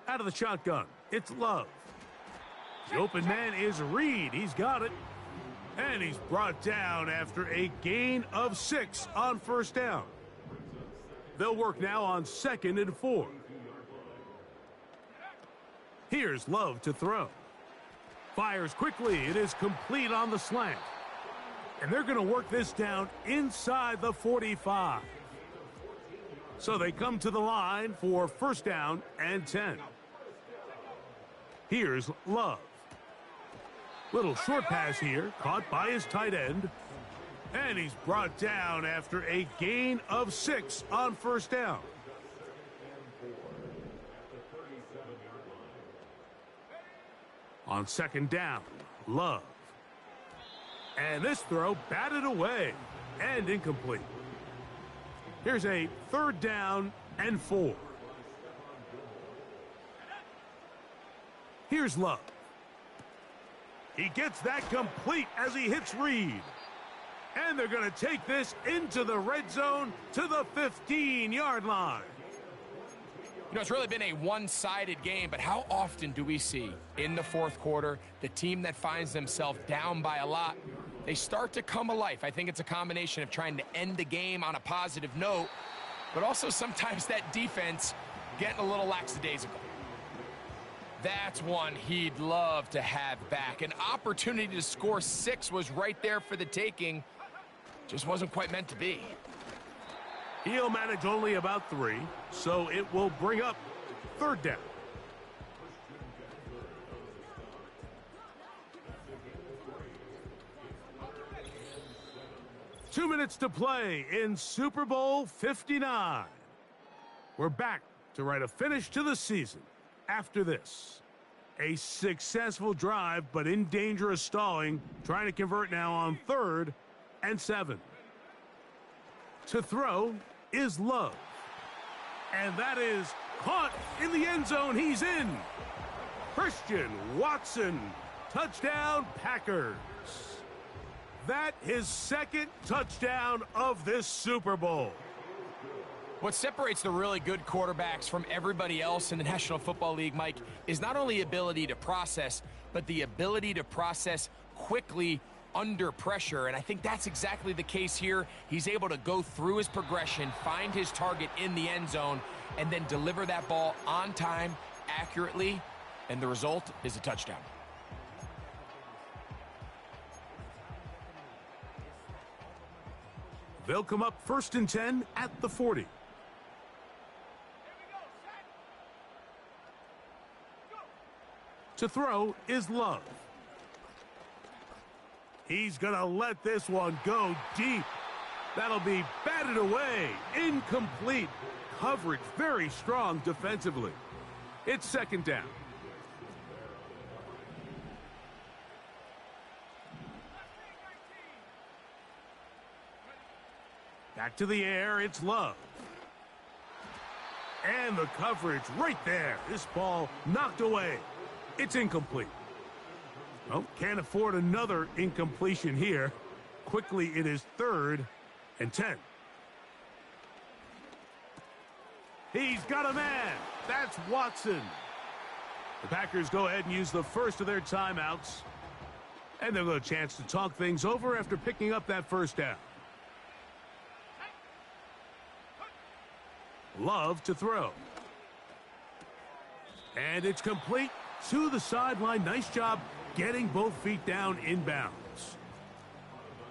Out of the shotgun, it's Love. The open man is Reed. He's got it. And he's brought down after a gain of 6 on 1st down. They'll work now on 2nd and 4. Here's Love to throw. Fires quickly. It is complete on the slant. And they're going to work this down inside the 45. So they come to the line for 1st down and 10. Here's Love. Little short pass here, caught by his tight end. And he's brought down after a gain of 6 on 1st down. On 2nd down, Love. And this throw batted away and incomplete. Here's a 3rd down and 4. Here's Love. He gets that complete as he hits Reed. And they're going to take this into the red zone to the 15-yard line. You know, it's really been a one-sided game, but how often do we see in the 4th quarter the team that finds themselves down by a lot, they start to come alive? I think it's a combination of trying to end the game on a positive note, but also sometimes that defense getting a little lackadaisical. That's one he'd love to have back. An opportunity to score 6 was right there for the taking. Just wasn't quite meant to be. He'll manage only about 3, so it will bring up 3rd down. Two minutes to play in Super Bowl 59. We're back to write a finish to the season after this. A successful drive, but in danger of stalling, trying to convert now on 3rd and 7. To throw is Love. And that is caught in the end zone. He's in. Christian Watson, touchdown Packers. That his second touchdown of this Super Bowl. What separates the really good quarterbacks from everybody else in the National Football League, Mike, is not only ability to process, but the ability to process quickly under pressure. And I think that's exactly the case here. He's able to go through his progression, find his target in the end zone, and then deliver that ball on time, accurately, and the result is a touchdown. They'll come up 1st and 10 at the 40. To throw is Love. He's going to let this one go deep. That'll be batted away. Incomplete. Coverage very strong defensively. It's 2nd down. Back to the air, it's Love. And the coverage right there. This ball knocked away. It's incomplete. Oh, can't afford another incompletion here. Quickly, it is 3rd and 10. He's got a man. That's Watson. The Packers go ahead and use the first of their timeouts. And they'll get a chance to talk things over after picking up that 1st down. Love to throw. And it's complete to the sideline. Nice job getting both feet down inbounds.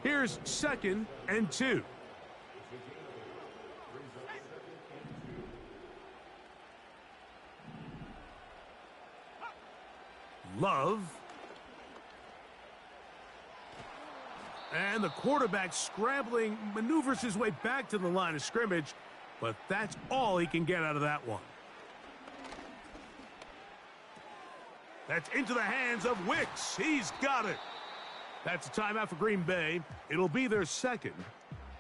Here's 2nd and 2. Love. And the quarterback scrambling, maneuvers his way back to the line of scrimmage, but that's all he can get out of that one. That's into the hands of Wicks. He's got it. That's a timeout for Green Bay. It'll be their 2nd,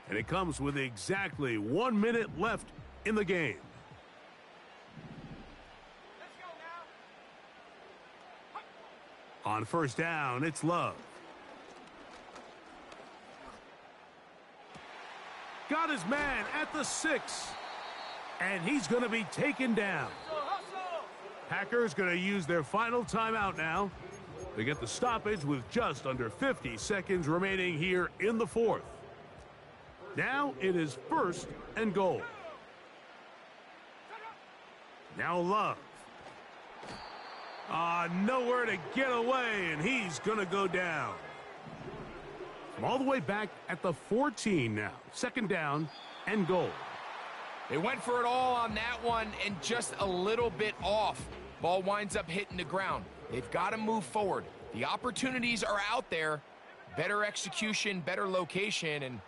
and it comes with exactly 1 minute left in the game. On 1st down, it's Love. Got his man at the 6, and he's going to be taken down. Packers going to use their final timeout now. They get the stoppage with just under 50 seconds remaining here in the 4th. Now it is 1st and goal. Now Love. Nowhere to get away, and he's going to go down. From all the way back at the 14 now. 2nd down and goal. They went for it all on that one and just a little bit off. Ball winds up hitting the ground. They've got to move forward. The opportunities are out there. Better execution, better location, and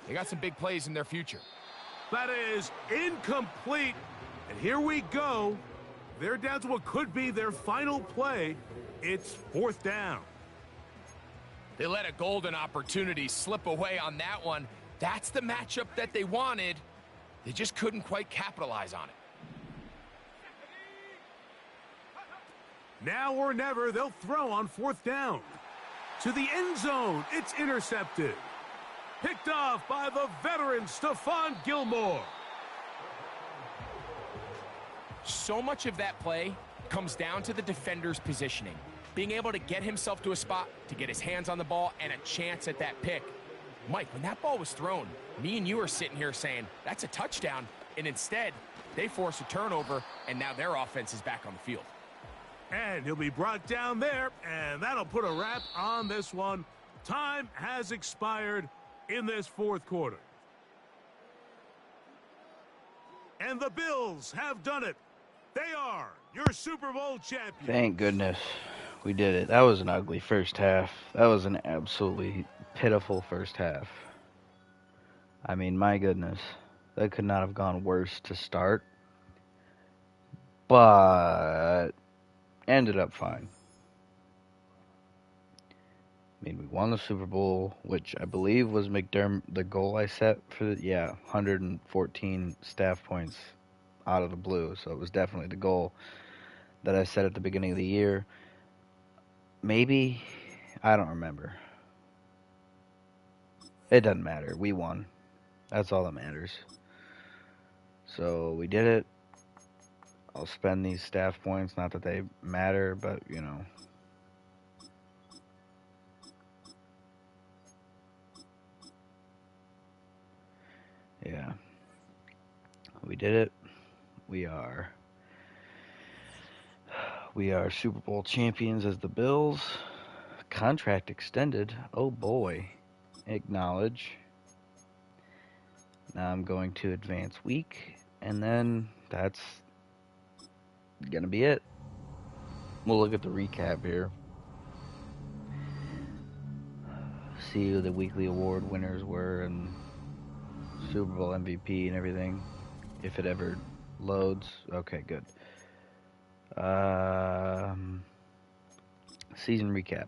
they got some big plays in their future. That is incomplete. And here we go. They're down to what could be their final play. It's 4th down. They let a golden opportunity slip away on that one. That's the matchup that they wanted. They just couldn't quite capitalize on it. Now or never, they'll throw on 4th down. To the end zone, it's intercepted. Picked off by the veteran Stephon Gilmore. So much of that play comes down to the defender's positioning. Being able to get himself to a spot, to get his hands on the ball, and a chance at that pick. Mike, when that ball was thrown, me and you are sitting here saying, that's a touchdown. And instead, they force a turnover, and now their offense is back on the field. And he'll be brought down there, and that'll put a wrap on this one. Time has expired in this 4th quarter. And the Bills have done it. They are your Super Bowl champions. Thank goodness we did it. That was an ugly first half. That was an absolutely pitiful first half. I mean, my goodness. That could not have gone worse to start. But ended up fine. I mean, we won the Super Bowl, which I believe was McDermott, the goal I set for the, 114 staff points. out of the blue. So it was definitely the goal that I set at the beginning of the year. Maybe, I don't remember. It doesn't matter. We won. That's all that matters. So we did it. I'll spend these staff points. Not that they matter, but, you know. Yeah. We did it. We are Super Bowl champions as the Bills. Contract extended. Oh boy. Acknowledge. Now I'm going to advance week, and then that's gonna be it. We'll look at the recap here. See who the weekly award winners were and Super Bowl MVP and everything. If it ever loads. Okay, good. Season recap.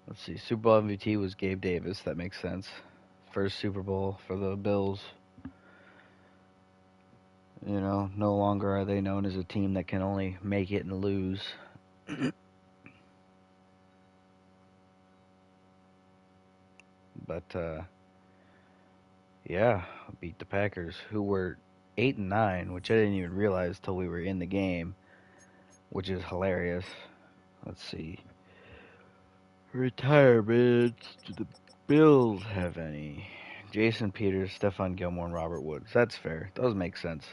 Let's see. Super Bowl MVP was Gabe Davis. That makes sense. First Super Bowl for the Bills. You know, no longer are they known as a team that can only make it and lose. But, yeah, beat the Packers, who were 8-9, which I didn't even realize till we were in the game, which is hilarious. Let's see. Retirements. Do the Bills have any? Jason Peters, Stephon Gilmore, and Robert Woods. That's fair. Those make sense.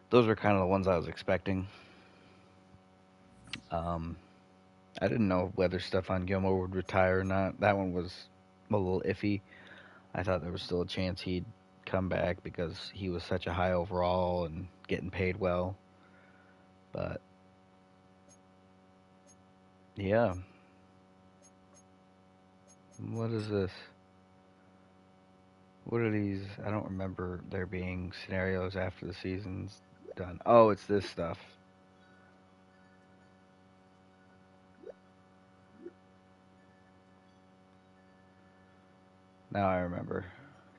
Those were kind of the ones I was expecting. I didn't know whether Stephon Gilmore would retire or not. That one was a little iffy. I thought there was still a chance he'd come back because he was such a high overall and getting paid well. But, yeah. What is this? What are these? I don't remember there being scenarios after the season's done. Oh, it's this stuff. Now I remember.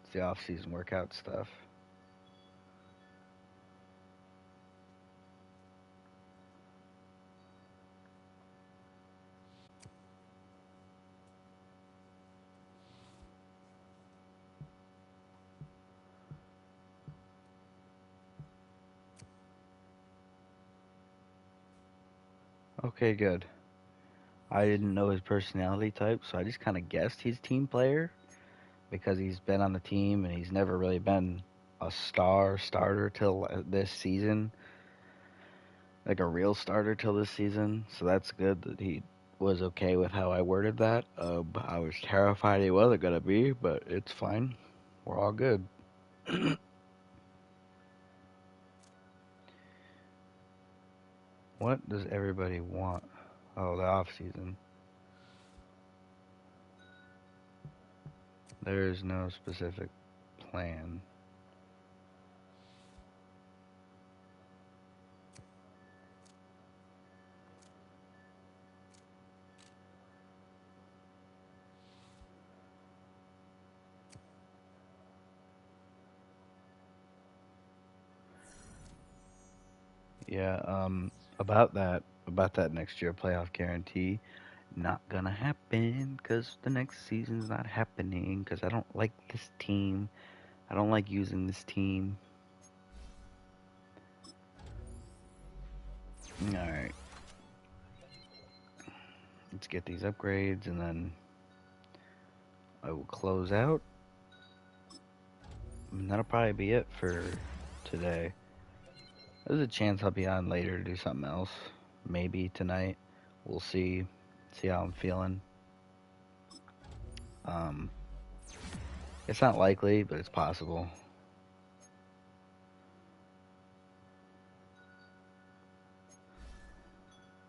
It's the off-season workout stuff. Okay, good. I didn't know his personality type, so I just kind of guessed he's a team player because he's been on the team and he's never really been a starter till this season. Like a real starter till this season. So that's good that he was okay with how I worded that. I was terrified he wasn't going to be, but it's fine. We're all good. What does everybody want? Oh, the off season. There is no specific plan. Yeah, about that next year playoff guarantee, not gonna happen because the next season's not happening because I don't like this team. I don't like using this team. Alright. Let's get these upgrades and then I will close out. And that'll probably be it for today. There's a chance I'll be on later to do something else. Maybe tonight. We'll see. See how I'm feeling. It's not likely, but it's possible.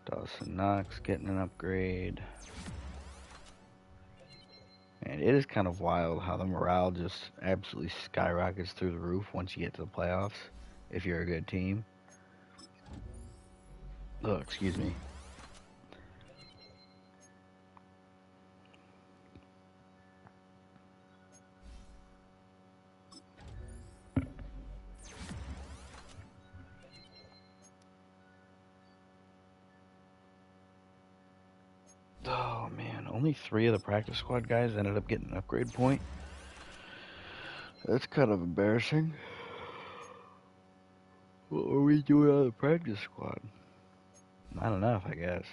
Dawson Knox getting an upgrade. And it is kind of wild how the morale just absolutely skyrockets through the roof once you get to the playoffs, if you're a good team. Oh, excuse me. only 3 of the practice squad guys ended up getting an upgrade point. That's kind of embarrassing. What were we doing on the practice squad? Not enough, I guess.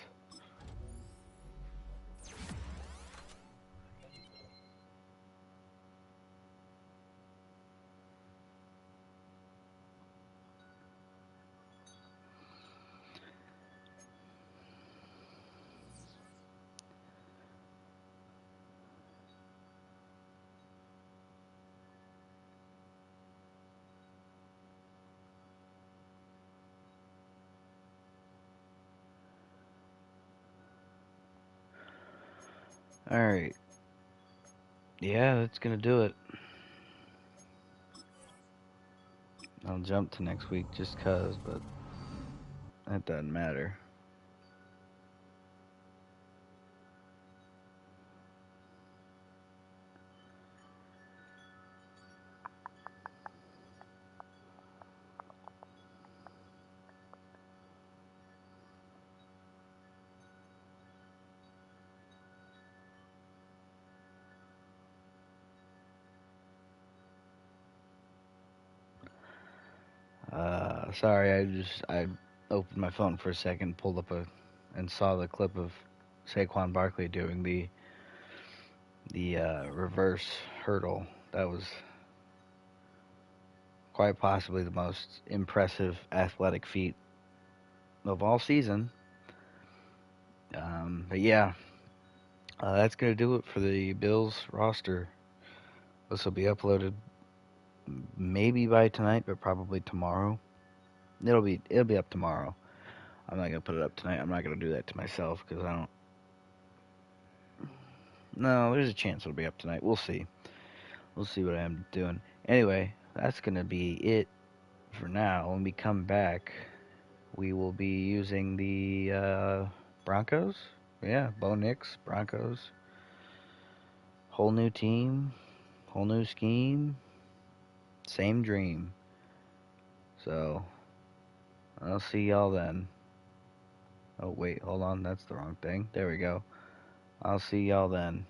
Alright. Yeah, that's gonna do it. I'll jump to next week just 'cause, but that doesn't matter. Sorry, I opened my phone for a second, pulled up and saw the clip of Saquon Barkley doing the reverse hurdle. That was quite possibly the most impressive athletic feat of all season. But yeah, that's gonna do it for the Bills roster. This will be uploaded maybe by tonight, but probably tomorrow. It'll be up tomorrow. I'm not gonna put it up tonight. I'm not gonna do that to myself because I don't. No, there's a chance it'll be up tonight. We'll see. We'll see what I'm doing. Anyway, that's gonna be it for now. When we come back, we will be using the Broncos. Yeah, Bo Nix, Broncos. Whole new team, whole new scheme, same dream. So, I'll see y'all then. Oh, wait, hold on. That's the wrong thing. There we go. I'll see y'all then.